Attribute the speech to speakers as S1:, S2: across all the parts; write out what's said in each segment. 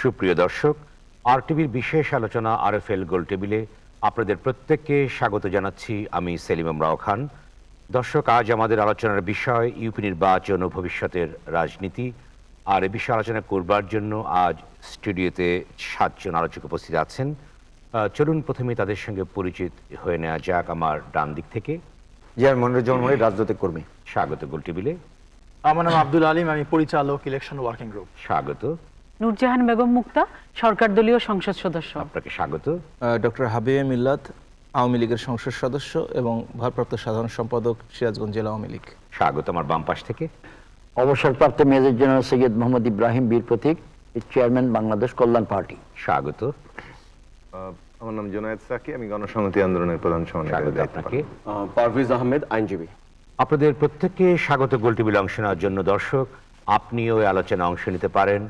S1: সুপ্রিয় দর্শক, আরটিভির বিশেষ আলোচনা আরএফএল গোল টেবিলে আপনাদের প্রত্যেককে স্বাগত জানাচ্ছি। আমি সেলিম আমরাও খান। দর্শক, আজ আমাদের আলোচনার বিষয় ইউপি নির্বাচন ও ভবিষ্যতের রাজনীতি। আর এ বিষয়ে আলোচনা করবার জন্য আজ স্টুডিওতে 7 জন আলোচক উপস্থিত আছেন। চলুন প্রথমে তাদের সঙ্গে পরিচিত হয়ে নেওয়া যাক। আমার ডান দিক থেকে
S2: মনিরুজ্জামান মনির, রাজনৈতিক কর্মী।
S1: স্বাগত গোল টেবিলে।
S3: আমার নাম আব্দুল আলিম, আমি পরিচালক ইলেকশন ওয়ার্কিং গ্রুপ।
S1: স্বাগত।
S4: নূরজাহান বেগম মুক্তা, সরকার দলীয় সংসদ সদস্য।
S1: আপনাকে স্বাগত।
S5: ডক্টর হাবিবে মিল্লাত, আওয়ামী লীগের সংসদ সদস্য এবং ভারপ্রাপ্ত সাধারণ সম্পাদক, সিরাজগঞ্জ জেলা আওয়ামী লীগ।
S1: স্বাগত। আমার বাম পাশ থেকে
S6: অবসরপ্রাপ্ত মেজর জেনারেল সৈয়দ মোহাম্মদ ইব্রাহিম বীর প্রতীক, চেয়ারম্যান বাংলাদেশ কল্যাণ পার্টি।
S1: স্বাগত।
S7: আমার নাম জুনায়েদ সাকি, আমি গণসংহতি আন্দোলনের প্রধান
S1: স্বাগত
S7: সমন্বয়ক।
S1: আপনাকে।
S2: পারভেজ আহমেদ, আইনজীবী।
S1: আপনাদের প্রত্যেককে স্বাগত গোল টেবিলে অংশ নেওয়ার জন্য। দর্শক, আপনিও এই আলোচনায় অংশ নিতে পারেন।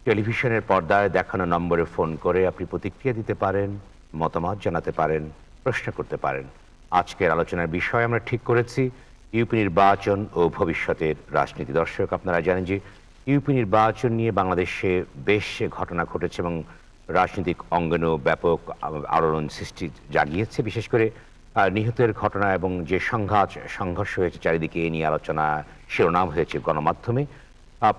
S1: টেলিভিশনের পর্দায় দেখানো নম্বরে ফোন করে আপনি প্রতিক্রিয়া দিতে পারেন, মতামত জানাতে পারেন, প্রশ্ন করতে পারেন। আজকের আলোচনার বিষয় আমরা ঠিক করেছি ইউপি নির্বাচন ও ভবিষ্যতের রাজনীতি। দর্শক, আপনারা জানেন যে ইউপি নির্বাচন নিয়ে বাংলাদেশে বেশ ঘটনা ঘটেছে এবং রাজনৈতিক অঙ্গনেও ব্যাপক আলোড়ন সৃষ্টি জাগিয়েছে। বিশেষ করে নিহতের ঘটনা এবং যে সংঘর্ষ হয়েছে চারিদিকে, এ নিয়ে আলোচনা শিরোনাম হয়েছে গণমাধ্যমে।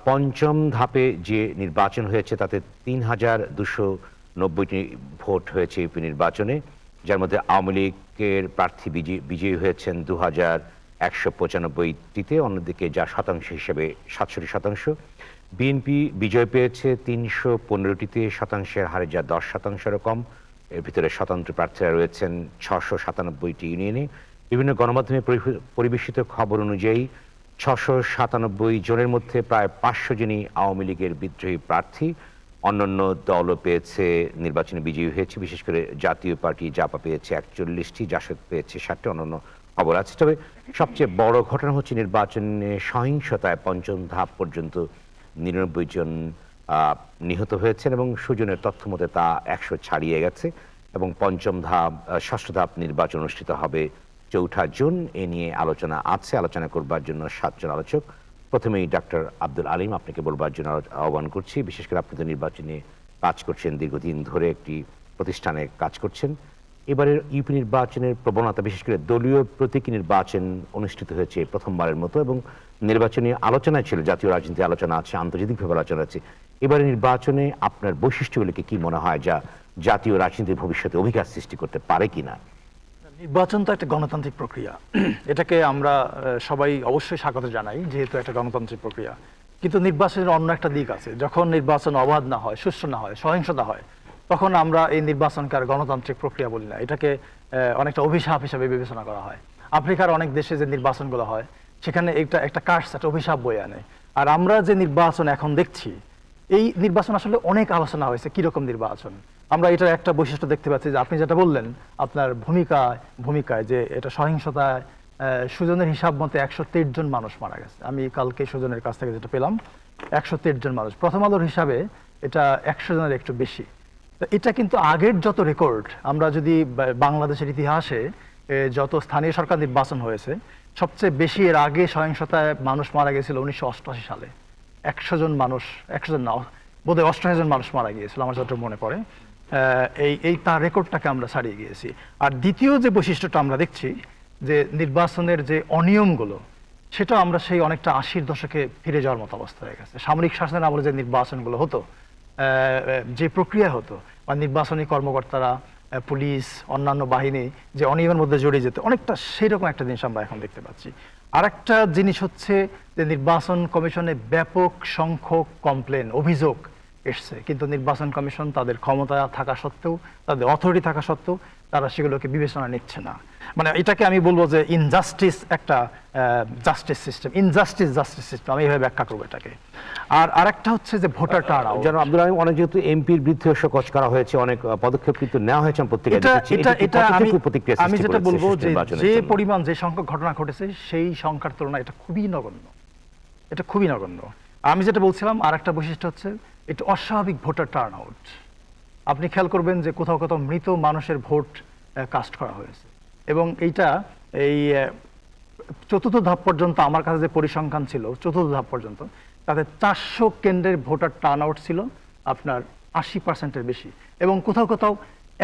S1: পঞ্চম ধাপে যে নির্বাচন হয়েছে তাতে ৩,২৯০টি ভোট হয়েছে ইউপি নির্বাচনে, যার মধ্যে আওয়ামী লীগের প্রার্থী বিজয়ী হয়েছেন ২,১৯৫টিতে, অন্যদিকে যা শতাংশ হিসেবে ৬৭%। বিএনপি বিজয় পেয়েছে ৩15টিতে, শতাংশের হারে যা 10%-এরও কম। এর ভিতরে স্বতন্ত্র প্রার্থীরা রয়েছেন ৬৯৭টি ইউনিয়নে। বিভিন্ন গণমাধ্যমে পরিবেশিত খবর অনুযায়ী ৬৯৭ জনের মধ্যে প্রায় ৫০০ জনই আওয়ামী লীগের বিদ্রোহী প্রার্থী। অন্যান্য দলও পেয়েছে, নির্বাচনে বিজয়ী হয়েছে। বিশেষ করে জাতীয় পার্টি জাপা পেয়েছে ৪১টি, জাসদ পেয়েছে ৬০টি, অন্যান্য খবর আছে। তবে সবচেয়ে বড় ঘটনা হচ্ছে নির্বাচনে সহিংসতায় পঞ্চম ধাপ পর্যন্ত ৯৯ জন নিহত হয়েছেন এবং সুজনের তথ্য মতে তা ১০০ ছাড়িয়ে গেছে। এবং ষষ্ঠ ধাপ নির্বাচন অনুষ্ঠিত হবে ৪ঠা জুন। এ নিয়ে আলোচনা আছে। আলোচনা করবার জন্য 7 জন আলোচক। প্রথমেই ডক্টর আব্দুল আলিম, আপনাকে বলবার জন্য আহ্বান করছি। বিশেষ করে আপনি তো নির্বাচনে কাজ করছেন, দীর্ঘদিন ধরে একটি প্রতিষ্ঠানে কাজ করছেন। এবারের ইউপি নির্বাচনের প্রবণতা, বিশেষ করে দলীয় প্রতীকী নির্বাচন অনুষ্ঠিত হয়েছে প্রথমবারের মতো এবং নির্বাচনী আলোচনা ছিল, জাতীয় রাজনীতি আলোচনা আছে, আন্তর্জাতিকভাবে আলোচনা আছে। এবারে নির্বাচনে আপনার বৈশিষ্ট্যগুলিকে কি মনে হয় যা জাতীয় রাজনীতির ভবিষ্যতে অভিঘাত সৃষ্টি করতে পারে কিনা?
S3: নির্বাচন তো একটা গণতান্ত্রিক প্রক্রিয়া, এটাকে আমরা সবাই অবশ্যই স্বাগত জানাই, যেহেতু একটা গণতান্ত্রিক প্রক্রিয়া। কিন্তু নির্বাচনের অন্য একটা দিক আছে। যখন নির্বাচন অবাধ না হয়, সুষ্ঠু না হয়, সহিংসতা হয়, তখন আমরা এই নির্বাচনকে আর গণতান্ত্রিক প্রক্রিয়া বলি না, এটাকে অনেকটা অভিশাপ হিসাবে বিবেচনা করা হয়। আফ্রিকার অনেক দেশে যে নির্বাচনগুলো হয় সেখানে একটা কার্স, একটা অভিশাপ বয়ে আনে। আর আমরা যে নির্বাচন এখন দেখছি, এই নির্বাচন আসলে অনেক আলোচনা হয়েছে কিরকম নির্বাচন। আমরা এটার একটা বৈশিষ্ট্য দেখতে পাচ্ছি যে আপনি যেটা বললেন আপনার ভূমিকায় যে এটা সহিংসতায় সুজনের হিসাব মতে ১২৩ জন মানুষ মারা গেছে। আমি কালকে সুজনের কাছ থেকে যেটা পেলাম ১২৩ জন মানুষ, প্রথম আলোর হিসাবে এটা ১০০ জনের একটু বেশি। এটা কিন্তু আগের যত রেকর্ড, আমরা যদি বাংলাদেশের ইতিহাসে যত স্থানীয় সরকার নির্বাচন হয়েছে সবচেয়ে বেশি এর আগে সহিংসতায় মানুষ মারা গেছিল ১৯৮৮ সালে। ১০০ জন মানুষ, ১০০ জন না, বোধহয় ৮৮ জন মানুষ মারা গিয়েছিল আমার যতটুকু মনে পড়ে। এই তার রেকর্ডটাকে আমরা ছাড়িয়ে গিয়েছি। আর দ্বিতীয় যে বৈশিষ্ট্যটা আমরা দেখছি যে নির্বাচনের যে অনিয়মগুলো, সেটা আমরা সেই অনেকটা ৮০-র দশকে ফিরে যাওয়ার মতো অবস্থা হয়ে গেছে। সামরিক শাসনের আমলে যে নির্বাচনগুলো হতো, যে প্রক্রিয়া হতো, বা নির্বাচনী কর্মকর্তারা, পুলিশ, অন্যান্য বাহিনী যে অনিয়মের মধ্যে জড়িয়ে যেত, অনেকটা সেইরকম একটা জিনিস আমরা এখন দেখতে পাচ্ছি। আর একটা জিনিস হচ্ছে যে নির্বাচন কমিশনে ব্যাপক সংখ্যক কমপ্লেন, অভিযোগ এসছে, কিন্তু নির্বাচন কমিশন তাদের ক্ষমতা থাকা সত্ত্বেও, তাদের অথরিটি থাকা সত্ত্বেও তারা সেগুলোকে বিবেচনা নিচ্ছে না। মানে এটাকে আমি বলবো যে ইনজাস্টিস, একটা জাস্টিস সিস্টেম, জাস্টিস সিস্টেম, আমি এইভাবে ব্যাখ্যা করবো এটাকে। আর আরেকটা হচ্ছে যে ভোটার টার্নআউট।
S1: যেন আব্দুল আলিম, অনেক যেহেতু এমপির বিরুদ্ধে শোকজ করা হয়েছে, অনেক পদক্ষেপ কিন্তু নেওয়া হয়েছে
S3: আমি যেটা বলবো যে পরিমাণ, যে সংখ্যক ঘটনা ঘটেছে সেই সংখ্যার তুলনায় এটা খুবই নগণ্য, এটা খুবই নগণ্য। আমি যেটা বলছিলাম আর একটা বৈশিষ্ট্য হচ্ছে এটা অস্বাভাবিক ভোটার টার্নআউট। আপনি খেয়াল করবেন যে কোথাও কোথাও মৃত মানুষের ভোট কাস্ট করা হয়েছে এবং এইটা এই চতুর্থ ধাপ পর্যন্ত আমার কাছে যে পরিসংখ্যান ছিল, চতুর্থ ধাপ পর্যন্ত তাতে ৪০০ কেন্দ্রের ভোটার টার্নআউট ছিল আপনার 80%-এর বেশি, এবং কোথাও কোথাও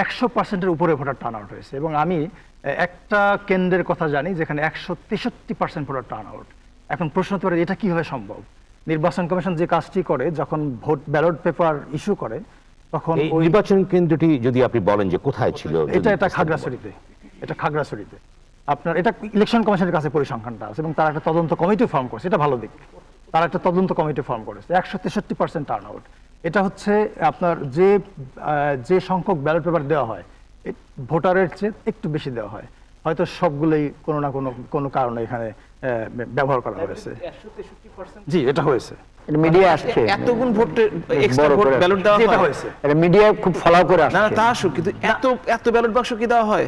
S3: 100%-এর উপরে ভোটার টার্ন আউট হয়েছে। এবং আমি একটা কেন্দ্রের কথা জানি যেখানে 163% ভোটার টার্ন আউট। এখন প্রশ্ন হতে পারে এটা কিভাবে সম্ভব? নির্বাচন কমিশন যে কাজটি করে, যখন ভোট ব্যালট পেপার ইস্যু করে তখন
S1: এই নির্বাচন কেন্দ্রটি যদি আপনি বলেন যে কোথায় ছিল?
S3: এটা খাগড়াছড়িতে, এটা খাগড়াছড়িতে। আপনার এটা ইলেকশন কমিশনের কাছে পরিসংখ্যানটা আছে, এবং তারা একটা তদন্ত কমিটি ফর্ম করেছে, এটা ভালো দিক। তারা একটা তদন্ত কমিটি ফর্ম করেছে। 163% টার্ন আউট। এটা হচ্ছে আপনার যে সংখ্যক ব্যালট পেপার দেওয়া হয় ভোটারের চেয়ে একটু বেশি দেওয়া হয়, হয়তো সবগুলোই কোনো না কোনো কারণে এখানে ব্যবহার করা হয়েছে। জি, এটা হয়েছে,
S6: মিডিয়া আসছে,
S5: এতগুণ ভোট এক্সট্রা ভোট ব্যালট দেওয়া
S3: এটা
S5: হয়?
S3: হয়েছে।
S6: এটা মিডিয়া খুব ফলো করে
S5: না
S6: আসছে।
S5: তা আসুক, কিন্তু এত ব্যালট বাক্স কি দেওয়া হয়?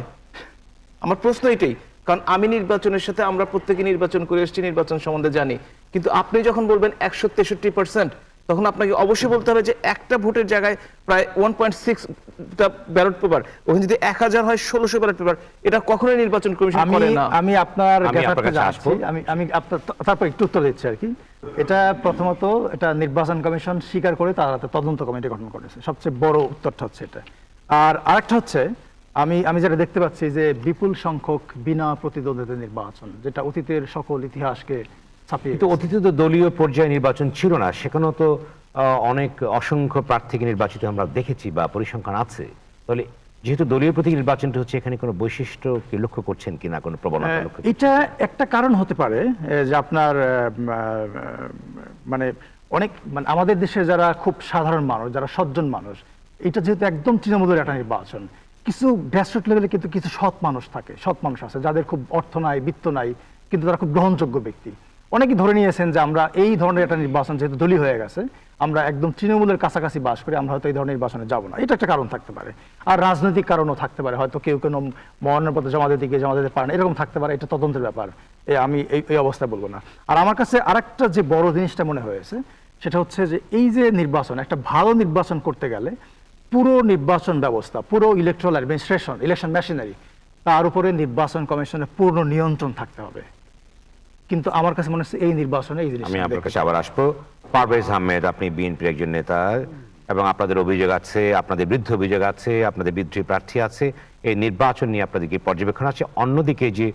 S5: আমার প্রশ্ন এটাই, কারণ আমি নির্বাচনের সাথে আমরা প্রত্যেকে নির্বাচন করে এসেছি, নির্বাচন সম্বন্ধে জানি, কিন্তু আপনি যখন বলবেন 163%, তখন আপনাকে অবশ্যই বলতে হবে যে একটা ভোটের জায়গায় প্রায় 1.6টা ব্যালট পেপার, ওখানে যদি 1000 হয় 1600 ব্যালট পেপার, এটা কখনোই নির্বাচন কমিশন করে না।
S3: আমি আপনার
S1: আমি আপনার
S3: ব্যাপারটা
S1: কাছে
S3: জানছি, আমি আপনার তারপর একটু উত্তর দিচ্ছি আর কি। এটা প্রথমত এটা নির্বাচন কমিশন স্বীকার করে তারা তদন্ত কমিটি গঠন করেছে, সবচেয়ে বড় উত্তরটা হচ্ছে এটা। আর আরেকটা হচ্ছে আমি যেটা দেখতে পাচ্ছি যে বিপুল সংখ্যক বিনা প্রতিদ্বন্দ্বিতা নির্বাচন, যেটা অতীতের সকল ইতিহাসকে ছাপিয়ে।
S1: কিন্তু অতীতে তো দলীয় পর্যায়ে নির্বাচন ছিল না, সেখানেও তো অনেক অসংখ্য প্রার্থীকে নির্বাচিত আমরা দেখেছি বা পরিসংখ্যান আছে। তাহলে যেহেতু দলীয় প্রতীক নির্বাচনটা হচ্ছে, এখানে কোনো বৈশিষ্ট্য কি লক্ষ্য করছেন কিনা, কোনো প্রবণতা লক্ষ্য?
S3: এটা একটা কারণ হতে পারে যে আপনার মানে অনেক আমাদের দেশে যারা খুব সাধারণ মানুষ, যারা সজ্জন মানুষ, এটা যেহেতু একদম তৃণমূলের একটা নির্বাচন, কিছু গ্রাসরুট লেভেলে কিন্তু কিছু সৎ মানুষ থাকে, সৎ মানুষ আছে যাদের খুব অর্থ নাই, বিত্ত নাই, কিন্তু তারা খুব গ্রহণযোগ্য ব্যক্তি। অনেকেই ধরে নিয়েছেন যে আমরা এই ধরনের একটা নির্বাচন যেহেতু দলীয় হয়ে গেছে, আমরা একদম তৃণমূলের কাছাকাছি বাস করি, আমরা হয়তো এই ধরনের নির্বাচনে যাব না। এটা একটা কারণ থাকতে পারে। আর রাজনৈতিক কারণও থাকতে পারে, হয়তো কেউ কোনো মনোনয়নপত্র জমা দিতে পারে না, এরকম থাকতে পারে। এটা তদন্তের ব্যাপার, আমি এই অবস্থায় বলবো না। আর আমার কাছে আরেকটা যে বড় জিনিসটা মনে হয়েছে, সেটা হচ্ছে যে এই যে নির্বাচন, একটা ভালো নির্বাচন করতে গেলে পুরো নির্বাচন ব্যবস্থা, পুরো ইলেকট্রাল অ্যাডমিনিস্ট্রেশন, ইলেকশন মেশিনারি, তার উপরে নির্বাচন কমিশনের পূর্ণ নিয়ন্ত্রণ থাকতে হবে। কিন্তু আমার কাছে মনে হচ্ছে এই নির্বাচনে এই জিনিস।
S1: আমি আপনার কাছে আবার আসবো। পারভেজ আহমেদ, আপনি বিএনপির একজন নেতা, এবং আপনাদের অভিযোগ আছে, আপনাদের বিরুদ্ধে অভিযোগ আছে, আপনাদের বিদ্রোহী প্রার্থী আছে, এই নির্বাচন নিয়ে আপনাদের কি পর্যবেক্ষণ আছে? অন্যদিকে যে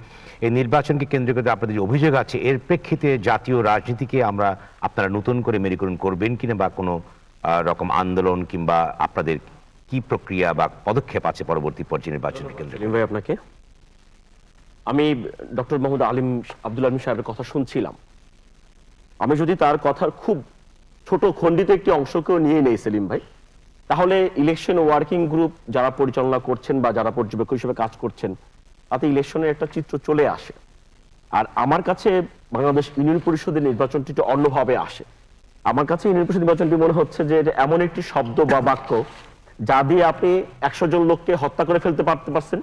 S1: এই নির্বাচনকে কেন্দ্র করে আপনাদের যে অভিযোগ আছে, এর প্রেক্ষিতে জাতীয় রাজনীতিকে আপনারা নতুন করে মেরুকরণ করবেন কিনা, বা কোনো রকম আন্দোলন কিংবা আপনাদের কি প্রক্রিয়া বা পদক্ষেপ আছে পরবর্তী পর্যায়ে নির্বাচনকে কেন্দ্র করে?
S2: ভাই আপনাকে, আমি ডক্টর মোহাম্মদ আব্দুল আলিম সাহেবের কথা শুনছিলাম। আমি যদি তার কথার খুব ছোট খণ্ডিত একটি অংশকেও নিয়ে নেই সেলিম ভাই, তাহলে ইলেকশন ওয়ার্কিং গ্রুপ যারা পরিচালনা করছেন বা যারা পর্যবেক্ষক হিসেবে কাজ করছেন, তাতে ইলেকশনের একটা চিত্র চলে আসে। আর আমার কাছে বাংলাদেশ ইউনিয়ন পরিষদের নির্বাচনটি একটু অন্যভাবে আসে। আমার কাছে ইউনিয়ন পরিষদ নির্বাচনটি মনে হচ্ছে যে এটা এমন একটি শব্দ বা বাক্য যা দিয়ে আপনি 100 জন লোককে হত্যা করে ফেলতে পারছেন,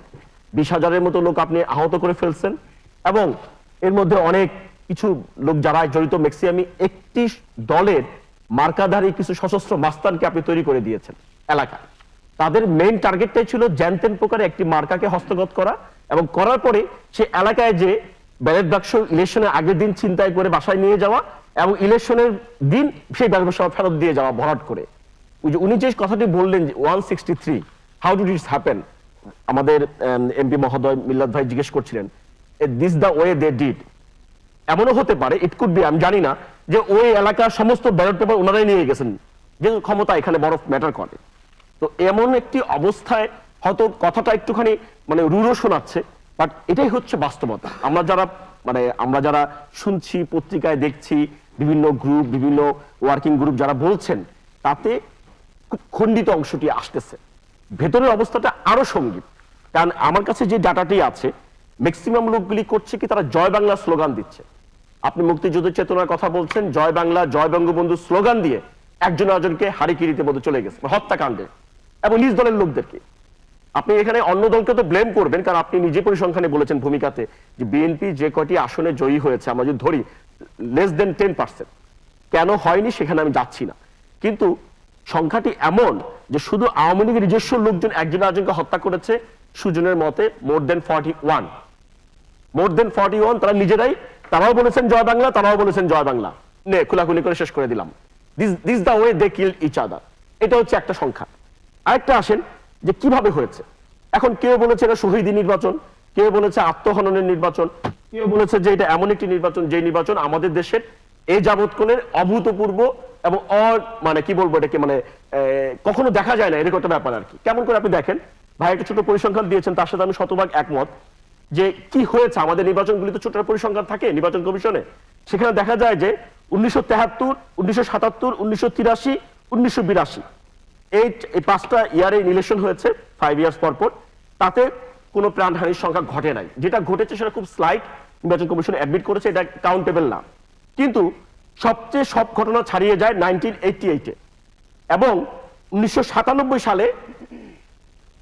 S2: 20,000-এর মতো লোক আপনি আহত করে ফেলছেন, এবং এর মধ্যে অনেক কিছু লোক যারা জড়িত, ম্যাক্সিমামই একটি দলের মার্কাধারী কিছু সশস্ত্র মাস্তানকে আপনি তৈরি করে দিয়েছেন এলাকায়। তাদের মেইন টার্গেটটাই ছিল জ্যানতেন প্রকারে একটি মার্কাকে হস্তগত করা, এবং করার পরে সে এলাকায় যে ব্যালট বাক্স ইলেকশনের আগের দিন ছিনতাই করে বাসায় নিয়ে যাওয়া, এবং ইলেকশনের দিন সেই ব্যালট বাক্স ফেরত দিয়ে যাওয়া ভরাট করে। উনি যে কথাটি বললেন 163, হাউ ডিড ইটস হ্যাপেন, আমাদের এমপি মহোদয় মিল্লাত ভাই জিজ্ঞেস করছিলেন, this the way they did. এমনও হতে পারে, ইট কুড বি, আমি জানি না, যে ওই এলাকার সমস্ত ব্যালট পেপার ওনারাই নিয়ে গেছেন, যে ক্ষমতা এখানে বড় ম্যাটার করে। তো এমন একটি অবস্থায় হয়তো কথাটা একটুখানি রূঢ় শোনাচ্ছে, বাট এটাই হচ্ছে বাস্তবতা। আমরা যারা শুনছি, পত্রিকায় দেখছি, বিভিন্ন গ্রুপ, বিভিন্ন ওয়ার্কিং গ্রুপ যারা বলছেন, তাতে খুব খণ্ডিত অংশটি আসতেছে। ভেতরের অবস্থাটা আরো সঙ্গীত। কারণ আমার কাছে যে ডাটাটি আছে, ম্যাক্সিমাম লোকগুলি করছে কি, তারা জয় বাংলা স্লোগান দিচ্ছে। আপনি মুক্তিযুদ্ধ চেতনার কথা বলছেন, জয় বাংলা, জয় বঙ্গবন্ধু স্লোগান দিয়ে একজন আরেকজনকে হারিকিরিতে মধ্যে চলে গেছে হত্যাকাণ্ডে, এবং নিজ দলের লোকদেরকে। আপনি এখানে অন্য দলকে তো ব্লেম করবেন, কারণ আপনি নিজে পরিসংখ্যানে বলেছেন ভূমিকাতে যে বিএনপি যে কয়টি আসনে জয়ী হয়েছে, আমরা যদি ধরি লেস দেন 10%, কেন হয়নি সেখানে আমি যাচ্ছি না, কিন্তু সংখ্যাটি এমন যে শুধু আওয়ামী লীগের নিজস্ব লোকজন একজন আরেকজনকে হত্যা করেছে সুজনের মতে মোর দেন 41। তারা নিজেরাই, তারাও বলেছেন জয় বাংলা, তারাও বলেছেন জয় বাংলা, নে খোলাখুলি করে শেষ করে দিলাম। This the way they kill each other. এটা হচ্ছে একটা সংখ্যা। আরেকটা আসেন যে কিভাবে হয়েছে। এখন কেউ বলেছে এটা শহীদি নির্বাচন, কেউ বলেছে আত্মহননের নির্বাচন, কেউ বলেছে যে এটা এমন একটি নির্বাচন যে নির্বাচন আমাদের দেশের এই যাবৎকালের অভূতপূর্ব এবং মানে কি বলবো এটাকে, মানে কখনো দেখা যায় না এরকম একটা ব্যাপার আর কি। কেমন করে আপনি দেখেন, ভাই একটা ছোট পরিসংখ্যান দিয়েছেন, তার সাথে আমি শতভাগ একমত যে কি হয়েছে আমাদের নির্বাচনগুলিতে ছোট পরিসংখ্যান থাকে নির্বাচন কমিশনে। সেখানে দেখা যায় যে 1973, 1977, 1983, 1982 এই 5টা ইয়ারে ইলেকশন হয়েছে 5 ইয়ার্স পর পর, তাতে কোনো প্রাণহানির সংখ্যা ঘটে নাই। যেটা ঘটেছে সেটা খুব স্লাইট, নির্বাচন কমিশন অ্যাডমিট করেছে, এটা কাউন্টেবল না। কিন্তু সবচেয়ে সব ঘটনা ছাড়িয়ে যায় 1988-এ এবং 1997 সালে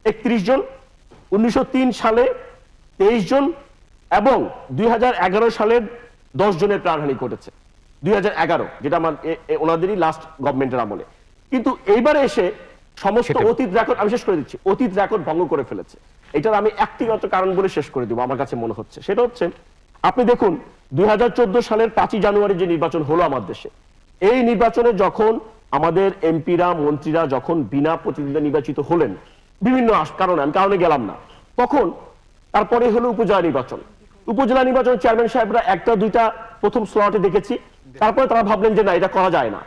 S2: 31 জন, 1903 সালে 23 জন এবং 2011 সালের 10 জনের প্রাণহানি ঘটেছে। 2011 যেটা আমার ওনাদেরই লাস্ট গভর্নমেন্টের আমলে। কিন্তু এইবারে এসে সমস্ত অতীত রেকর্ড, আমি শেষ করে দিচ্ছি, অতীত রেকর্ড ভঙ্গ করে ফেলেছে। এটার আমি একটিগত কারণ বলে শেষ করে দিব আমার কাছে মনে হচ্ছে। সেটা হচ্ছে আপনি দেখুন 2014 সালের 5ই জানুয়ারি যে নির্বাচন হলো আমার দেশে, এই নির্বাচনে যখন আমাদের এমপিরা মন্ত্রীরা যখন বিনা প্রতিদ্বন্দ্বিতা নির্বাচিত হলেন বিভিন্ন কারণে, আমি কারণে গেলাম না, তখন তারপরে হলো উপজেলা নির্বাচন। উপজেলা নির্বাচন চেয়ারম্যান সাহেবরা একটা দুইটা প্রথম স্লটে দেখেছি, তারপরে তারা ভাবলেন যে না এটা করা যায় না,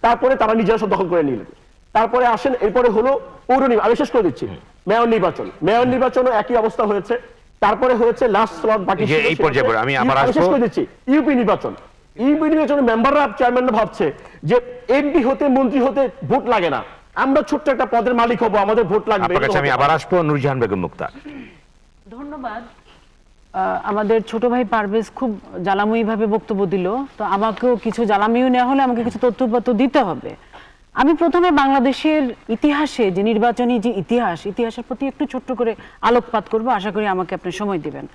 S2: তারপরে তারা নিজেরা সব দখল করে নিলেন। তারপরে আসেন এরপরে হলো পৌর নির্বাচন, আমি শেষ করে দিচ্ছি, মেয়র নির্বাচন, মেয়র নির্বাচনও একই অবস্থা হয়েছে। তারপরে হয়েছে লাস্ট স্লট বাকি
S1: এই পর্যায়ে আমি আবার আসবো,
S2: শেষ করে দিচ্ছি, ইউপি নির্বাচন। ইউপি নির্বাচনে মেম্বাররা চেয়ারম্যানরা ভাবছে যে এমপি হতে মন্ত্রী হতে ভোট লাগে না, আমরা ছোট্ট একটা পদের মালিক হব, আমাদের ভোট লাগবে।
S1: আপনার কাছে আমি আবার আসবো, নূরজাহান বেগম মুক্তা।
S4: ধন্যবাদ। আমাদের ছোট ভাই পারভেজ খুব জ্বালাময়ী ভাবে বক্তব্য দিল, তো আমাকেও কিছু জ্বালাময়ী নেওয়া হলে আমাকে কিছু তথ্যপত্র দিতে হবে। আমি প্রথমে বাংলাদেশের ইতিহাসে যে নির্বাচনী যে ইতিহাসের প্রতি একটু ছোট্ট করে আলোকপাত করব, আশা করি আমাকে আপনি সময় দিবেন।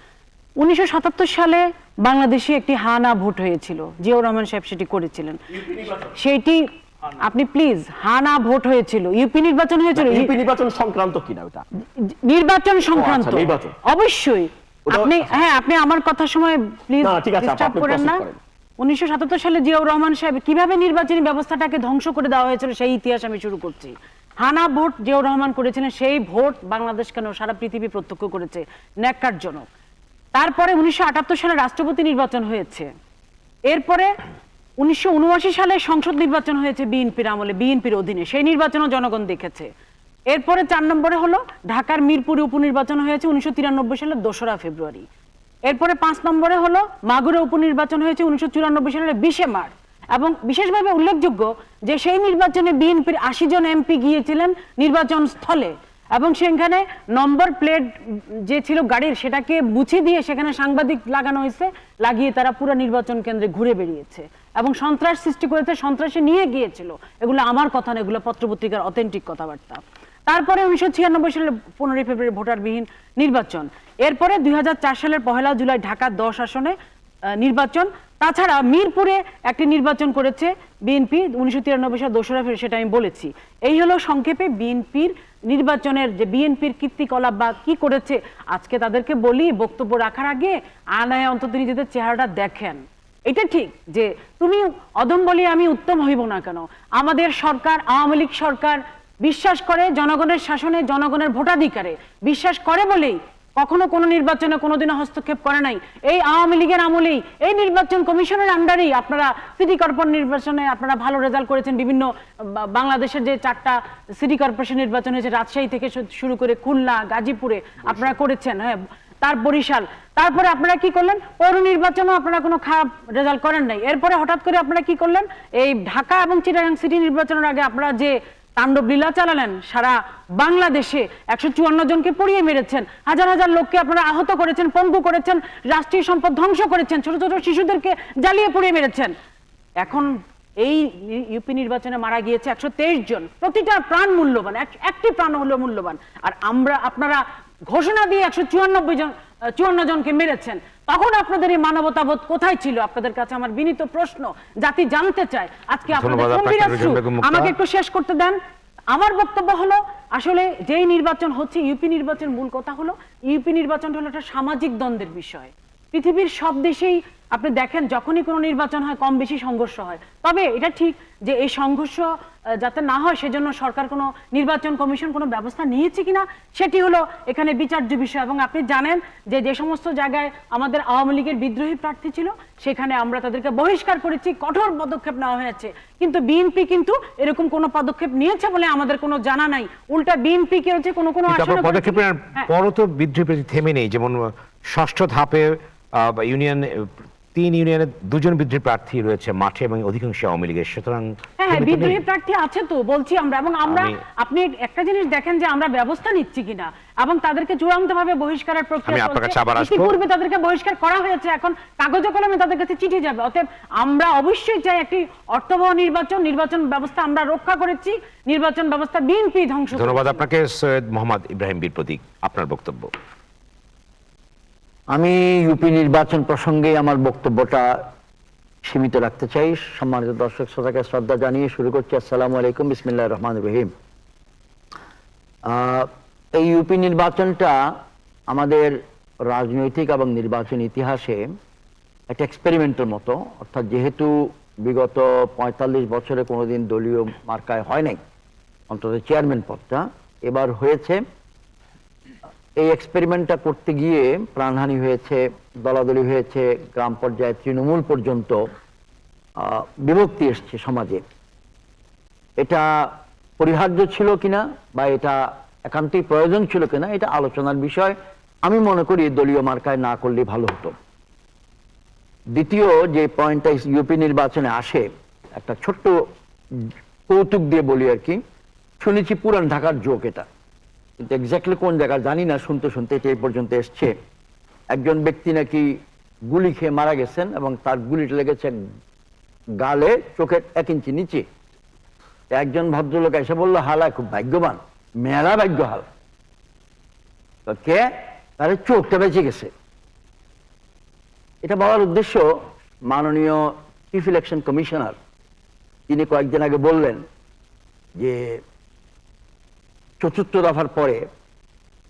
S4: 1977 সালে বাংলাদেশে একটি হানা ভোট হয়েছিল, জিয়াউর রহমান সাহেব সেটি করেছিলেন। সেইটি আপনি প্লিজ, হানা ভোট হয়েছিল, ইউপি নির্বাচন হয়েছিল।
S2: ইউপি নির্বাচন সংক্রান্ত কিনা ওটা?
S4: নির্বাচন সংক্রান্ত অবশ্যই। আপনি হ্যাঁ, আপনি আমার কথার সময় প্লিজ ডিস্টার্ব করেন না। 1977 সালে জিয়াউর রহমান সাহেব কিভাবে নির্বাচনী ব্যবস্থাটাকে ধ্বংস করে দেওয়া হয়েছিল সেই ইতিহাস আমি শুরু করছি। হানা ভোট জিয়াউর রহমান করেছিলেন, সেই ভোট বাংলাদেশ কেন সারা পৃথিবী প্রত্যক্ষ করেছে, ন্যাক্কারজনক। তারপরে 1978 সালে রাষ্ট্রপতি নির্বাচন হয়েছে, এরপরে 1979 সালে সংসদ নির্বাচন হয়েছে বিএনপির আমলে, বিএনপির অধীনে, সেই নির্বাচনও জনগণ দেখেছে। এরপরে 4 নম্বরে হলো ঢাকার মিরপুরে উপনির্বাচন হয়েছে 1993 সালের 2রা ফেব্রুয়ারি। এরপরে 5 নম্বরে হলো মাগুরে উপনির্বাচন হয়েছে 1994 সালের 20 মার্চ। এবং বিশেষভাবে উল্লেখযোগ্য যে সেই নির্বাচনে বিএনপির 80 জন এমপি গিয়েছিলেন নির্বাচন স্থলে, এবং সেখানে নম্বর প্লেট যে ছিল গাড়ির সেটাকে মুছে দিয়ে সেখানে সাংবাদিক লাগানো হয়েছে, লাগিয়ে তারা পুরো নির্বাচন কেন্দ্রে ঘুরে বেরিয়েছে এবং সন্ত্রাস সৃষ্টি করেছে, সন্ত্রাসে নিয়ে গিয়েছিল। এগুলো আমার কথা না, এগুলো পত্রপত্রিকার অথেন্টিক কথাবার্তা। তারপরে 1996 সালের 15 ফেব্রুয়ারি ভোটারবিহীন নির্বাচন। এরপরে 2004 সালের 1 জুলাই ঢাকা 10 আসনে নির্বাচন। তাছাড়া মিরপুরে একটি নির্বাচন করেছে বিএনপি 1993 সালের 2রা ফেব্রুয়ারি, সেটা আমি বলেছি। এই হলো সংক্ষেপে বিএনপির নির্বাচনের যে বিএনপির কীর্তিকলাপ বা কি করেছে। আজকে তাদেরকে বলি বক্তব্য রাখার আগে আয়নায় অন্তত নিজেদের চেহারাটা দেখেন। এটা ঠিক যে তুমি অদম বলি আমি উত্তম হইব না কেন, আমাদের সরকার, আওয়ামী লীগ সরকার বিশ্বাস করে জনগণের শাসনে, জনগণের ভোটাধিকারে বিশ্বাস করে বলেই কখনো কোনো নির্বাচনে কোনোদিনও হস্তক্ষেপ করে নাই। এই আওয়ামী লীগের আমলেই এই নির্বাচন কমিশনের আন্ডারেই আপনারা সিটি কর্পোরেশন নির্বাচনে আপনারা ভালো রেজাল্ট করেছেন। বিভিন্ন বাংলাদেশের যে 4টা সিটি কর্পোরেশন নির্বাচন হয়েছে, রাজশাহী থেকে শুরু করে খুলনা, গাজীপুরে আপনারা করেছেন, হ্যাঁ, তার বরিশাল। তারপরে আপনারা কি করলেন, পৌর নির্বাচনও আপনারা কোনো খারাপ রেজাল্ট করেন নাই। এরপরে হঠাৎ করে আপনারা কি করলেন, এই ঢাকা এবং চিটাগাং সিটি নির্বাচনের আগে আপনারা যে তাণ্ডব লীলা চালালেন, সারা বাংলাদেশে 154 জনকে পুড়িয়ে মেরেছেন, হাজার হাজার লোককে আপনারা আহত করেছেন, পঙ্গু করেছেন, রাষ্ট্রীয় সম্পদ ধ্বংস করেছেন, ছোট ছোট শিশুদেরকে জ্বালিয়ে পুড়িয়ে মেরেছেন। এখন এই ইউপি নির্বাচনে মারা গিয়েছে 123 জন, প্রতিটা প্রাণ মূল্যবান, একটি প্রাণ হলো মূল্যবান। আর আপনারা ঘোষণা দিয়ে 154 জনকে মেরেছেন। তখন আপনাদের এই মানবতাবোধ কোথায় ছিল? আপনাদের কাছে আমার বিনীত প্রশ্ন, জাতি জানতে চায়। আজকে আপনাদের আমাকে একটু শেষ করতে দেন। আমার বক্তব্য হলো, আসলে যেই নির্বাচন হচ্ছে ইউপি নির্বাচন, মূল কথা হলো ইউপি নির্বাচন হলো একটা সামাজিক দ্বন্দ্বের বিষয়। পৃথিবীর সব দেশেই আপনি দেখেন যখনই কোনো নির্বাচন হয় কম বেশি সংঘর্ষ হয়। তবে এটা ঠিক যে এই সংঘর্ষ যাতে না হয় সেজন্য সরকার কোনো নির্বাচন কমিশন কোনো ব্যবস্থা নিয়েছে কিনা সেটি হলো এখানে বিচার্য বিষয়। এবং আপনি জানেন যে যে সমস্ত জায়গায় আমাদের আওয়ামী লীগের বিদ্রোহী প্রার্থী ছিল সেখানে আমরা তাদেরকে বহিষ্কার করেছি, কঠোর পদক্ষেপ নেওয়া হয়েছে। কিন্তু বিএনপি কিন্তু এরকম কোনো পদক্ষেপ নিয়েছে বলে আমাদের কোনো জানা নাই। উল্টা বিএনপি কি হচ্ছে কোনো কোনো আসনে
S1: পদক্ষেপের পরও তো বিদ্রোহী থেমে নেই। যেমন ষষ্ঠ ধাপে ইউনিয়ন 3 ইউনিয়নে 2 জন বিদ্রোহী প্রার্থী রয়েছে মাঠে এবং অধিকাংশ আওয়ামী লীগের। সুতরাং
S4: হ্যাঁ বিদ্রোহী প্রার্থী আছে তো বলছি আমরা, এবং আমরা আপনি একটা জিনিস দেখেন যে আমরা ব্যবস্থা নিচ্ছি কিনা এবং তাদেরকে চূড়ান্তভাবে বহিষ্কারের প্রক্রিয়া চলছে। ইতিপূর্বে তাদেরকে বহিষ্কার করা হয়েছে, এখন কাগজে কলমে তাদের কাছে চিঠি যাবে। অতএব আমরা অবশ্যই চাই একটি অর্থবহ নির্বাচন ব্যবস্থা আমরা রক্ষা করেছি, নির্বাচন ব্যবস্থা বিএনপি ধ্বংস।
S1: ধন্যবাদ আপনাকে। সৈয়দ মোহাম্মদ ইব্রাহিম বীর প্রতীক, আপনার বক্তব্য।
S6: আমি ইউপি নির্বাচন প্রসঙ্গে আমার বক্তব্যটা সীমিত রাখতে চাই। সম্মানিত দর্শক শ্রোতাকে শ্রদ্ধা জানিয়ে শুরু করছি। আসসালামু আলাইকুম, বিসমিল্লাহির রহমানির রহিম। এই ইউপি নির্বাচনটা আমাদের রাজনৈতিক এবং নির্বাচন ইতিহাসে একটা এক্সপেরিমেন্টের মতো। অর্থাৎ যেহেতু বিগত 45 বছরে কোনোদিন দলীয় মার্কায় হয় নাই, অন্তত চেয়ারম্যান পদটা এবার হয়েছে। এই এক্সপেরিমেন্টটা করতে গিয়ে প্রাণহানি হয়েছে, দলাদলি হয়েছে, গ্রাম পর্যায়ে তৃণমূল পর্যন্ত বিভক্তি এসছে সমাজে। এটা পরিহার্য ছিল কিনা বা এটা একান্তই প্রয়োজন ছিল কিনা এটা আলোচনার বিষয়। আমি মনে করি দলীয় মার্কায় না করলে ভালো হতো। দ্বিতীয় যে পয়েন্টটা ইউপি নির্বাচনে আসে, একটা ছোট্ট কৌতুক দিয়ে বলি আর কি। শুনেছি পুরান ঢাকার জোক এটা, কিন্তু এক্স্যাক্টলি কোন জায়গা জানি না। শুনতে শুনতে এটা এই পর্যন্ত এসছে। একজন ব্যক্তি নাকি গুলি খেয়ে মারা গেছেন এবং তার গুলিটা লেগেছে গালে, চোখের 1 ইঞ্চি নিচে। একজন ভদ্রলোক এসে বললো, হালা খুব ভাগ্যবান, মেয়েরা ভাগ্য হাল। তো কে? তার চোখটা বেঁচে গেছে। এটা বলার উদ্দেশ্য, মাননীয় চিফ ইলেকশন কমিশনার তিনি কয়েকদিন আগে বললেন যে 4র্থ দফার পরে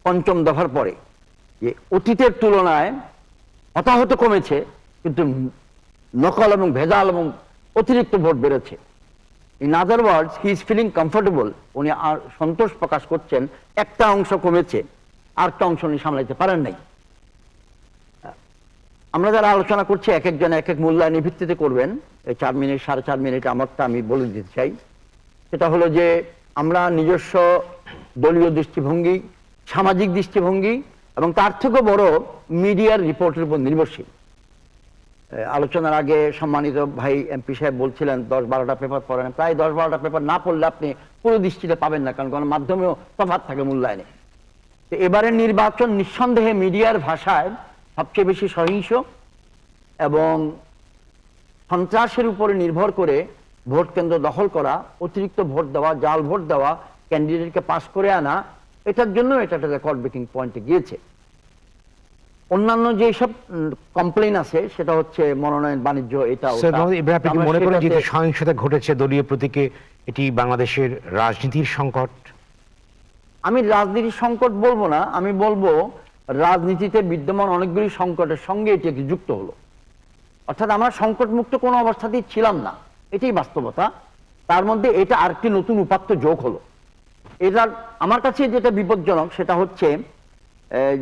S6: 5ম দফার পরে যে অতীতের তুলনায় হতাহত কমেছে, কিন্তু নকল এবং ভেজাল এবং অতিরিক্ত ভোট বেড়েছে। In other words he is feeling comfortable. উনি আর সন্তোষ প্রকাশ করছেন একটা অংশ কমেছে, আরেকটা অংশ উনি সামলাইতে পারেন নাই। আমরা যারা আলোচনা করছি এক একজন এক এক মূল্যায়নের ভিত্তিতে করবেন। 4 মিনিট 4.5 মিনিট আমারটা আমি বলে দিতে চাই। সেটা হলো যে আমরা নিজস্ব দলীয় দৃষ্টিভঙ্গি, সামাজিক দৃষ্টিভঙ্গি এবং তার থেকেও বড় মিডিয়ার রিপোর্টের উপর নির্ভরশীল। আলোচনার আগে সম্মানিত ভাই এমপি সাহেব বলছিলেন 10-12টা পেপার পড়েন। প্রায় 10-12টা পেপার না পড়লে আপনি পুরো দৃষ্টিতে পাবেন না, কারণ গণমাধ্যমেও তফাৎ থাকে মূল্যায়নে। তো এবারের নির্বাচন নিঃসন্দেহে মিডিয়ার ভাষায় সবচেয়ে বেশি সহিংস এবং সন্ত্রাসের উপরে নির্ভর করে ভোট কেন্দ্র দখল করা, অতিরিক্ত ভোট দেওয়া, জাল ভোট দেওয়া, ক্যান্ডিডেটকে পাস করে আনা, এটার জন্য এটা একটা রেকর্ড ব্রেকিং পয়েন্টে গিয়েছে। অন্যান্য যে সব কমপ্লেইন আছে সেটা হচ্ছে মনোনয়ন বাণিজ্য, এটা
S1: মনে করেন যে সহিংসতা ঘটেছে দলীয় প্রতীকে, এটি বাংলাদেশের রাজনীতির সংকট?
S6: আমি রাজনীতির সংকট বলবো না, আমি বলবো রাজনীতিতে বিদ্যমান অনেকগুলি সংকটের সঙ্গে এটি একটি যুক্ত হলো। অর্থাৎ আমরা সংকট মুক্ত কোনো অবস্থাতেই ছিলাম না, এটাই বাস্তবতা। তার মধ্যে এটা আরেকটি নতুন উপাত্ত যোগ হলো। এটার আমার কাছে যেটা বিপজ্জনক সেটা হচ্ছে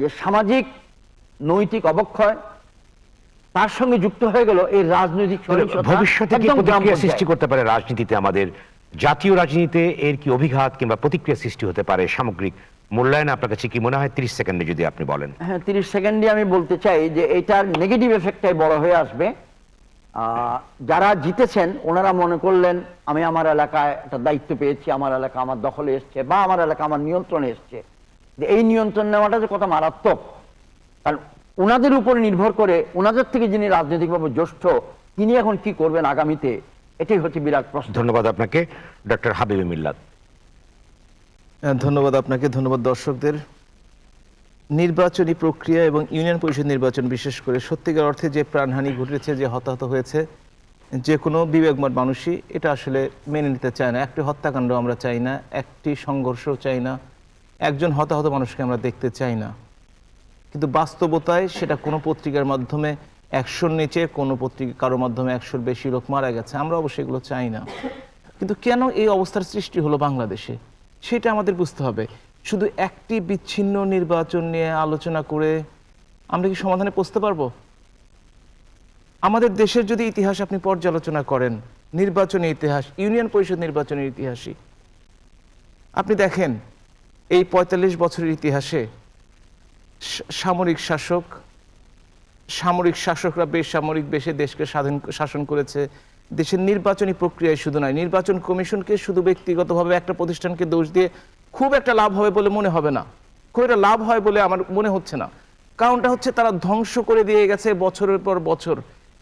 S6: যে সামাজিক নৈতিক অবক্ষয়, তার সঙ্গে যুক্ত হয়ে গেল এই রাজনৈতিক
S1: ভবিষ্যতে কি প্রতিক্রিয়া সৃষ্টি করতে পারে রাজনীতিতে, আমাদের জাতীয় রাজনীতিতে এর কি অভিঘাত কিংবা প্রতিক্রিয়া সৃষ্টি হতে পারে সামগ্রিক মূল্যায়ন? আপনার কাছে কি মনে হয় 30 সেকেন্ডে যদি আপনি বলেন?
S6: হ্যাঁ, 30 সেকেন্ডে আমি বলতে চাই যে এটার নেগেটিভ এফেক্টটাই বড় হয়ে আসবে। যারা জিতেছেন ওনারা মনে করলেন আমি আমার এলাকায় একটা দায়িত্ব পেয়েছি, আমার এলাকা আমার দখলে এসছে বা আমার এলাকা আমার নিয়ন্ত্রণে এসছে। এই নিয়ন্ত্রণ নেওয়াটা যে কত মারাত্মক, কারণ ওনাদের উপরে নির্ভর করে ওনাদের থেকে যিনি রাজনৈতিকভাবে জ্যেষ্ঠ তিনি এখন কি করবেন আগামীতে, এটাই হচ্ছে বিরাট প্রশ্ন।
S1: ধন্যবাদ আপনাকে ডক্টর হাবিব মিল্লাত।
S5: ধন্যবাদ আপনাকে, ধন্যবাদ দর্শকদের। নির্বাচনী প্রক্রিয়া এবং ইউনিয়ন পরিষদ নির্বাচন বিশেষ করে সত্যিকার অর্থে যে প্রাণহানি ঘটেছে, যে হতাহত হয়েছে, যে কোনো বিবেকমান মানুষই এটা আসলে মেনে নিতে চায় না। একটি হত্যাকাণ্ড আমরা চাই না, একটি সংঘর্ষও চাই না, একজন হতাহত মানুষকে আমরা দেখতে চাই না। কিন্তু বাস্তবতায় সেটা কোনো পত্রিকার মাধ্যমে 100-র নিচে কোনো পত্রিকা কারো মাধ্যমে 100-র বেশি লোক মারা গেছে, আমরা অবশ্যই এগুলো চাই না। কিন্তু কেন এই অবস্থার সৃষ্টি হলো বাংলাদেশে, সেটা আমাদের বুঝতে হবে। শুধু একটি বিচ্ছিন্ন নির্বাচন নিয়ে আলোচনা করে আমরা কি সমাধানে পৌঁছতে পারবো? আমাদের দেশের যদি ইতিহাস আপনি পর্যালোচনা করেন, নির্বাচনী ইতিহাস, ইউনিয়ন পরিষদ নির্বাচনের ইতিহাসই আপনি দেখেন, এই 45 বছরের ইতিহাসে সামরিক শাসকরা বেসামরিক বেশে দেশকে শাসন করেছে। দেশের নির্বাচনী প্রক্রিয়ায় শুধু নয়, নির্বাচন কমিশনকে শুধু ব্যক্তিগতভাবে একটা প্রতিষ্ঠানকে দোষ দিয়ে খুব একটা লাভ হবে বলে মনে হবে না, খুব একটা লাভ হয় বলে আমার মনে হচ্ছে না। কারণটা হচ্ছে তারা ধ্বংস করে দিয়ে গেছে বছরের পর বছর।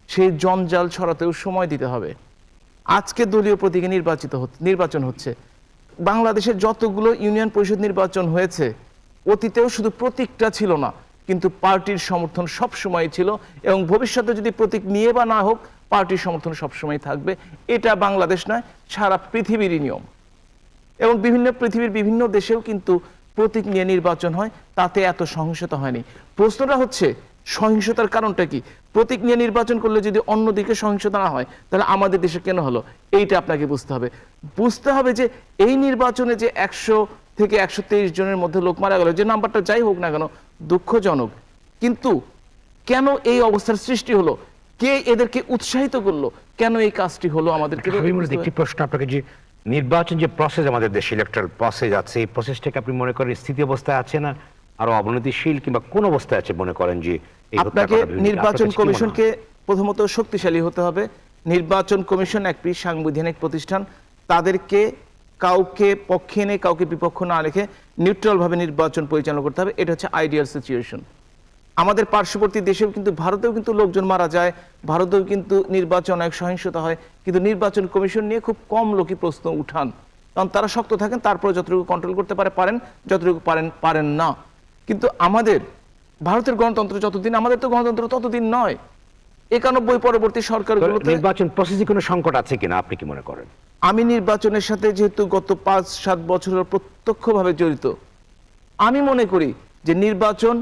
S5: সেই জঞ্জাল ছড়াতেও সময় দিতে হবে। আজকে দলীয় প্রতীকে নির্বাচন হচ্ছে। বাংলাদেশের যতগুলো ইউনিয়ন পরিষদ নির্বাচন হয়েছে, অতীতেও শুধু প্রতীকটা ছিল না, কিন্তু পার্টির সমর্থন সব সময় ছিল, এবং ভবিষ্যতে যদি প্রতীক নিয়ে বা না হোক পার্টির সমর্থন সবসময় থাকবে। এটা বাংলাদেশ নয়, সারা পৃথিবীরই নিয়ম। এবং পৃথিবীর বিভিন্ন দেশেও কিন্তু প্রতীক নিয়ে নির্বাচন হয়, তাতে এত সহিংসতা হয়নি। প্রশ্নটা হচ্ছে সহিংসতার কারণটা কি? প্রতীক নিয়ে নির্বাচন করলে যদি অন্যদিকে সহিংসতা না হয়, তাহলে আমাদের দেশে কেন হলো? এইটা আপনাকে বুঝতে হবে যে এই নির্বাচনে যে 100 থেকে 123 জনের মধ্যে লোক মারা গেল, যে নাম্বারটা যাই হোক না কেন দুঃখজনক, কিন্তু কেন এই অবস্থার সৃষ্টি হলো? কে এদেরকে উৎসাহিত করলো? কেন এই কাজটি হলো? আমাদেরকে
S1: একটি প্রশ্ন আপনাকে, যে নির্বাচন যে প্রসেস আমাদের দেশে ইলেকট্রাল প্রসেস আছে, এই প্রসেসটাকে আপনি মনে করেন স্থিতি অবস্থায় আছে না আরো অবনতিশীল, কিংবা কোন অবস্থায় আছে মনে করেন? যে
S5: আপনাকে নির্বাচন কমিশনকে প্রথমত শক্তিশালী হতে হবে। নির্বাচন কমিশন একটি সাংবিধানিক প্রতিষ্ঠান, তাদেরকে কাউকে পক্ষে এনে কাউকে বিপক্ষ না রেখে নিউট্রাল ভাবে নির্বাচন পরিচালনা করতে হবে। এটা হচ্ছে আইডিয়াল সিচুয়েশন। আমাদের পার্শ্ববর্তী দেশেও কিন্তু, ভারতেও কিন্তু লোকজন মারা যায়, ভারতেও কিন্তু নির্বাচন এক সহিংসতা হয়, কিন্তু নির্বাচন কমিশন নিয়ে খুব কম লোকই প্রশ্ন উঠান, কারণ তারা শক্ত থাকেন, তারপরে যতটুকু কন্ট্রোল করতে পারেন, যতটুকু পারেন না। কিন্তু আমাদের ভারতের গণতন্ত্র যতদিন, আমাদের তো গণতন্ত্র ততদিন নয়। 91 পরবর্তী সরকারগুলোতে
S1: নির্বাচন প্রসেসে কোনো সংকট আছে কিনা আপনি কি মনে করেন?
S5: আমি নির্বাচনের সাথে যেহেতু গত 5-7 বছরের প্রত্যক্ষভাবে জড়িত, আমি মনে করি যে নির্বাচন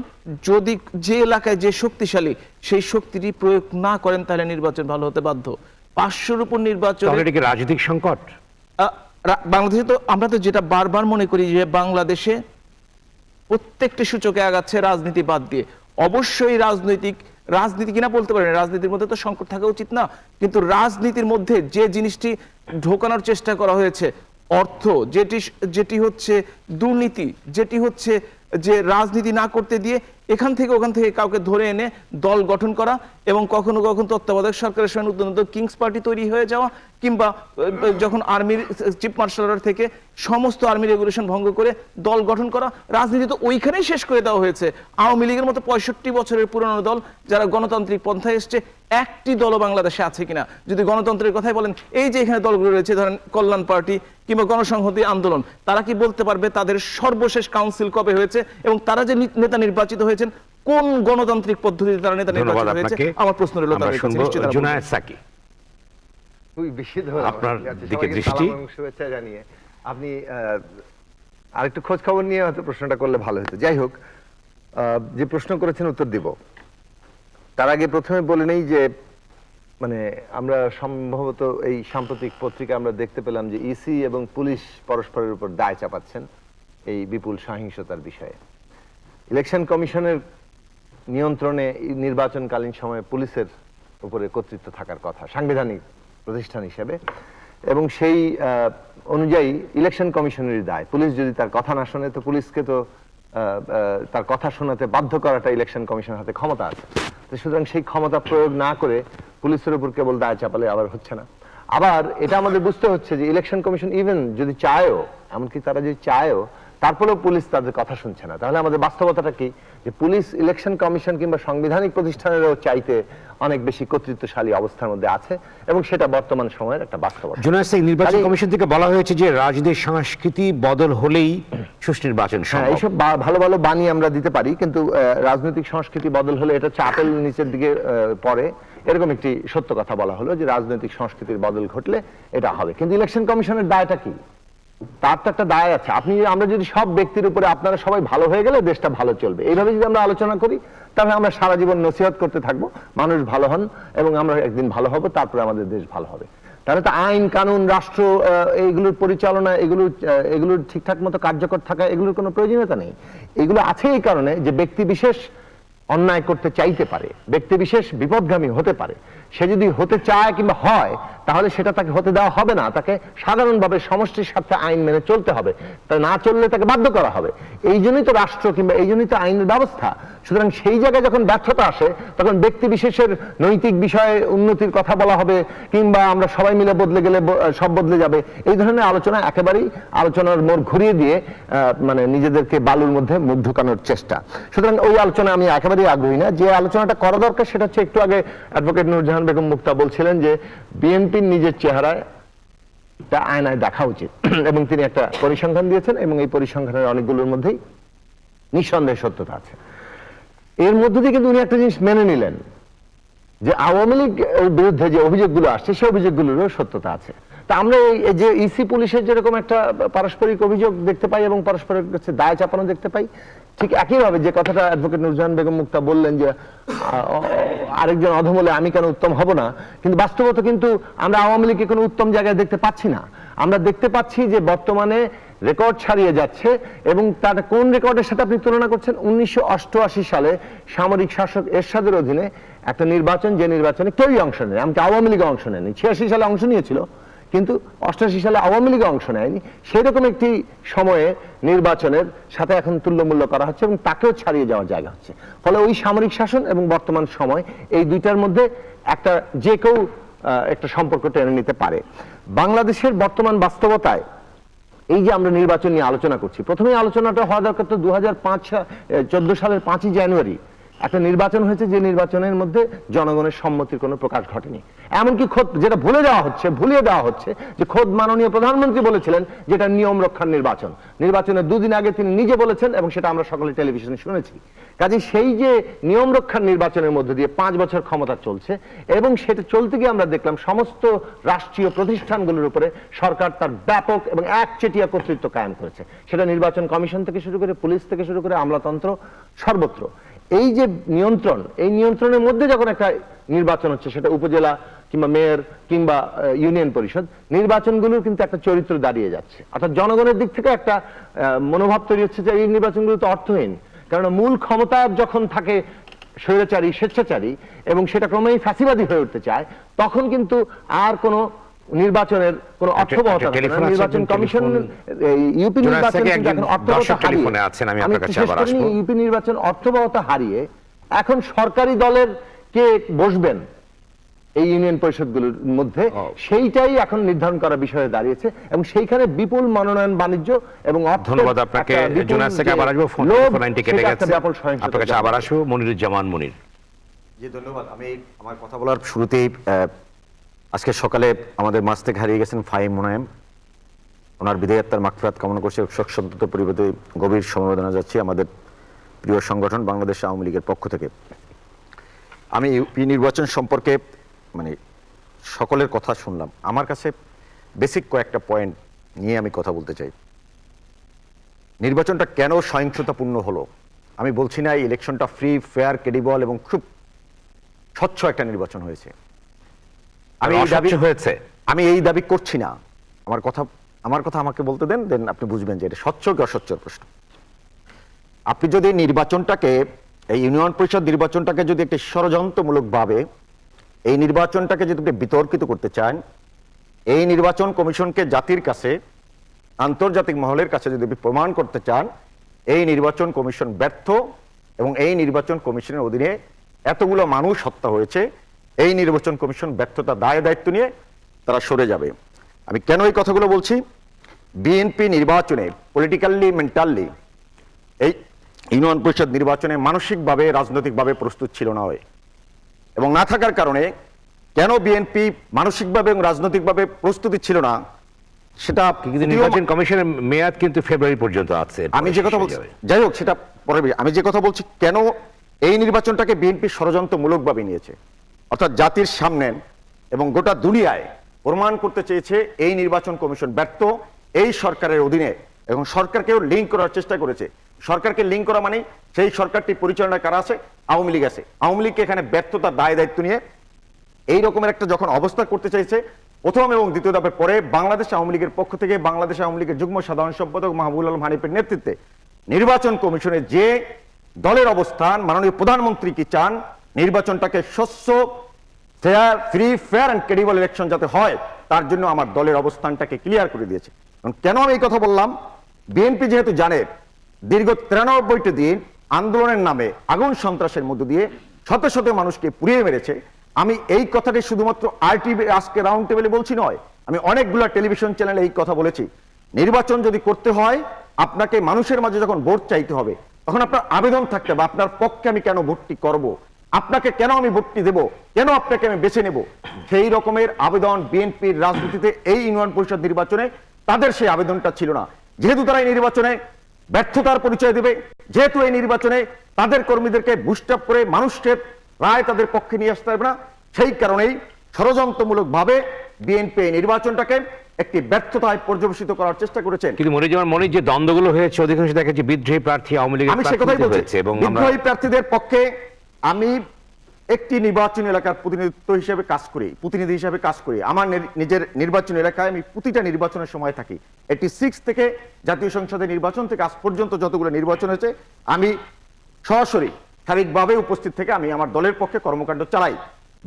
S5: যদি যে এলাকায় যে শক্তিশালী সেই শক্তিটি প্রয়োগ না করেন, তাহলে নির্বাচন ভালো হতে বাধ্য। 500-র উপর নির্বাচন,
S1: এটা কি রাজনৈতিক সংকট?
S5: বাংলাদেশে তো আমরা তো যেটা বারবার মনে করি যে বাংলাদেশে প্রত্যেকটি সূচকে আগাচ্ছে রাজনীতি বাদ দিয়ে। অবশ্যই রাজনীতি কিনা বলতে পারেন, রাজনীতির মধ্যে তো সংকট থাকা উচিত না, কিন্তু রাজনীতির মধ্যে যে জিনিসটি ঢোকানোর চেষ্টা করা হয়েছে, অর্থ, যেটি হচ্ছে দুর্নীতি, যেটি হচ্ছে যে রাজনীতি না করতে দিয়ে এখান থেকে ওখান থেকে কাউকে ধরে এনে দল গঠন করা, এবং কখনো কখনো তত্ত্বাবধায়ক সরকারের সময় নতুন কিংস পার্টি তৈরি হয়ে যাওয়া, কিংবা যখন আর্মির চিফ মার্শাল থেকে সমস্ত আর্মি রেগুলেশন ভঙ্গ করে দল গঠন করা, রাজনীতি তো ওইখানেই শেষ করে দেওয়া হয়েছে। আওয়ামী লীগের মতো 65 বছরের পুরনো দল যারা গণতান্ত্রিক পন্থায় এসছে, একটি দলও বাংলাদেশে আছে কিনা? যদি গণতন্ত্রের কথাই বলেন, এই যে এখানে দলগুলো রয়েছে, ধরেন কল্যাণ পার্টি কিংবা গণসংহতি আন্দোলন, তারা কি বলতে পারবে তাদের সর্বশেষ কাউন্সিল কবে হয়েছে, এবং তারা যে নেতা নির্বাচিত হয়েছেন কোন গণতান্ত্রিক পদ্ধতিতে তারা নেতা নির্বাচিত হয়েছে? আমার প্রশ্ন রইল তাদের কাছে।
S1: জুনায়েদ সাকি,
S7: খুবই বেশি
S1: আপনার দিকে দৃষ্টি।
S7: শুভেচ্ছা জানিয়ে আপনি আরেকটু খোঁজ খবর নিয়ে হয়তো প্রশ্নটা করলে ভালো হতো। যাই হোক, যে প্রশ্ন করেছেন উত্তর দিব। তার আগে প্রথমে বলে নেই যে মানে আমরা সম্ভবত এই সাম্প্রতিক পত্রিকা আমরা দেখতে পেলাম যে ইসি এবং পুলিশ পরস্পরের উপর দায় চাপাচ্ছেন এই বিপুল সহিংসতার বিষয়ে। ইলেকশন কমিশনের নিয়ন্ত্রণে নির্বাচনকালীন সময়ে পুলিশের উপরে কর্তৃত্ব থাকার কথা সাংবিধানিক প্রতিষ্ঠান হিসেবে, এবং সেই অনুযায়ী ইলেকশন কমিশনেরই দায়। পুলিশ যদি তার কথা না শোনে, তো পুলিশকে তো তার কথা শোনাতে বাধ্য করাটা ইলেকশন কমিশনের হাতে ক্ষমতা আছে। তো সুতরাং সেই ক্ষমতা প্রয়োগ না করে পুলিশের উপর কেবল দায় চাপালে আবার হচ্ছে না। আবার এটা আমাদের বুঝতে হচ্ছে যে ইলেকশন কমিশন ইভেন যদি চায়ও, এমনকি তারা যদি চায়ও, তারপরেও পুলিশ তাদের কথা শুনছে না। তাহলে আমাদের বাস্তবতাটা কি? যে পুলিশ ইলেকশন কমিশন কিংবা সাংবিধানিক প্রতিষ্ঠানেরও চাইতে অনেক বেশি কর্তৃত্বশালী অবস্থার মধ্যে আছে, এবং সেটা বর্তমান সময়ের একটা বাস্তবতা।
S1: জুনায়েদ সাকি, নির্বাচন কমিশন থেকে বলা হয়েছে যে রাজনৈতিক সংস্কৃতি বদল হলেই সুষ্ঠু নির্বাচন সম্ভব।
S7: এইসব ভালো ভালো বাণী আমরা দিতে পারি, কিন্তু রাজনৈতিক সংস্কৃতি বদল হলে এটা চাপেল নিচের দিকে পড়ে, এরকম একটি সত্য কথা বলা হলো যে রাজনৈতিক সংস্কৃতির বদল ঘটলে এটা হবে। কিন্তু ইলেকশন কমিশনের দায়টা কি? তার তো একটা দায় আছে। আমরা যদি সব ব্যক্তির উপরে আপনারা সবাই ভালো হয়ে গেলে দেশটা ভালো চলবে, এইভাবে যদি আমরা আলোচনা করি, তাহলে আমরা সারা জীবন নসিহত করতে থাকবো মানুষ ভালো হন এবং আমরা একদিন ভালো হব, তারপরে আমাদের দেশ ভালো হবে। তাহলে তো আইন কানুন রাষ্ট্র এইগুলোর পরিচালনা এগুলোর ঠিকঠাক মতো কার্যকর থাকা এগুলোর কোনো প্রয়োজনীয়তা নেই। এগুলো আছে এই কারণে যে ব্যক্তি বিশেষ অন্যায় করতে চাইতে পারে, ব্যক্তি বিশেষ বিপদগামী হতে পারে। সে যদি হতে চায় কিংবা হয় তাহলে সেটা তাকে হতে দেওয়া হবে না, তাকে সাধারণভাবে সমষ্টির স্বার্থে আইন মেনে চলতে হবে, তা না চললে তাকে বাধ্য করা হবে। এই জন্যই তো রাষ্ট্র কিংবা এই জন্যই তো আইনের ব্যবস্থা। সুতরাং সেই জায়গায় যখন ব্যর্থতা আসে তখন ব্যক্তি বিশেষের নৈতিক বিষয়ে উন্নতির কথা বলা হবে কিংবা আমরা সবাই মিলে বদলে গেলে সব বদলে যাবে, এই ধরনের আলোচনা একেবারেই আলোচনার মোড় ঘুরিয়ে দিয়ে মানে নিজেদেরকে বালুর মধ্যে মুখ ঢুকানোর চেষ্টা। সুতরাং ওই আলোচনা আমি একেবারেই আগ্রহী না। যে আলোচনাটা করা দরকার সেটা হচ্ছে, একটু আগে অ্যাডভোকেট নূরজাহান বেগম মুক্তা বলছিলেন যে বিএনপির নিজের চেহারায় আয়নায় দেখা উচিত, এবং তিনি একটা পরিসংখ্যান দিয়েছেন এবং এই পরিসংখ্যানের অনেকগুলোর মধ্যেই নিঃসন্দেহে সত্যতা আছে। এর মধ্যে দিয়ে কিন্তু উনি একটা জিনিস মেনে নিলেন যে আওয়ামী লীগের বিরুদ্ধে যে অভিযোগগুলো আসছে সেই অভিযোগগুলোরও সত্যতা আছে। তা আমরা এই যে ইসি পুলিশের যেরকম একটা পারস্পরিক অভিযোগ দেখতে পাই এবং পারস্পরিক কাছে দায় চাপানো দেখতে পাই, ঠিক একইভাবে যে কথাটা অ্যাডভোকেট নূরজাহান বেগম মুক্তা বললেন যে আরেকজন অধম হলে আমি কেন উত্তম হব না, কিন্তু বাস্তবত কিন্তু আমরা আওয়ামী লীগকে কোনো উত্তম জায়গায় দেখতে পাচ্ছি না। আমরা দেখতে পাচ্ছি যে বর্তমানে রেকর্ড ছাড়িয়ে যাচ্ছে, এবং তার কোন রেকর্ডের সাথে আপনি তুলনা করছেন? 1988 সালে সামরিক শাসক এরশাদের অধীনে একটা নির্বাচন, যে নির্বাচনে কেউই অংশ নেয়, এমনকি আওয়ামী লীগ অংশ নেয়নি। 86 সালে অংশ নিয়েছিল কিন্তু 88 সালে আওয়ামী লীগ অংশ নেয়নি। সেরকম একটি সময়ে নির্বাচনের সাথে এখন তুল্যমূল্য করা হচ্ছে এবং তাকেও ছাড়িয়ে যাওয়ার জায়গা হচ্ছে। ফলে ওই সামরিক শাসন এবং বর্তমান সময় এই দুইটার মধ্যে একটা যে কেউ একটা সম্পর্ক টেনে নিতে পারে। বাংলাদেশের বর্তমান বাস্তবতায় এই যে আমরা নির্বাচন নিয়ে আলোচনা করছি, প্রথমেই আলোচনাটা হওয়া দরকার তো 2014 সালের 5ই জানুয়ারি একটা নির্বাচন হয়েছে, যে নির্বাচনের মধ্যে জনগণের সম্মতির কোনো প্রকাশ ঘটেনি। এমনকি খোদ যেটা ভুলিয়ে দেওয়া হচ্ছে যে খোদ মাননীয় প্রধানমন্ত্রী বলেছিলেন যেটা নিয়ম রক্ষার নির্বাচন। নির্বাচনের 2 দিন আগে তিনি নিজে বলেছেন এবং সেটা আমরা সকলে টেলিভিশনে শুনেছি। কাজে সেই যে নিয়ম রক্ষার নির্বাচনের মধ্যে দিয়ে 5 বছর ক্ষমতা চলছে এবং সেটা চলতে গিয়ে আমরা দেখলাম সমস্ত রাষ্ট্রীয় প্রতিষ্ঠানগুলোর উপরে সরকার তার ব্যাপক এবং একচেটিয়া কর্তৃত্ব কায়েম করেছে। সেটা নির্বাচন কমিশন থেকে শুরু করে, পুলিশ থেকে শুরু করে, আমলাতন্ত্র, সর্বত্র এই যে নিয়ন্ত্রণ, এই নিয়ন্ত্রণের মধ্যে যখন একটা নির্বাচন হচ্ছে, সেটা উপজেলা কিংবা মেয়র কিংবা ইউনিয়ন পরিষদ, নির্বাচনগুলোর কিন্তু একটা চরিত্র দাঁড়িয়ে যাচ্ছে। অর্থাৎ জনগণের দিক থেকে একটা মনোভাব তৈরি হচ্ছে যে এই নির্বাচনগুলো তো অর্থহীন। কারণ মূল ক্ষমতা যখন থাকে স্বৈরাচারী, স্বেচ্ছাচারী এবং সেটা ক্রমেই ফ্যাসিবাদী হয়ে উঠতে চায়, তখন কিন্তু আর কোনো নির্বাচনের কোন অর্থবহতা থাকে না। নির্বাচন কমিশন ইউপি নির্বাচন এখন অর্থবহতা হারিয়ে, ইউপি নির্বাচন অর্থবহতা হারিয়ে এখন সরকারি দলের কে বসবেন এই ইউনিয়ন পরিষদগুলোর মধ্যে, সেইটাই এখন নির্ধারণ করা বিষয়ে দাঁড়িয়েছে এবং সেইখানে বিপুল মনোনয়ন বাণিজ্য এবং
S1: ধন্যবাদ আপনাকে। জোনাস থেকে আবার আসবো, ফোন লাইনটি কেটে গেছে, আপনার কাছে আবার আসবো। মনিরুজ্জামান মনির।
S8: জি ধন্যবাদ। আমি আমার কথা বলার শুরুতেই আজকে সকালে আমাদের মাঝ থেকে হারিয়ে গেছেন ফাহিম মুনায়েম, ওনার বিদায়াত্মার মাগফিরাত কামনা করছি। শোকসন্তপ্ত পরিবারে গভীর সমবেদনা যাচ্ছি আমাদের প্রিয় সংগঠন বাংলাদেশ আওয়ামী লীগের পক্ষ থেকে। আমি ইউপি নির্বাচন সম্পর্কে মানে সকলের কথা শুনলাম, আমার কাছে বেসিক কয়েকটা পয়েন্ট নিয়ে আমি কথা বলতে চাই। নির্বাচনটা কেন সহিংসতাপূর্ণ হলো? আমি বলছি না এই ইলেকশনটা ফ্রি, ফেয়ার, ক্রেডিবল এবং খুব স্বচ্ছ একটা নির্বাচন হয়েছে। আমি এই দাবি করছি না। আমার কথা আমাকে বলতে দেন, দেন আপনি বুঝবেন যে এটা স্বচ্ছ কি অস্বচ্ছর প্রশ্ন। আপনি যদি নির্বাচনটাকে, এই ইউনিয়ন পরিষদ নির্বাচনটাকে যদি একটি ষড়যন্ত্রমূলক ভাবে এই নির্বাচনটাকে যদি বিতর্কিত করতে চান, এই নির্বাচন কমিশনকে জাতির কাছে, আন্তর্জাতিক মহলের কাছে যদি প্রমাণ করতে চান এই নির্বাচন কমিশন ব্যর্থ এবং এই নির্বাচন কমিশনের অধীনে এতগুলো মানুষ হত্যা হয়েছে, এই নির্বাচন কমিশন ব্যর্থতা দায় দায়িত্ব নিয়ে তারা সরে যাবে। আমি কেন এই কথাগুলো বলছি? বিএনপি নির্বাচনে পলিটিক্যালি, মেন্টালি এই ইউনিয়ন পরিষদ নির্বাচনে মানসিকভাবে, রাজনৈতিকভাবে প্রস্তুত ছিল না এবং না থাকার কারণে কেন বিএনপি মানসিকভাবে এবং রাজনৈতিকভাবে প্রস্তুতি ছিল না সেটা
S1: নির্বাচন কমিশনের মেয়াদ কিন্তু ফেব্রুয়ারি পর্যন্ত আছে।
S8: আমি যে কথা বলছি, যাই হোক সেটা পরে, আমি যে কথা বলছি কেন এই নির্বাচনটাকে বিএনপি ষড়যন্ত্রমূলকভাবে নিয়েছে, অর্থাৎ জাতির সামনে এবং গোটা দুনিয়ায় প্রমাণ করতে চেয়েছে এই নির্বাচন কমিশন ব্যর্থ, এই সরকারের অধীনে, এবং সরকারকেও লিঙ্ক করার চেষ্টা করেছে সরকারকে লিঙ্ক করা মানে সেই সরকারটি পরিচালনা কারা আছে? আওয়ামী লীগ আছে। আওয়ামী লীগকে এখানে ব্যর্থতার দায় দায়িত্ব নিয়ে এই রকমের একটা যখন অবস্থা করতে চাইছে, প্রথম এবং দ্বিতীয় ধাপের পরে বাংলাদেশ আওয়ামী লীগের পক্ষ থেকে বাংলাদেশ আওয়ামী লীগের যুগ্ম সাধারণ সম্পাদক মাহবুবুল আলম হানিফের নেতৃত্বে নির্বাচন কমিশনে যে দলের অবস্থান, মাননীয় প্রধানমন্ত্রী কি চান নির্বাচনটাকে স্বচ্ছ, fair, free, fair and credible election যাতে হয়, তার জন্য আমার দলের অবস্থানটাকে ক্লিয়ার করে দিয়েছে। কেন আমি এই কথা বললাম? বিএনপি যেহেতু জানে দীর্ঘ 93টি দিন আন্দোলনের নামে আগুন সন্ত্রাসের মধ্য দিয়ে শত শত মানুষকে পুড়িয়ে মেরেছে, আমি এই কথাটি শুধুমাত্র আরটিভি আজকে রাউন্ড টেবিলে বলছি নয়, আমি অনেকগুলো টেলিভিশন চ্যানেলে এই কথা বলেছি। নির্বাচন যদি করতে হয়, আপনাকে মানুষের মাঝে যখন ভোট চাইতে হবে, তখন আপনার আবেদন থাকতে হবে আপনার পক্ষে আমি কেন ভোটটি করব, আপনাকে কেন আমি ভোটটি দেব, কেন আপনাকে আমি বেছে নেব। সেই রকমের আবেদন বিএনপির রাজনীতিতে এই ইউনিয়ন পরিষদ নির্বাচনে তাদের সেই আবেদনটা ছিল না। যেহেতু তারা এই নির্বাচনে ব্যর্থতার পরিচয় দেবে, যেহেতু এই নির্বাচনে তাদের কর্মীদেরকে বুস্ট আপ করে মানুষের রায় তাদের পক্ষে নিয়ে আসতে পারবে না, সেই কারণেই ষড়যন্ত্রমূলকভাবে বিএনপি এই নির্বাচনটাকে একটি ব্যর্থতায় পর্যবেসিত করার চেষ্টা করেছেন।
S1: কিন্তু মনিরুজ্জামান মনির, যে দ্বন্দ্বগুলো হয়েছে অধিকাংশ দেখা যাচ্ছে বিদ্রোহী প্রার্থী আওয়ামী লীগের
S8: আমি সে কথাই বলছি,
S1: এবং
S8: বিদ্রোহী প্রার্থীদের পক্ষে আমি একটি নির্বাচনী এলাকার প্রতিনিধি হিসেবে কাজ করি। আমার নিজের নির্বাচনী এলাকায় আমি প্রতিটা নির্বাচনের সময় থাকি। 86 থেকে জাতীয় সংসদের নির্বাচন থেকে আজ পর্যন্ত যতগুলো নির্বাচন হয়েছে আমি সরাসরি শারীরিকভাবে উপস্থিত থেকে আমি আমার দলের পক্ষে কর্মকাণ্ড চালাই।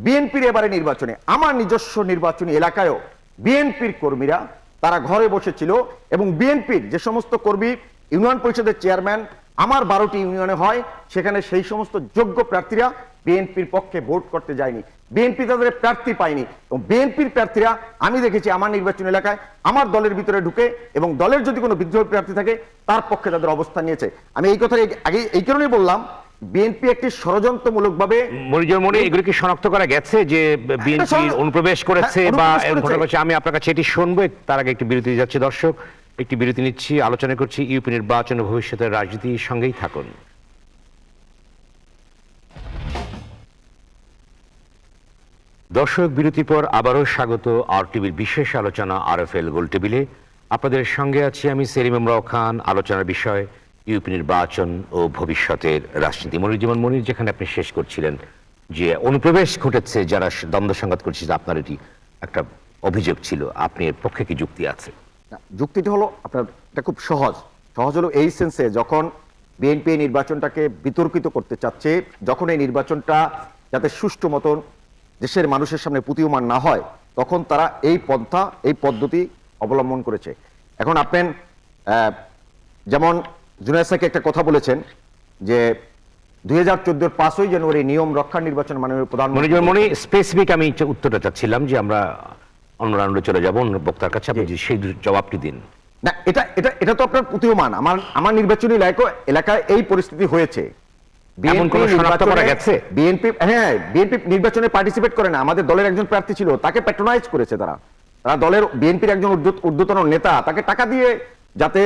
S8: বিএনপির এবারে নির্বাচনে আমার নিজস্ব নির্বাচনী এলাকায়ও বিএনপির কর্মীরা তারা ঘরে বসেছিল, এবং বিএনপির যে সমস্ত কর্মী ইউনিয়ন পরিষদের চেয়ারম্যান আমার 12টি ইউনিয়নে হয়, সেখানে সেই সমস্ত যোগ্য প্রার্থীরা বিএনপির পক্ষে ভোট করতে যায়নি, বিএনপি তাদের প্রার্থী পায়নি। এবং বিএনপির প্রার্থীরা আমি দেখেছি আমার নির্বাচন এলাকায় আমার দলের ভিতরে ঢুকে, এবং দলের যদি কোনো বিদ্রোহী প্রার্থী থাকে তার পক্ষে তাদের অবস্থান নিয়েছে। আমি এই কথা আগে এই কারণেই বললাম, বিএনপি একটি ষড়যন্ত্রমূলকভাবে
S1: এগুলো কি শনাক্ত করা গেছে যে বিএনপি অনুপ্রবেশ করেছে বা আমি আপনার কাছে এটি শুনবো। তার আগে একটি বিরতি যাচ্ছে দর্শক, একটি বিরতি নিচ্ছি, আলোচনা করছি ইউপি নির্বাচন ও ভবিষ্যতের রাজনীতির সঙ্গেই থাকুন। দর্শক, বিরতির পর আবারও স্বাগত আরটিভির বিশেষ আলোচনা RFL গোল টেবিলে। আপনাদের সঙ্গে আছি আমি সেলিম ইমরান খান। আলোচনার বিষয় ইউপি নির্বাচন ও ভবিষ্যতের রাজনীতি। মনিরুজ্জামান মনির, যেখানে আপনি শেষ করছিলেন যে অনুপ্রবেশ ঘটেছে, যারা দ্বন্দ্ব সংঘাত করছে, আপনার এটি একটা অভিযোগ ছিল, আপনি এর পক্ষে কি যুক্তি আছে?
S8: যুক্তিটা হলো আপনার এটা খুব সহজ হলো এই সেন্সে, যখন বিএনপি নির্বাচনটাকে বিতর্কিত করতে চাচ্ছে, যখন এই নির্বাচনটা যাতে সুষ্ঠু মতন দেশের মানুষের সামনে প্রতীয়মান না হয়, তখন তারা এই পন্থা এই পদ্ধতি অবলম্বন করেছে। এখন আপনি যেমন জুনায়েদ সাকি একটা কথা বলেছেন যে 2014 5ই জানুয়ারি নিয়ম রক্ষা নির্বাচন মাননীয় প্রধানমন্ত্রী
S1: স্পেসিফিক আমি উত্তরটা চাচ্ছিলাম যে আমরা অন্য রাউন্ডে চলে যাব, অন্য বক্তার কাছে, আপনি সেই জবাবটি দিন।
S8: না, এটা তো আপনার প্রতীয়মান। আমার নির্বাচনী এলাকায় এই পরিস্থিতি হয়েছে। বিএনপি নির্বাচনে পার্টিসিপেট করে না, আমাদের দলের একজন প্রার্থী ছিল, তাকে প্যাট্রোনাইজ করেছে তারা দলের বিএনপির একজন ঊর্ধ্বতন নেতা, তাকে টাকা দিয়ে যাতে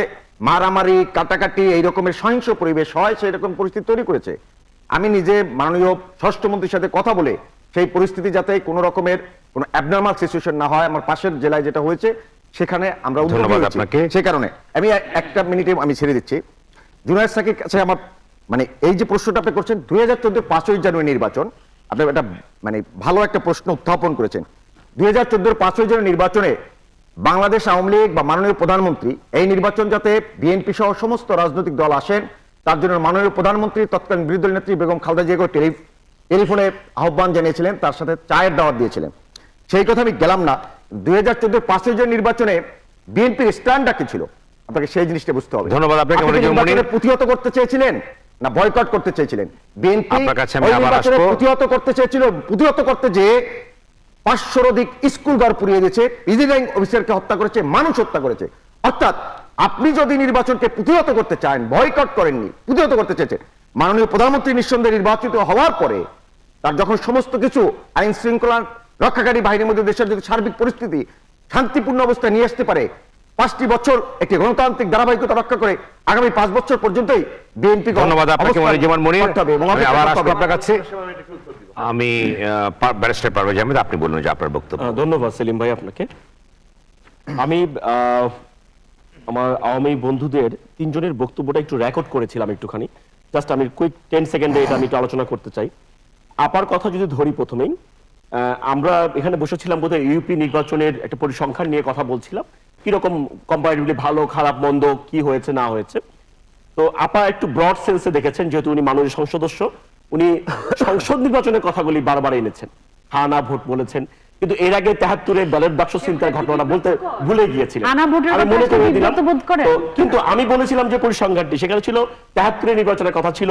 S8: মারামারি, কাটাকাটি, এই রকমের সহিংস পরিবেশ হয়, সেই রকম পরিস্থিতি তৈরি করেছে। আমি নিজে মাননীয় স্বরাষ্ট্রমন্ত্রীর সাথে কথা বলে সেই পরিস্থিতি যাতে কোনো রকমের কোনো অ্যাবনর্মাল সিচুয়েশন না হয়, আমার পাশের জেলায় যেটা হয়েছে সেখানে আমরা সেই কারণে আমি একটা মিনিটে আমি ছেড়ে দিচ্ছি। জুনায়েদ সাকির কাছে আমার মানে এই যে প্রশ্নটা আপনি করছেন 2014 5ই জানুয়ারি নির্বাচন, আপনি এটা মানে ভালো একটা প্রশ্ন উত্থাপন করেছেন। 2014 5ই জানুয়ারি নির্বাচনে বাংলাদেশ আওয়ামী লীগ বা মাননীয় প্রধানমন্ত্রী এই নির্বাচন যাতে বিএনপি সহ সমস্ত রাজনৈতিক দল আসেন, তার জন্য মাননীয় প্রধানমন্ত্রী তৎকালীন বিরোধী দল নেত্রী বেগম খালেদা জিয়াকে টেলিফোনে আহ্বান জানিয়েছিলেন, তার সাথে চায়ের দাওয়াত দিয়েছিলেন। সেই কথা আমি গেলাম না। 2014 5ই জানুয়ারি নির্বাচনে বিএনপির স্ট্যান্ডটা কি ছিল, আপনাকে সেই জিনিসটা বুঝতে হবে।
S1: ধন্যবাদ আপনাকে।
S8: প্রতিহত করতে চেয়েছিলেন না বয়কট করতে চেয়েছিলেন? বিএনপি প্রতিহত করতে চেয়েছিল, প্রতিহত করতে যে 500-র অধিক স্কুল ঘর পুড়িয়ে দিয়েছে, প্রিজাইডিং অফিসারকে হত্যা করেছে, মানুষ হত্যা করেছে। অর্থাৎ আপনি যদি নির্বাচনকে প্রতিহত করতে চান, বয়কট করেননি, প্রতিহত করতে চেয়েছেন। মাননীয় প্রধানমন্ত্রী নিঃসন্দেহে নির্বাচিত হওয়ার পরে তার যখন সমস্ত কিছু আইন শৃঙ্খলা রক্ষাকারী বাহিনীর মধ্যে দেশের যদি সার্বিক পরিস্থিতি শান্তিপূর্ণ অবস্থায় নিয়ে আসতে পারে, 5টি বছর একটি গণতান্ত্রিক ধারাবাহিকতা রক্ষা করে আগামী 5 বছর পর্যন্তই বিএনপি।
S1: ধন্যবাদ আপনাকে মনিরুজ্জামান মনির। আবার আসবো আপনার কাছে। আমি ব্যারিস্টার পারভেজ আহমেদ, আপনি বলুন যে আপনার বক্তব্য।
S2: ধন্যবাদ সেলিম ভাই আপনাকে। আমি আমার আওয়ামী বন্ধুদের তিনজনের বক্তব্যটা একটু রেকর্ড করেছিলাম একটুখানি, জাস্ট আমি কুইক 10 সেকেন্ডে এটা আমি একটু আলোচনা করতে চাই। আপার কথা যদি ধরি প্রথমেই, আমরা এখানে বসেছিলাম বোধহয় ইউপি নির্বাচনের একটা পরিসংখ্যান নিয়ে কথা বলছিলাম, কিরকম কম্পারেটিভলি ভালো খারাপ মন্দ কি হয়েছে না হয়েছে। তো আপা একটু ব্রড সেন্সে দেখেছেন, যেহেতু উনি মাননীয় সংসদ সদস্য, উনি সংসদ নির্বাচনের কথাগুলি বারবার এনেছেন, হ্যাঁ না ভোট বলেছেন, কিন্তু এর আগে 73-এর ব্যালট বাক্স ছিনতাইয়ের ঘটনাটা বলতে ভুলে গিয়েছিলেন। আমি মনে করে দিলাম, কিন্তু আমি বলেছিলাম যে পরিসংখ্যানটি সেখানে ছিল 73-এর নির্বাচনের কথা ছিল,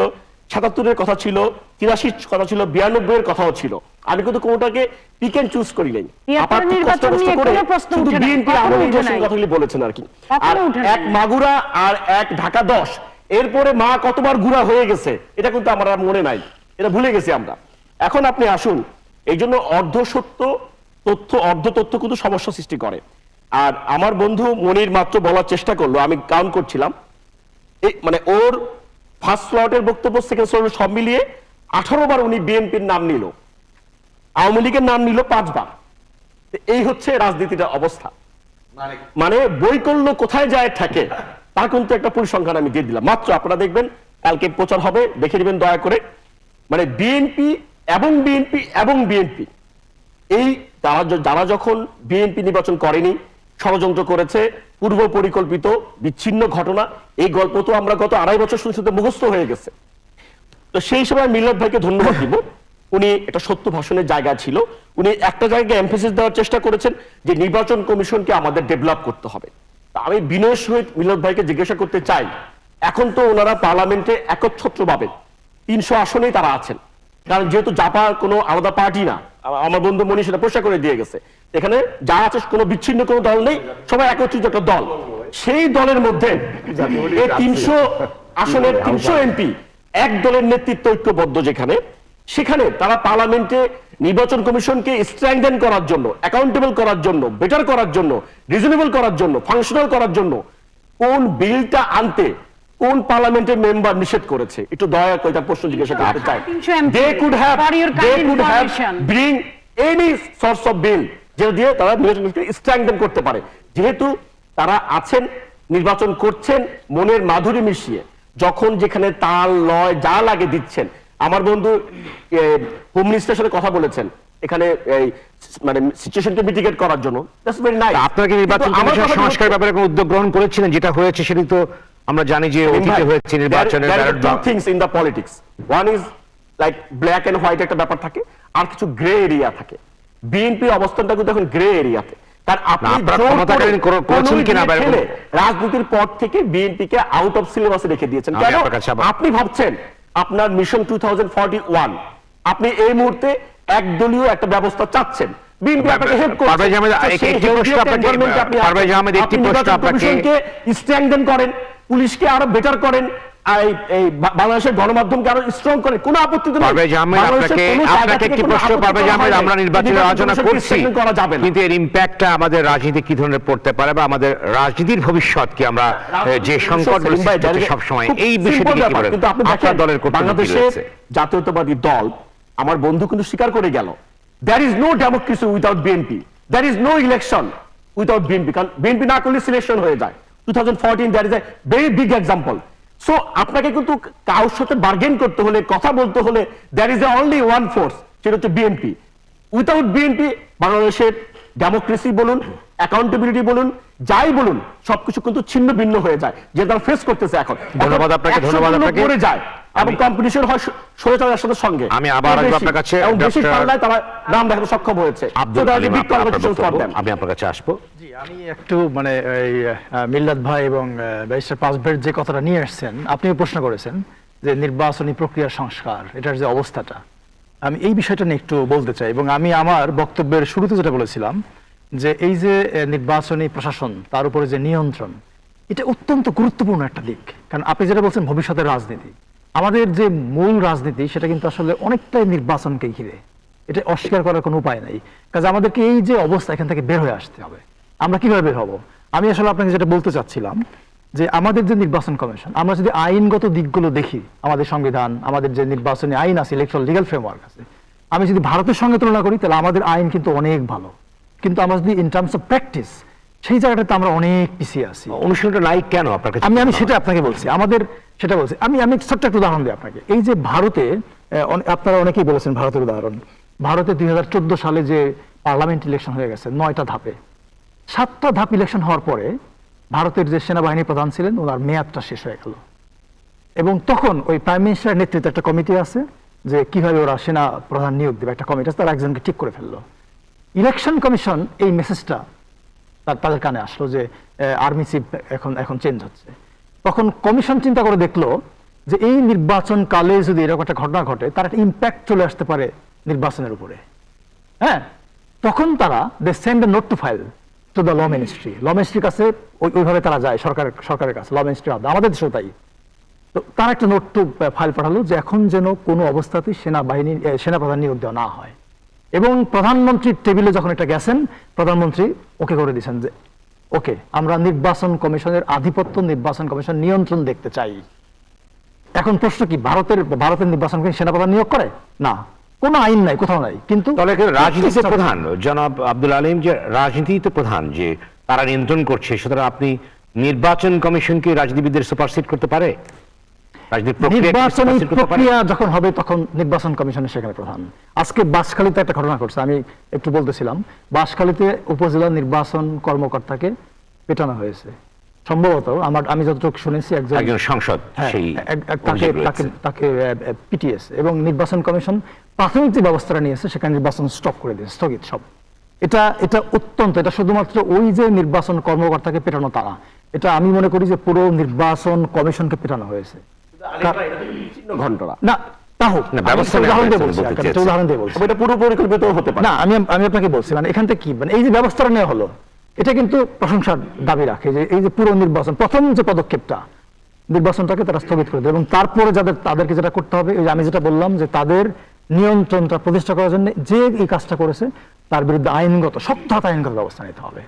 S2: 77-এর কথা ছিল, 83-র কথা ছিল, 92-এর কথাও ছিল। আমি কিন্তু কোনটাকে পিক এন্ড চুজ করি নাই। আপার কষ্ট করে শুধু বিএনপি আমলে নির্বাচনের কথাগুলি বলেছেন আর কি। আর এক মাগুরা আর এক ঢাকা 10, এরপরে মা কতবার গুড়া হয়ে গেছে এটা কিন্তু আমার আর মনে নাই, এটা ভুলে গেছি আমরা। এখন আপনি আসুন, এই জন্য অর্ধ সত্য তথ্য অর্ধ তথ্য কিন্তু সমস্যা সৃষ্টি করে। আর আমার বন্ধু মনির মাত্র বলার চেষ্টা করলো, আমি কাউন্ট করছিলাম, মানে ওর ফার্স্ট স্লটের বক্তব্য সেকেন্ড স্লটের সব মিলিয়ে 18 বার উনি বিএনপির নাম নিল, আওয়ামী লীগের নাম নিল 5 বার। এই হচ্ছে রাজনীতির অবস্থা, মানে বৈকল্য কোথায় যায় থাকে তার কিন্তু একটা পরিসংখ্যান আমি দিয়ে দিলাম মাত্র। আপনারা দেখবেন কালকে প্রচার হবে, দেখে নেবেন দয়া করে। মানে বিএনপি এবং বিএনপি এবং বিএনপি, এই যারা যখন বিএনপি নির্বাচন করেনি, ষড়যন্ত্র করেছে, পূর্ব পরিকল্পিত বিচ্ছিন্ন ঘটনা, এই গল্প তো আমরা গত 2.5 বছর শুনতে মুখস্থ হয়ে গেছে। তো সেই হিসেবে মিল্লাত ভাইকে ধন্যবাদ দিব, উনি এটা সত্য ভাষণের জায়গা ছিল। উনি একটা জায়গায় এমফেসিস দেওয়ার চেষ্টা করেছেন যে নির্বাচন কমিশনকে আমাদের ডেভেলপ করতে হবে। আমি বিনয়ের সহিত মিল্লাত ভাইকে জিজ্ঞাসা করতে চাই, এখন তো ওনারা পার্লামেন্টে একচ্ছত্রভাবে 300 আসনেই তারা আছেন, কারণ যেহেতু জাপা কোনো আলাদা পার্টি না, আমার বন্ধু মনি সেটা প্রশ্ন করে দিয়ে গেছে, এখানে যা আছে কোনো বিচ্ছিন্ন কোনো দল নেই, সবাই একত্রিত একটা দল। সেই দলের মধ্যে এই 300 আসনের 300 এমপি এক দলের নেতৃত্ব ঐক্যবদ্ধ, যেখানে সেখানে তারা পার্লামেন্টে নির্বাচন কমিশনকে স্ট্রেংথেন করার জন্য, অ্যাকাউন্টেবল করার জন্য, বেটার করার জন্য, রিজনেবল করার জন্য, ফাংশনাল করার জন্য কোন বিলটা আনতে কোন পার্লামেন্টের মেম্বার নিষেধ করেছে? একটু দয়া করে তার প্রশ্ন জিজ্ঞাসা করতে চাই। they could have bring any source of bill যে দিয়ে তারা নির্বাচনকে স্ট্রেংথেন করতে পারে। যেহেতু তারা আছেন, নির্বাচন করছেন মনের মাধুরী মিশিয়ে, যখন যেখানে তাল লয় যা লাগে দিচ্ছেন। আমার বন্ধু হোম মিনিস্টারের সাথে কথা বলেছেন এখানে এই মানে সিচুয়েশনকে মিটিগেট করার জন্য। That's very nice.
S1: আপনাকে নির্বাচন কমিশন সংস্কারের ব্যাপারে কোনো উদ্যোগ গ্রহণ করেছিলেন? যেটা হয়েছে সেটি তো আমরা জানি যে অতীতে হয়েছে নির্বাচনের ballot
S2: two things in the politics. One is like black and white একটা ব্যাপার থাকে, আর কিছু গ্রে এরিয়া থাকে। বিএনপি অবস্থানটা কিন্তু এখন গ্রে এরিয়াতে। তার আপনি রাজনীতির পর থেকে বিএনপিকে আউট অফ সিলেবাসে রেখে দিয়েছেন। কেন? আপনি ভাবছেন আপনার মিশন 2041, আপনি এই মুহূর্তে একদলীয় একটা ব্যবস্থা চাচ্ছেন, বিএনপি আপনাকে হেল্প করছে। স্ট্রেংথেন করেন, পুলিশকে আরো বেটার করেন, এই বাংলাদেশের গণমাধ্যমকে আরো স্ট্রং করেন, কোনো আপত্তি নেই।
S1: আপনাকে একটি প্রশ্ন, পারভেজ আহমেদ, আমরা নির্বাচনের আলোচনা করছি, কিন্তু এর ইম্প্যাক্টটা আমাদের রাজনীতি কি ধরনের পড়তে পারে বা আমাদের রাজনীতির ভবিষ্যৎ কি, আমরা যে সংকট সবসময় এই বিষয়টি কি বলেন?
S2: কিন্তু আপনি দেখেন বাংলাদেশের জাতীয়তাবাদী দল, আমার বন্ধু কিন্তু স্বীকার করে গেল, there is no democracy without BNP, there is no election without BNP, কারণ বিএনপি না করলে সিলেকশন হয়ে যায়। 2014 there is a very big example. So আপনাকে কিন্তু কারোর সাথে বার্গেন করতে হলে, কথা বলতে হলে there is only one force, সেটা হচ্ছে বিএনপি। উইথাউট বিএনপি বাংলাদেশের ডেমোক্রেসি বলুন, অ্যাকাউন্টেবিলিটি বলুন, যাই বলুন, সবকিছু কিন্তু ছিন্ন ভিন্ন হয়ে যায়, যে তারা ফেস করতেছে এখন।
S1: ধন্যবাদ আপনাকে, ধন্যবাদ আপনাকে।
S2: পড়ে যায় এবং কম্পিটিশন হয় স্বৈরাচারের সাথে সঙ্গে।
S1: আমি আবার আসবো আপনার কাছে,
S2: এবং বেশি পাল্লায় তারা নাম দেখাতে সক্ষম হয়েছে।
S1: আমি আপনার কাছে আসবো।
S3: জি, আমি একটু মানে এই মিল্লাত ভাই এবং ব্যারিস্টার পাসভের যে কথাটা নিয়ে আসছেন, আপনিও প্রশ্ন করেছেন যে নির্বাচনী প্রক্রিয়ার সংস্কার, এটার যে অবস্থাটা, আমি এই বিষয়টা নিয়ে একটু বলতে চাই। এবং আমি আমার বক্তব্যের শুরুতে যেটা বলেছিলাম যে এই যে নির্বাচনী প্রশাসন, তার উপরে যে নিয়ন্ত্রণ, এটা অত্যন্ত গুরুত্বপূর্ণ একটা দিক। কারণ আপনি যেটা বলছেন ভবিষ্যতের রাজনীতি, আমাদের যে মূল রাজনীতি সেটা কিন্তু আসলে অনেকটাই নির্বাচনকে ঘিরে, এটা অস্বীকার করার কোনো উপায় নাই। কাজে আমাদেরকে এই যে অবস্থা, এখান থেকে বের হয়ে আসতে হবে। আমরা কিভাবে বের হব? আমি আসলে আপনাকে যেটা বলতে চাচ্ছিলাম যে আমাদের যে নির্বাচন কমিশন, আমরা যদি আইনগত দিকগুলো দেখি, আমাদের সংবিধান, আমাদের যে নির্বাচনী আইন আছে, ইলেকট্রাল লিগ্যাল ফ্রেমওয়ার্ক আছে, আমি যদি ভারতের সঙ্গে তুলনা করি তাহলে আমাদের আইন কিন্তু অনেক ভালো। কিন্তু আমরা যদি ইন টার্মস অফ প্র্যাকটিস সেই জায়গাটাতে আমরা অনেক পিছিয়ে আছি।
S1: অনুশীলনটা নাই কেন আপনার কাছে?
S3: আমি সেটা আপনাকে বলছি, আমাদের সেটা বলছি। আমি ছোট্ট একটা উদাহরণ দিই আপনাকে। এই যে ভারতে আপনারা অনেকেই বলেছেন ভারতের উদাহরণ, ভারতে 2014 সালে যে পার্লামেন্ট ইলেকশন হয়ে গেছে 9টা ধাপে, 7টা ধাপ ইলেকশন হওয়ার পরে ভারতের যে সেনাবাহিনী প্রধান ছিলেন ওনার মেয়াদটা শেষ হয়ে গেল, এবং তখন ওই প্রাইম মিনিস্টারের নেতৃত্বে একটা কমিটি আছে যে কিভাবে ওরা সেনা প্রধান নিয়োগ দেবে, একটা কমিটি আছে, তারা একজনকে ঠিক করে ফেললো। ইলেকশন কমিশন এই মেসেজটা তাদের কানে আসলো যে আর্মি চিফ এখন চেঞ্জ হচ্ছে। তখন কমিশন চিন্তা করে দেখলো যে এই নির্বাচন কালে যদি এরকম একটা ঘটনা ঘটে তার একটা ইম্প্যাক্ট চলে আসতে পারে নির্বাচনের উপরে। হ্যাঁ, তখন তারা they send a note to file to the law ministry. Law মিনিস্ট্রির কাছে ওইভাবে তারা যায় সরকারের কাছে, ল মিনিস্ট্রি আমাদের দেশেও তাই। তো তারা একটা নোট টু ফাইল পাঠালো যে এখন যেন কোনো অবস্থাতেই সেনাপ্রধান নিয়োগ দেওয়া না হয়। এবং প্রধানমন্ত্রীর টেবিলে যখন এটা গেছেন, প্রধানমন্ত্রী ওকে করে দিয়েছেন যে ওকে, আমরা নির্বাচন কমিশনের আধিপত্য, নির্বাচন কমিশন নিয়ন্ত্রণ দেখতে চাই। এখন প্রশ্ন কি, ভারতের নির্বাচন কমিশন সেনাপ্রধান নিয়োগ করে না, কোনো আইন নাই, কোথাও নাই। কিন্তু
S1: রাজনীতিতে প্রধান জনাব আব্দুল আলিম, যে রাজনীতিতে প্রধান যে তারা নিয়ন্ত্রণ করছে, সুতরাং আপনি নির্বাচন কমিশনকে রাজনীতিবিদদের সুপারসিড করতে পারে?
S3: নির্বাচনী প্রক্রিয়া যখন হবে তখন নির্বাচন কমিশনের সেখানে প্রধান। আজকে বাঁশখালীতে একটা ঘটনা ঘটছে, আমি একটু বলতেছিলাম, বাঁশখালীতে উপজেলা নির্বাচন কর্মকর্তাকে পেটানো হয়েছে সম্ভবত, আমি যতটুকু শুনেছি একজন
S1: সংসদ
S3: তাকে পিটিয়েছে, এবং নির্বাচন কমিশন প্রাথমিক যে ব্যবস্থাটা নিয়েছে সেখানে নির্বাচন স্টপ করে দিয়েছে, স্থগিত সব। এটা অত্যন্ত, এটা শুধুমাত্র ওই যে নির্বাচন কর্মকর্তাকে পেটানো তা না, এটা আমি মনে করি যে পুরো নির্বাচন কমিশনকে পেটানো হয়েছে।
S2: না,
S3: আমি আপনাকে বলছি, মানে এখান থেকে কি, মানে এই যে ব্যবস্থাটা নেওয়া হলো এটা কিন্তু প্রশংসার দাবি রাখে যে এই যে পুরো নির্বাচন, প্রথম যে পদক্ষেপটা, নির্বাচনটাকে তারা স্থগিত করে দেয়, এবং তারপরে তাদেরকে যেটা করতে হবে, আমি যেটা বললাম যে তাদের নিয়ন্ত্রণটা প্রতিষ্ঠা করার জন্য যে এই কাজটা করেছে তার বিরুদ্ধে শক্ত হাতে আইনগত ব্যবস্থা নিতে হবে।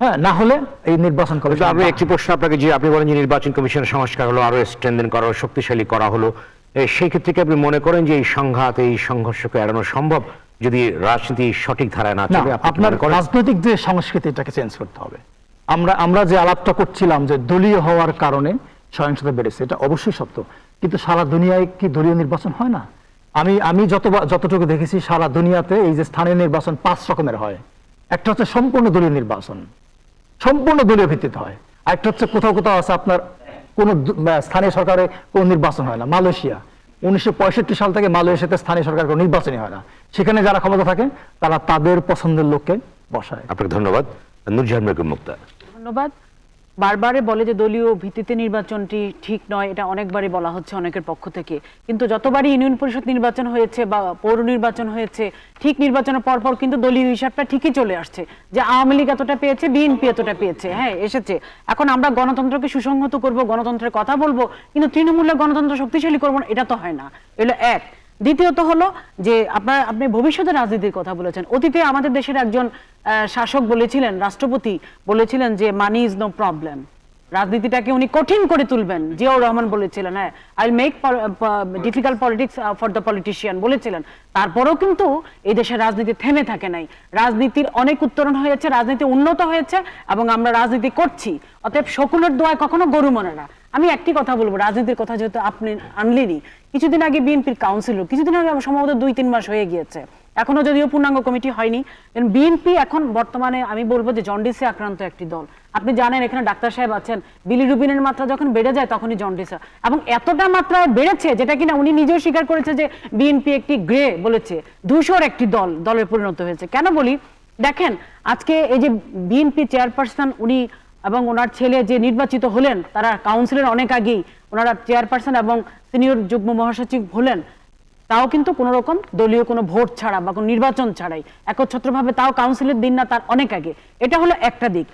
S3: হ্যাঁ, না হলে এই নির্বাচন কমিশন।
S1: আমি একটি প্রশ্ন আপনাকে, যে আপনি বলেন যে নির্বাচন কমিশনের সংস্কার হলো, আরো স্ট্রেনথেন করা, শক্তিশালী করা হলো, সেই ক্ষেত্রে কি আপনি মনে করেন যে এই সংঘাত, এই সংঘর্ষকে এড়ানো সম্ভব যদি রাজনীতি সঠিক ধারায় না চলে?
S3: আপনার রাজনৈতিক যে সংস্কৃতি এটাকে চেঞ্জ করতে হবে। আমরা যে আলাপটা করছিলাম যে দলীয় হওয়ার কারণে সহিংসতা বেড়েছে, এটা অবশ্যই সত্য, কিন্তু সারা দুনিয়ায় কি দলীয় নির্বাচন হয় না? আমি যতটুকু দেখেছি সারা দুনিয়াতে এই যে স্থানীয় নির্বাচন 5 রকমের হয়। একটা হচ্ছে সম্পূর্ণ দলীয় নির্বাচন, সম্পূর্ণ দলীয় ভিত্তিতে হয়। আরেকটা হচ্ছে কোথাও কোথাও আছে আপনার কোন স্থানীয় সরকারে কোন নির্বাচন হয় না। মালয়েশিয়া 1965 সাল থেকে মালয়েশিয়াতে স্থানীয় সরকার কোনো নির্বাচনই হয় না, সেখানে যারা ক্ষমতা থাকে তারা তাদের পছন্দের লোককে বসায়।
S1: আপনাকে ধন্যবাদ। নুরজাহান বেগম মুক্তা।
S4: ধন্যবাদ। বারবারে বলে যে দলীয় ভিত্তিতে নির্বাচনটি ঠিক নয়, এটা অনেকবারই বলা হচ্ছে অনেকের পক্ষ থেকে, কিন্তু যতবারই ইউনিয়ন পরিষদ নির্বাচন হয়েছে বা পৌর নির্বাচন হয়েছে, ঠিক নির্বাচনের পরপর কিন্তু দলীয় হিসাবটা ঠিকই চলে আসছে, যে আওয়ামী লীগ এতটা পেয়েছে, বিএনপি এতটা পেয়েছে। হ্যাঁ, এসেছে। এখন আমরা গণতন্ত্রকে সুসংহত করব, গণতন্ত্রের কথা বলবো, কিন্তু তৃণমূলের গণতন্ত্র শক্তিশালী করবো না, এটা তো হয় না। এগুলো এক। দ্বিতীয়ত হলো যে আপনি ভবিষ্যতের রাজনীতির কথা বলেছেন। অতীতে আমাদের দেশের একজন শাসক বলেছিলেন, রাষ্ট্রপতি বলেছিলেন যে মানি ইজ নো প্রবলেম, রাজনীতিটাকে উনি কঠিন করে তুলবেন। জিয়াউর রহমান বলেছিলেন, হ্যাঁ, I make difficult politics for the politician বলেছিলেন। তারপরেও কিন্তু এই দেশের রাজনীতি থেমে থাকে নাই, রাজনীতির অনেক উত্তরণ হয়েছে, রাজনীতি উন্নত হয়েছে, এবং আমরা রাজনীতি করছি। অতএব শকুনের দোয়ায় কখনো গরু মরে না। আমি একটি কথা বলবো, রাজনীতির কথা যেহেতু আপনি আনলেনি, কিছুদিন আগে বিএনপির কাউন্সিলর, কিছুদিন আগে সম্ভবত 2-3 মাস হয়ে গিয়েছে, এখনো যদিও পূর্ণাঙ্গ কমিটি হয়নি, বিএনপি এখন বর্তমানে আমি বলবো যে জন্ডিসে আক্রান্ত একটি দল। আপনি জানেন এখানে ডাক্তার সাহেব আছেন, বিলিরুবিনের মাত্রা যখন বেড়ে যায় তখনই জন্ডিস, এবং এতটা মাত্রায় বেড়েছে যেটা কিনা উনি নিজেও স্বীকার করেছে যে বিএনপি একটি গ্রে বলেছে, ধূসর একটি দলের পরিণত হয়েছে। কেন বলি, দেখেন আজকে এই যে বিএনপি চেয়ারপারসন উনি এবং ওনার ছেলে যে নির্বাচিত হলেন, তারা কাউন্সিলের অনেক আগেই ওনারা চেয়ারপারসন এবং সিনিয়র যুগ্ম মহাসচিব হলেন, তাও কিন্তু কোন রকম দলীয় কোনো ভোট ছাড়া বা কোনো নির্বাচন ছাড়াই একচ্ছত্রভাবে, তাও কাউন্সিলের দিন না, তার অনেক আগে। এটা হলো একটা দিক।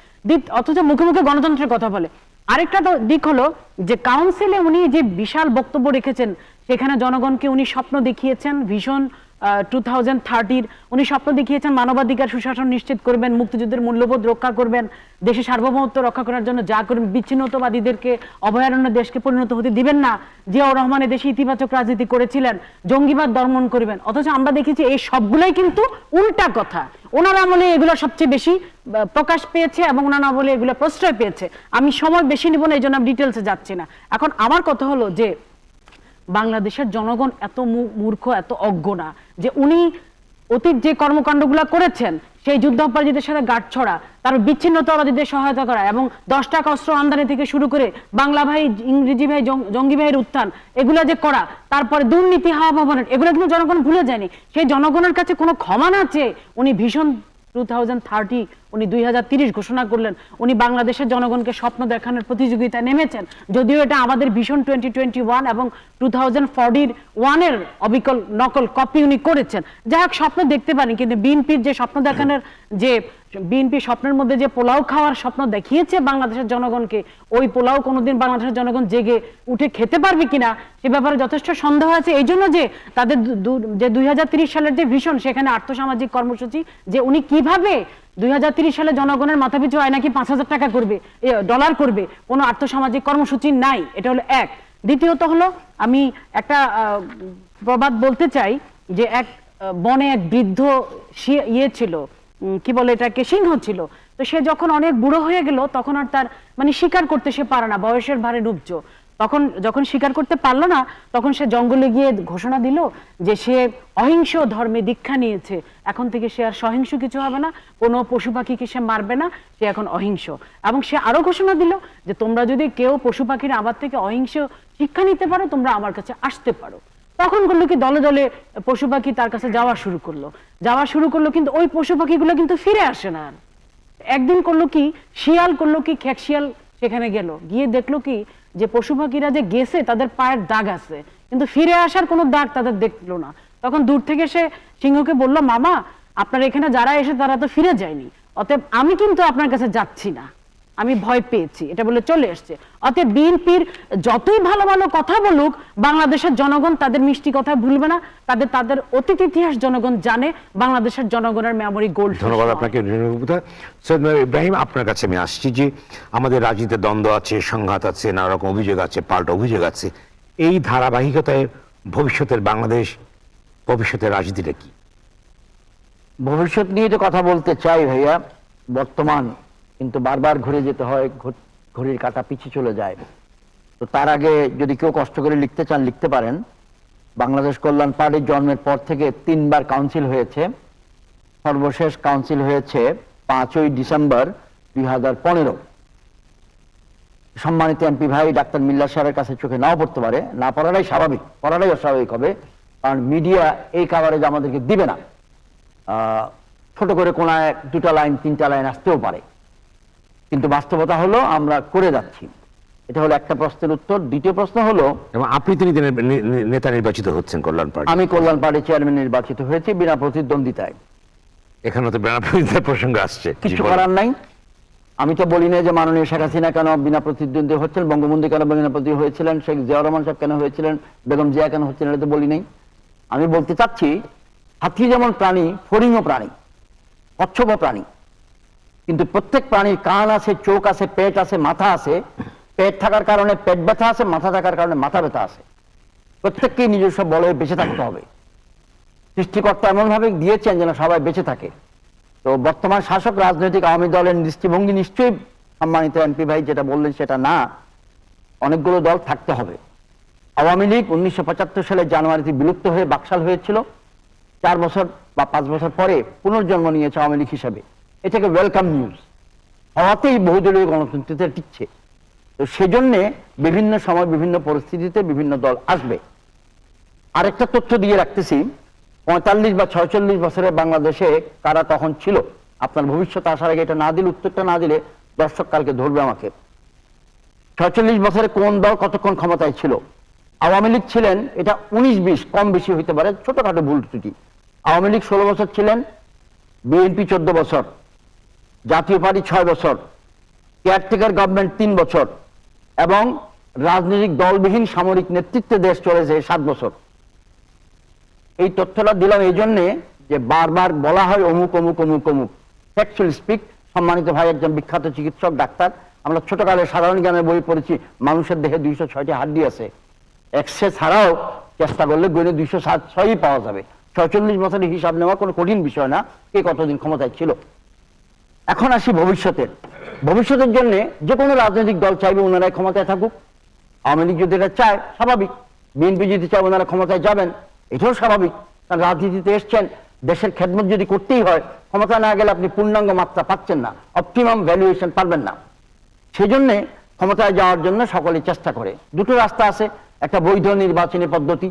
S4: অথচ মুখে মুখে গণতন্ত্রের কথা বলে। আরেকটা দিক হলো যে কাউন্সিলে উনি যে বিশাল বক্তব্য রেখেছেন, সেখানে জনগণকে উনি স্বপ্ন দেখিয়েছেন ভিশন 2030-র, উনি স্বপ্ন দেখিয়েছেন মানবাধিকার সুশাসন নিশ্চিত করবেন, মুক্তিযুদ্ধের মূল্যবোধ রক্ষা করবেন, দেশের সার্বভৌমত্ব রক্ষা করার জন্য যা করবেন, বিচ্ছিন্নতাবাদীদেরকে অভয়ারণ্য দেশকে পরিণত হতে দিবেন না, জিয়াউর রহমান দেশে ইতিবাচক রাজনীতি করেছিলেন, জঙ্গিবাদ দমন করবেন। অথচ আমরা দেখেছি এই সবগুলাই কিন্তু উল্টা কথা। ওনার আমলে এগুলো সবচেয়ে বেশি প্রকাশ পেয়েছে এবং ওনার আমলে এগুলো প্রশ্রয় পেয়েছে। আমি সময় বেশি নিব না, এই জন্য আমি ডিটেলসে যাচ্ছি না। এখন আমার কথা হলো যে বাংলাদেশের জনগণ এত মূর্খ, এত অজ্ঞ না যে উনি অতীত যে কর্মকাণ্ডগুলো করেছেন, সেই যুদ্ধাপরাধীদের সাথে গাঁটছড়া, তার বিচ্ছিন্নতাবাদীদের সহায়তা করা এবং 10 টাকা অস্ত্র আমদানি থেকে শুরু করে বাংলা ভাই, ইংরেজি ভাই, জঙ্গি ভাইয়ের উত্থান, এগুলো যে করা, তারপরে দুর্নীতি, হাওয়া ভবনের, এগুলো কিন্তু জনগণ ভুলে যায়নি। সেই জনগণের কাছে কোনো ক্ষমা না চেয়ে উনি ভীষণ 2030 উনি 2030 ঘোষণা করলেন। উনি বাংলাদেশের জনগণকে স্বপ্ন দেখানোর প্রতিযোগিতায় নেমেছেন, যদিও এটা আমাদের ভীষণ 2021 এবং 2041 অবিকল নকল কপি উনি করেছেন। যাই হোক, স্বপ্ন দেখতে পারেন, কিন্তু বিএনপির যে স্বপ্ন দেখানোর, যে বিএনপি স্বপ্নের মধ্যে যে পোলাও খাওয়ার স্বপ্ন দেখিয়েছে বাংলাদেশের জনগণকে, ওই পোলাও কোনোদিন বাংলাদেশের জনগণ জেগে উঠে খেতে পারবে কিনা সে ব্যাপারে যথেষ্ট সন্দেহ আছে। এই জন্য যে তাদের যে 2030 সালের যে ভিশন, সেখানে আর্থসামাজিক কর্মসূচি, যে উনি কিভাবে 2030 সালে জনগণের মাথাপিছু আয় নাকি 5,000 টাকা করবে, ডলার করবে, কোনো আর্থসামাজিক কর্মসূচি নাই। এটা হলো এক। দ্বিতীয়ত হলো, আমি একটা প্রবাদ বলতে চাই যে এক বনে এক বৃদ্ধ ইয়ে ছিল, কি বলে এটাকে, সিংহ ছিল। তো সে যখন অনেক বুড়ো হয়ে গেল, তখন আর তার মানে শিকার করতে সে পারে না, বয়সের ভারে রুব্জ। তখন যখন শিকার করতে পারলো না, তখন সে জঙ্গলে গিয়ে ঘোষণা দিল যে সে অহিংস ধর্মে দীক্ষা নিয়েছে, এখন থেকে সে আর সহিংস কিছু হবে না, কোনো পশু পাখিকে সে মারবে না, সে এখন অহিংস। এবং সে আরো ঘোষণা দিল যে তোমরা যদি কেউ পশু পাখির আবাদ থেকে অহিংস শিক্ষা নিতে পারো, তোমরা আমার কাছে আসতে পারো। তখন করলো কি, দলে দলে পশু পাখি তার কাছে যাওয়া শুরু করলো, কিন্তু ওই পশু পাখিগুলো কিন্তু ফিরে আসে না। একদিন করলো কি, শিয়াল করলো কি, খেক শিয়াল সেখানে গেল, গিয়ে দেখলো কি যে পশু পাখিরা যে গেছে তাদের পায়ের দাগ আছে, কিন্তু ফিরে আসার কোনো দাগ তাদের দেখলো না। তখন দূর থেকে সে সিংহকে বলল, মামা আপনার এখানে যারা এসে তারা তো ফিরে যায়নি, অতএব আমি কিন্তু আপনার কাছে যাচ্ছি না, আমি ভয় পেয়েছি, এটা বলে চলে এসছে। অতএব বিএনপির যতই ভালো ভালো কথা বলুক, বাংলাদেশের জনগণ তাদের মিষ্টি কথা ভুলবে না, তাদের অতীত ইতিহাস জনগণ জানে, বাংলাদেশের জনগণের মেমোরি গোল্ড।
S1: ধন্যবাদ আপনাকে সৈয়দ ইব্রাহিম। আপনার কাছে আমি আসছি যে আমাদের রাজনীতিতে দ্বন্দ্ব আছে, সংঘাত আছে, নানা রকম অভিযোগ আছে, পাল্টা অভিযোগ আছে, এই ধারাবাহিকতায় ভবিষ্যতের বাংলাদেশ, ভবিষ্যতের রাজনীতিটা কি?
S6: ভবিষ্যৎ নিয়ে তো কথা বলতে চাই ভাইয়া, বর্তমান কিন্তু বারবার ঘুরে যেতে হয়, ঘড়ির কাঁটা পিছিয়ে চলে যায়। তো তার আগে যদি কেউ কষ্ট করে লিখতে চান লিখতে পারেন। বাংলাদেশ কল্যাণ পার্টির জন্মের পর থেকে 3 বার কাউন্সিল হয়েছে, সর্বশেষ কাউন্সিল হয়েছে 5ই ডিসেম্বর 2015। সম্মানিত এমপি ভাই ডাক্তার মিল্লা সাহেবের কাছে চোখে নাও পড়তে পারে, না পড়াটাই স্বাভাবিক, পড়াটাই অস্বাভাবিক হবে, কারণ মিডিয়া এই কাভারেজ আমাদেরকে দিবে না। ছোট করে কোনায় 2টা লাইন 3টা লাইন আসতেও পারে, কিন্তু বাস্তবতা হলো আমরা করে যাচ্ছি। এটা হলো একটা প্রশ্নের উত্তর। দ্বিতীয় প্রশ্ন হলো,
S1: এবং আপনি তিনি নেতা নির্বাচিত হচ্ছেন কল্যাণ পার্টি।
S6: আমি কল্যাণ পার্টির চেয়ারম্যান নির্বাচিত হয়েছি বিনা প্রতিদ্বন্দ্বিতায়।
S1: এখানে তো বিনা প্রতিদ্বন্দ্বিতার প্রসঙ্গ আসছে,
S6: কিছু করার নাই। আমি তো বলি না যে মাননীয় শেখ হাসিনা কেন বিনা প্রতিদ্বন্দ্বী হচ্ছেন, বঙ্গবন্ধু কেন বিনা প্রতিদ্বন্দ্বী হয়েছিলেন, শেখ জিয়াউর রহমান সাহেব কেন হয়েছিলেন, বেগম জিয়া কেন হচ্ছেন, এটা তো বলি নাই। আমি বলতে চাচ্ছি, হাতি যেমন প্রাণী, ফড়িংও প্রাণী, কচ্ছপ প্রাণী, কিন্তু প্রত্যেক প্রাণীর কান আছে, চোখ আছে, পেট আছে, মাথা আছে। পেট থাকার কারণে পেট ব্যথা আছে, মাথা থাকার কারণে মাথা ব্যথা আছে। প্রত্যেককেই নিজস্ব বলে বেঁচে থাকতে হবে। সৃষ্টিকর্তা এমন ভাবে দিয়েছেন যেন সবাই বেঁচে থাকে। তো বর্তমান শাসক রাজনৈতিক আওয়ামী দলের দৃষ্টিভঙ্গি নিশ্চয়ই সম্মানিত এমপি ভাই যেটা বললেন সেটা না, অনেকগুলো দল থাকতে হবে। আওয়ামী লীগ 1975 সালে জানুয়ারিতে বিলুপ্ত হয়ে বাকশাল হয়েছিল, 4 বছর বা 5 বছর পরে পুনর্জন্ম নিয়েছে আওয়ামী লীগ হিসাবে। এটাকে ওয়েলকাম নিউজ, হওয়াতেই বহুদলীয় গণতন্ত্রতে টিকছে। তো সেজন্য বিভিন্ন সময় বিভিন্ন পরিস্থিতিতে বিভিন্ন দল আসবে। আরেকটা তথ্য দিয়ে রাখতেছি, 45 বা 46 বছরে বাংলাদেশে কারা তখন ছিল, আপনার ভবিষ্যৎ আসার আগে এটা না দিলে, উত্তরটা না দিলে দর্শক কালকে ধরবে আমাকে। 46 বছরে কোন দল কতক্ষণ ক্ষমতায় ছিল? আওয়ামী লীগ ছিলেন, এটা 19-20 কম বেশি হইতে পারে, ছোটখাটো ভুল ত্রুটি। আওয়ামী লীগ 16 বছর ছিলেন, বিএনপি 14 বছর, জাতীয় পার্টি 6 বছর, কেয়ারটেকার গভর্নমেন্ট 3 বছর, এবং রাজনৈতিক দলবিহীন সামরিক নেতৃত্বে দেশ চলেছে 7 বছর। এই তথ্যটা দিলাম এই জন্যে যে বারবার বলা হয় অমুক অমুক অমুক অমুক। ফ্যাকচুয়াল স্পিক, সম্মানিত ভাই একজন বিখ্যাত চিকিৎসক ডাক্তার, আমরা ছোটকালে সাধারণ জ্ঞানের বই পড়েছি, মানুষের দেহে 206টি হাড্ডি আছে, এক্সরে ছাড়াও চেষ্টা করলে গণে 206ই পাওয়া যাবে। 46 বছরের হিসাব নেওয়া কোনো কঠিন বিষয় না, কে কতদিন ক্ষমতায় ছিল। এখন আসি ভবিষ্যতের জন্য যে কোনো রাজনৈতিক দল চাইবে ওনারাই ক্ষমতায় থাকুক। আওয়ামী লীগ যদি এটা চায় স্বাভাবিক, বিএনপি যদি চায় ওনারা ক্ষমতায় যাবেন, এটাও স্বাভাবিক। কারণ রাজনীতিতে এসছেন, দেশের খেদমত যদি করতেই হয়, ক্ষমতা না গেলে আপনি পূর্ণাঙ্গ মাত্রা পাচ্ছেন না, অপটিমাম ভ্যালুয়েশন পারবেন না। সেজন্যে ক্ষমতায় যাওয়ার জন্য সকলে চেষ্টা করে। দুটো রাস্তা আছে, একটা বৈধ নির্বাচনী পদ্ধতি,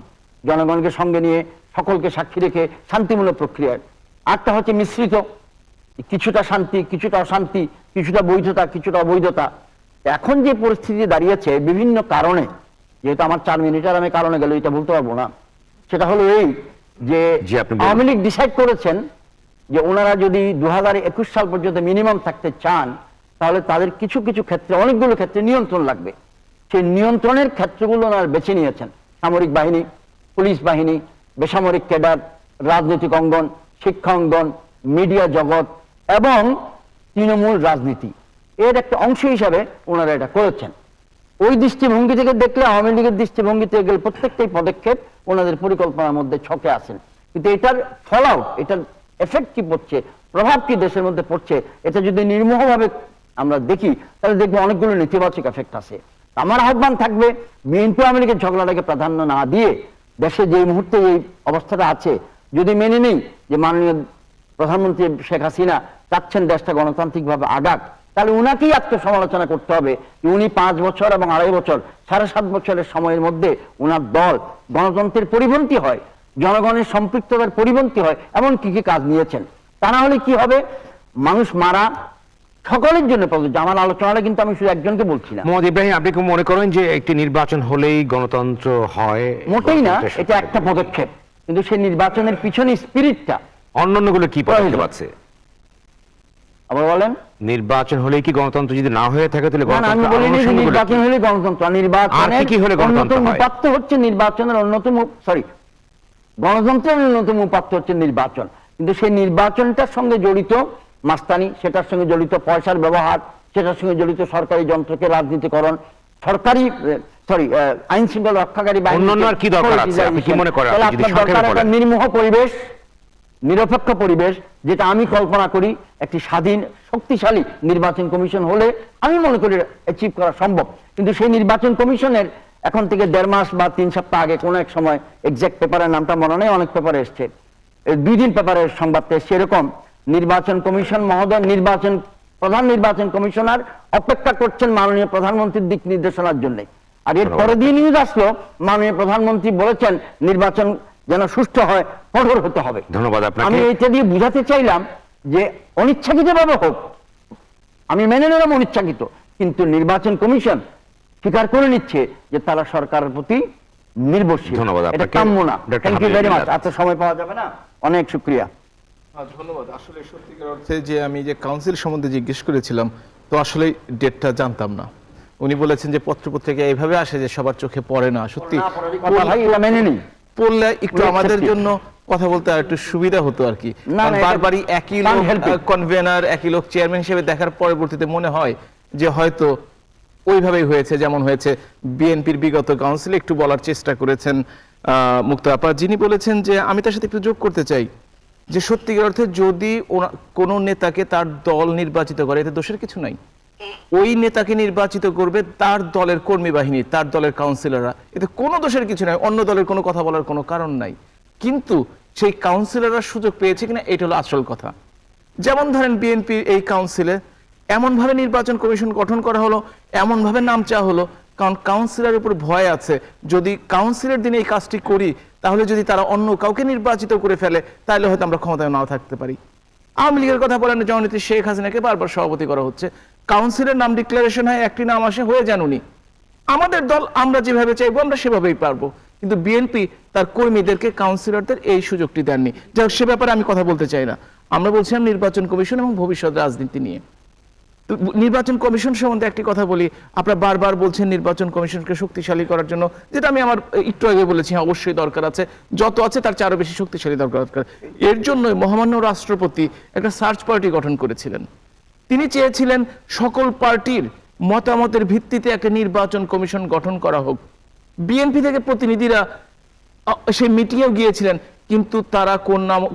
S6: জনগণকে সঙ্গে নিয়ে সকলকে সাক্ষী রেখে শান্তিমূলক প্রক্রিয়ার, আরটা হচ্ছে মিশ্রিত, কিছুটা শান্তি, কিছুটা অশান্তি, কিছুটা বৈধতা, কিছুটা অবৈধতা। এখন যে পরিস্থিতি দাঁড়িয়েছে বিভিন্ন কারণে, যেহেতু আমার 4 মিনিট আর আমি কারণে গেলে এটা বলতে পারবো না, সেটা হলো এই যে আওয়ামী লীগ ডিসাইড করেছেন যে ওনারা যদি 2021 সাল পর্যন্ত মিনিমাম থাকতে চান, তাহলে তাদের কিছু কিছু ক্ষেত্রে, অনেকগুলো ক্ষেত্রে নিয়ন্ত্রণ লাগবে। সেই নিয়ন্ত্রণের ক্ষেত্রগুলো ওনারা বেছে নিয়েছেন। সামরিক বাহিনী, পুলিশ বাহিনী, বেসামরিক ক্যাডার, রাজনৈতিক অঙ্গন, শিক্ষা অঙ্গন, মিডিয়া জগৎ এবং তৃণমূল রাজনীতি, এর একটা অংশ হিসাবে ওনারা এটা করেছেন। ওই দৃষ্টিভঙ্গি থেকে দেখলে আওয়ামী লীগের দৃষ্টিভঙ্গি থেকে গেলে প্রত্যেকটাই পদক্ষেপ ওনাদের পরিকল্পনার মধ্যে ছকে আছেন। কিন্তু এটার ফল আউট, এটার এফেক্ট কি পড়ছে, প্রভাব কি দেশের মধ্যে পড়ছে, এটা যদি নির্মোহভাবে আমরা দেখি তাহলে দেখবো অনেকগুলো নেতিবাচক এফেক্ট আছে। আমার আহ্বান থাকবে বিএনপি আওয়ামী লীগের ঝগড়াটাকে প্রাধান্য না দিয়ে দেশে যে মুহূর্তে এই অবস্থাটা আছে যদি মেনে নেই যে মাননীয় প্রধানমন্ত্রী শেখ হাসিনা চাচ্ছেন দেশটা গণতান্ত্রিকভাবে আগাক, তাহলে উনাকেই আত্মসমালোচনা করতে হবে যে উনি 5 বছর এবং 2.5 বছর 7.5 বছরের সময়ের মধ্যে উনার দল গণতন্ত্রের পরিপন্থী হয়, জনগণের সম্পৃক্ততার পরিপন্থী হয়, এমন কি কি কাজ নিয়েছেন। তা না হলে কি হবে, মানুষ মারা সকলের জন্য প্রযোজ্য। আমার আলোচনাটা কিন্তু আমি শুধু একজনকে বলছি না।
S1: মোহাম্মদ ইব্রাহিম, আপনি কি মনে করেন যে একটি নির্বাচন হলেই গণতন্ত্র হয়?
S6: মোটেই না, এটা একটা পদক্ষেপ, কিন্তু সেই নির্বাচনের পিছনে স্পিরিটটা।
S1: অন্যান্যগুলো কি পদক্ষেপ আছে
S6: আবার বলেন?
S1: নির্বাচন হলেই কি গণতন্ত্র যদি না হয়ে থাকে তাহলে
S6: আমি বলিনি যে নির্বাচন হলে গণতন্ত্র। নির্বাচনের অন্যতম উপাত্ত হচ্ছে নির্বাচনের অন্যতম গণতন্ত্রের অন্যতম উপাত্ত হচ্ছে নির্বাচন। কিন্তু সেই নির্বাচনটার সঙ্গে জড়িত মাস্তানি, সেটার সঙ্গে জড়িত পয়সার ব্যবহার, সেটার সঙ্গে জড়িত সরকারি যন্ত্রকে রাজনীতিকরণ, সরকারি আইন শৃঙ্খলা রক্ষাকারী বাহিনী,
S1: কি দরকার আছে আপনি কি মনে করেন?
S6: আপনার দরকার একটা নির্মোহ পরিবেশ, নিরপেক্ষ পরিবেশ, যেটা আমি কল্পনা করি একটি স্বাধীন শক্তিশালী নির্বাচন কমিশন হলে আমি মনে করি অ্যাচিভ করা সম্ভব। কিন্তু সেই নির্বাচন কমিশনের এখন থেকে 1.5 মাস বা 3 সপ্তাহ আগে কোন এক সময়, এক্সাক্ট পেপারের নামটা মনে নেই, অনেক পেপারে এসছে, 2 দিন পেপারের সংবাদটা সেরকম, নির্বাচন কমিশন মহোদয় প্রধান নির্বাচন কমিশনার অপেক্ষা করছেন মাননীয় প্রধানমন্ত্রীর দিক নির্দেশনার জন্য। আর এর পরের দিন নিউজ আসলো মাননীয় প্রধানমন্ত্রী বলেছেন নির্বাচন যেন সুষ্ঠু হয়, কঠোর হতে হবে।
S1: ধন্যবাদ আপনাকে।
S6: আমি এটা দিয়ে বুঝাতে চাইলাম যে অনিচ্ছাকৃতভাবে হোক, আমি মেনে নিলাম অনিচ্ছাকৃত, কিন্তু নির্বাচন কমিশন স্বীকার করে নিচ্ছে যে তারা সরকারের প্রতি নির্ভরশীল।
S1: ধন্যবাদ
S6: এটা কাম্য না। Thank you very much. এত সময় পাওয়া যাবে না, অনেক শুকরিয়া।
S5: ধন্যবাদ। আসলে সত্যিকার অর্থে যে আমি যে কাউন্সিল সম্বন্ধে জিজ্ঞেস করেছিলাম, তো আসলে ডেটটা জানতাম না। উনি বলেছেন যে পত্রপত্রিকা এইভাবে আসে যে সবার চোখে পড়ে না। সত্যি পড়লে একটু আমাদের জন্য কথা বলতে আর একটু সুবিধা হতো আর কি। বারবারই একই লোক কনভেনার, একই লোক চেয়ারম্যান হিসেবে দেখার পরবর্তীতে মনে হয় যে হয়তো ওইভাবেই হয়েছে যেমন হয়েছে। বিএনপির বিগত কাউন্সিলে একটু বলার চেষ্টা করেছেন মুক্তা আপা, যিনি বলেছেন যে আমি তার সাথে একটু যোগ করতে চাই যে সত্যিকার অর্থে যদি কোনো নেতাকে তার দল নির্বাচিত করে এতে দোষের কিছু নাই। ওই নেতাকে নির্বাচিত করবে তার দলের কর্মী বাহিনী, তার দলের কাউন্সিলররা, এতে কোনো দোষের কিছু নাই, অন্য দলের কোনো কথা বলার কোনো কারণ নাই। কিন্তু সেই কাউন্সিলররা সুযোগ পেয়েছে কিনা এটা হলো আসল কথা। যেমন ধরেন বিএনপির এই কাউন্সিলে এমন ভাবে নির্বাচন কমিশন গঠন করা হলো, এমন ভাবে নাম চাওয়া হলো, কারণ কাউন্সিলরের উপর ভয় আছে যদি কাউন্সিলের দিনে এই কাজটি করি তাহলে যদি তারা অন্য কাউকে নির্বাচিত করে ফেলে তাহলে হয়তো আমরা ক্ষমতায় নাও থাকতে পারি। আওয়ামী লীগের কথা বলেন, জননেত্রী শেখ হাসিনাকে বারবার সভাপতি করা হচ্ছে, কাউন্সিলের নাম ডিক্লারেশন হয়, একটি নাম আসে, হয়ে যান উনি। আমাদের দল আমরা যেভাবে চাইবো আমরা সেভাবেই পারবো, কিন্তু বিএনপি তার কর্মীদেরকে কাউন্সিলরদের এই সুযোগটি দেননি। যাই হোক, সে ব্যাপারে আমি কথা বলতে চাই না। আমরা বলছিলাম নির্বাচন কমিশন এবং ভবিষ্যৎ রাজনীতি নিয়ে। নির্বাচন কমিশন সম্বন্ধে একটি কথা বলি, আপনারা বারবার বলছেন নির্বাচন কমিশনকে শক্তিশালী করার জন্য, যেটা আমি আমার একটু আগে বলেছি, হ্যাঁ অবশ্যই দরকার আছে, যত আছে তার চেয়ে আরো বেশি শক্তিশালী দরকার। এর জন্য মহামান্য রাষ্ট্রপতি একটা সার্চ পার্টি গঠন করেছিলেন। তিনি চেয়েছিলেন সকল পার্টির মতামতের ভিত্তিতে একটা নির্বাচন কমিশন গঠন করা হোক। বিএনপি থেকে প্রতিনিধিরা সেই মিটিংয়েও গিয়েছিলেন, কিন্তু তারা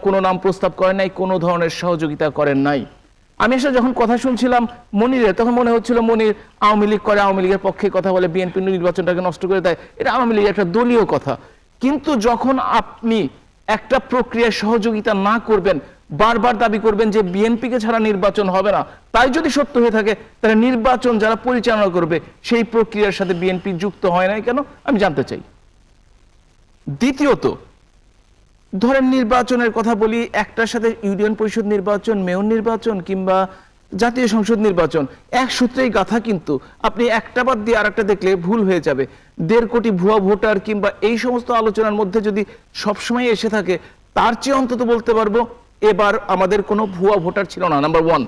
S5: কোনো নাম প্রস্তাব করে নাই, কোনো ধরনের সহযোগিতা করেন নাই। আমি আসলে যখন কথা শুনছিলাম মনিরের, তখন মনে হচ্ছিল মনির আওয়ামী লীগ করে, আওয়ামী লীগের পক্ষে কথা বলে, বিএনপি নির্বাচনটাকে নষ্ট করে দেয়, এটা আওয়ামী লীগের একটা দলীয় কথা। কিন্তু যখন আপনি একটা প্রক্রিয়ায় সহযোগিতা না করবেন, বারবার দাবি করবেন যে বিএনপিকে ছাড়া নির্বাচন হবে না, তাই যদি সত্য হয়ে থাকে তাহলে নির্বাচন যারা পরিচালনা করবে সেই প্রক্রিয়ার সাথে বিএনপি যুক্ত হয় নাই কেন, আমি জানতে চাই। দ্বিতীয়ত, ধরেন নির্বাচনের কথা বলি, একটার সাথে ইউনিয়ন পরিষদ নির্বাচন, মেয়র নির্বাচন কিংবা জাতীয় সংসদ নির্বাচন এক সূত্রেই গাথা, কিন্তু আপনি একটা বাদ দিয়ে আরেকটা দেখলে ভুল হয়ে যাবে। 1.5 কোটি ভুয়া ভোটার কিংবা এই সমস্ত আলোচনার মধ্যে যদি সবসময় এসে থাকে, তার চেয়ে অন্তত বলতে পারবো এবার আমাদের কোনো ভুয়া ভোটার ছিল না। নাম্বার 1,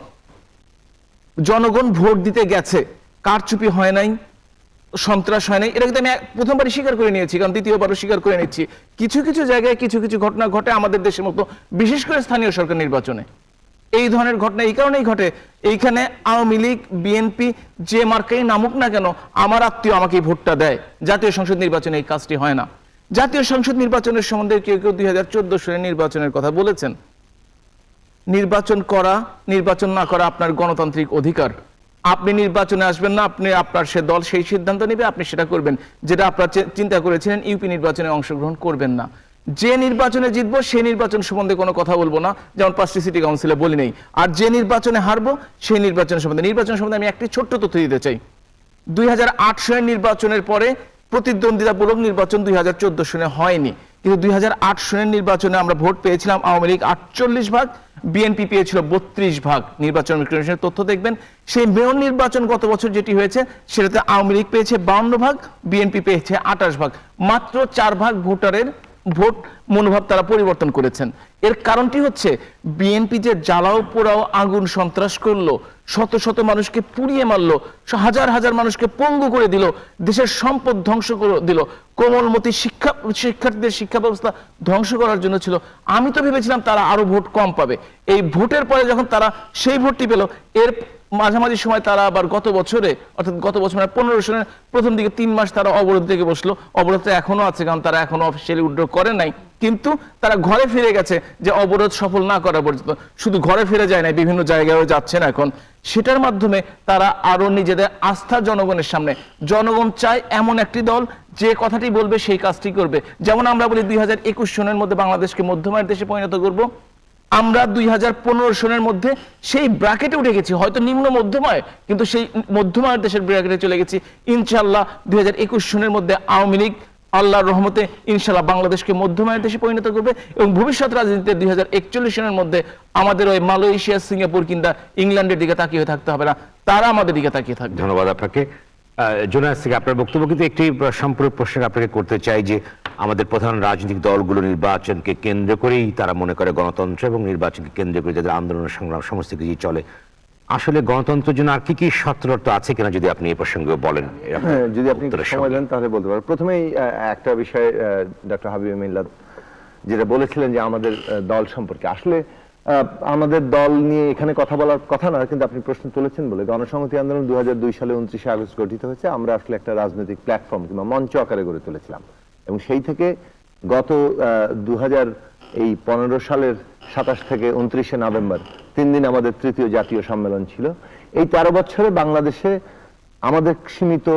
S5: জনগণ ভোট দিতে গেছে, কারচুপি হয় নাই, সন্ত্রাস হয় নাই, এটা কিন্তু আমি প্রথমবারই স্বীকার করে নিয়েছি, কারণ দ্বিতীয়বারও স্বীকার করে নিচ্ছি। কিছু কিছু জায়গায় কিছু কিছু ঘটনা ঘটে আমাদের দেশের মতো, বিশেষ করে স্থানীয় সরকার নির্বাচনে এই ধরনের ঘটনা এই কারণেই ঘটে, এইখানে আওয়ামী লীগ বিএনপি যে মার্কাই নামুক না কেন, আমার আত্মীয় আমাকে ভোটটা দেয়। জাতীয় সংসদ নির্বাচনে এই কাজটি হয় না। জাতীয় সংসদ নির্বাচনের সম্বন্ধে কেউ কেউ 2014 সালের নির্বাচনের কথা বলেছেন। নির্বাচন করা, নির্বাচন না করা আপনার গণতান্ত্রিক অধিকার। আপনি নির্বাচনে আসবেন না, আপনি আপনার সে দল সেই সিদ্ধান্ত নেবে, আপনি সেটা করবেন। যেটা আপনারা চিন্তা করেছিলেন ইউপি নির্বাচনে অংশগ্রহণ করবেন না, যে নির্বাচনে জিতবো সেই নির্বাচন সম্বন্ধে কোনো কথা বলবো না, যেমন 5টি সিটি কাউন্সিলে বলি নেই। আর যে নির্বাচনে হারবো সেই নির্বাচন সম্বন্ধে আমি একটি ছোট্ট তথ্য দিতে চাই। 2008 সালের নির্বাচনের পরে প্রতিদ্বন্দ্বিতামূলক নির্বাচন 2014 সালে হয়নি, কিন্তু 2008 সালের নির্বাচনে আমরা ভোট পেয়েছিলাম আওয়ামী লীগ 48 ভাগ, বিএনপি পেয়েছিল 32 ভাগ। নির্বাচন কমিশনের তথ্য দেখবেন। সেই মেয়র নির্বাচন গত বছর যেটি হয়েছে সেটাতে আওয়ামী লীগ পেয়েছে 52 ভাগ, বিএনপি পেয়েছে 28 ভাগ। মাত্র 4 ভাগ ভোটারের ভোট মনোভাব তারা পরিবর্তন করেছেন। এর কারণটি হচ্ছে বিএনপি যে জ্বালাও পোড়াও আগুন সন্ত্রাস করলো, শত শত মানুষকে পুড়িয়ে মারলো, হাজার হাজার মানুষকে পঙ্গু করে দিল, দেশের সম্পদ ধ্বংস করে দিল, কোমলমতি শিক্ষার্থীদের শিক্ষা ব্যবস্থা ধ্বংস করার জন্য ছিল। আমি তো ভেবেছিলাম তারা আরো ভোট কম পাবে। এই ভোটের পরে যখন তারা সেই ভোটটি পেল, এর মাঝামাঝি সময় তারা আবার গত বছরে, অর্থাৎ গত বছর 15 সালের প্রথম দিকে 3 মাস তারা অবরোধ থেকে বসলো। অবরোধটা এখনো আছে, কারণ তারা এখনো অফিসিয়ালি উইথড্র করে নাই, কিন্তু তারা ঘরে ফিরে গেছে যে অবরোধ সফল না করা পর্যন্ত। শুধু ঘরে ফিরে যায় না, বিভিন্ন জায়গায়ও যাচ্ছেন এখন। সেটার মাধ্যমে তারা আরো নিজেদের আস্থা জনগণের সামনে, জনগণ চায় এমন একটি দল যে কথাটি বলবে সেই কাজটি করবে। যেমন আমরা বলি 2021 সনের মধ্যে বাংলাদেশকে মধ্যমায়ের দেশে পরিণত করব, আমরা 2015 সনের মধ্যে সেই ব্র্যাকেটে উঠে গেছি, হয়তো নিম্ন মধ্যমায়, কিন্তু সেই মধ্যমায়ের দেশের ব্র্যাকেটে চলে গেছি। ইনশাআল্লাহ 2021 সনের মধ্যে আওয়ামী লীগ আল্লাহর রহমতে ইনশাআল্লাহ বাংলাদেশকে মধ্যমায়ের দেশে পরিণত করবে, এবং ভবিষ্যৎ রাজনীতিতে 2041 সনের মধ্যে আমাদের ওই মালয়েশিয়া, সিঙ্গাপুর কিংবা ইংল্যান্ডের দিকে তাকিয়ে থাকতে হবে না, তারা আমাদের দিকে তাকিয়ে থাকবে।
S1: ধন্যবাদ আপনাকে। জোনায়েদ সিং, আপনার বক্তব্য কিন্তু একটি সম্পূর্ণ প্রশ্ন আপনাকে করতে চাই যে আমাদের প্রধান রাজনৈতিক দলগুলো নির্বাচনকে কেন্দ্র করেই তারা মনে করে গণতন্ত্র এবং নির্বাচনকে কেন্দ্র করে যাদের আন্দোলন সংগ্রাম সমস্ত কিছু চলে, আসলে গণতন্ত্রের জন্য আর কি কি শর্ত আছে কিনা যদি আপনি এই প্রসঙ্গে বলেন।
S7: হ্যাঁ, যদি আপনি সময় দেন তাহলে বলতে পারেন। প্রথমেই একটা বিষয় ডক্টর হাবিব মিল্লাত যেটা বলেছিলেন যে আমাদের দল সম্পর্কে, আসলে আমাদের দল নিয়ে এখানে কথা বলার কথা না, কিন্তু আপনি প্রশ্ন তুলেছেন বলে গণসংহতি আন্দোলন 2002 সালে 29শে আগস্ট গঠিত হয়েছে। আমরা আসলে একটা রাজনৈতিক প্ল্যাটফর্ম কিংবা মঞ্চ আকারে গড়ে তুলেছিলাম, এবং সেই থেকে গত 2015 সালের 27 থেকে 29শে নভেম্বর 3 দিন আমাদের তৃতীয় জাতীয় সম্মেলন ছিল। এই 13 বছরে বাংলাদেশে আমাদের সীমিত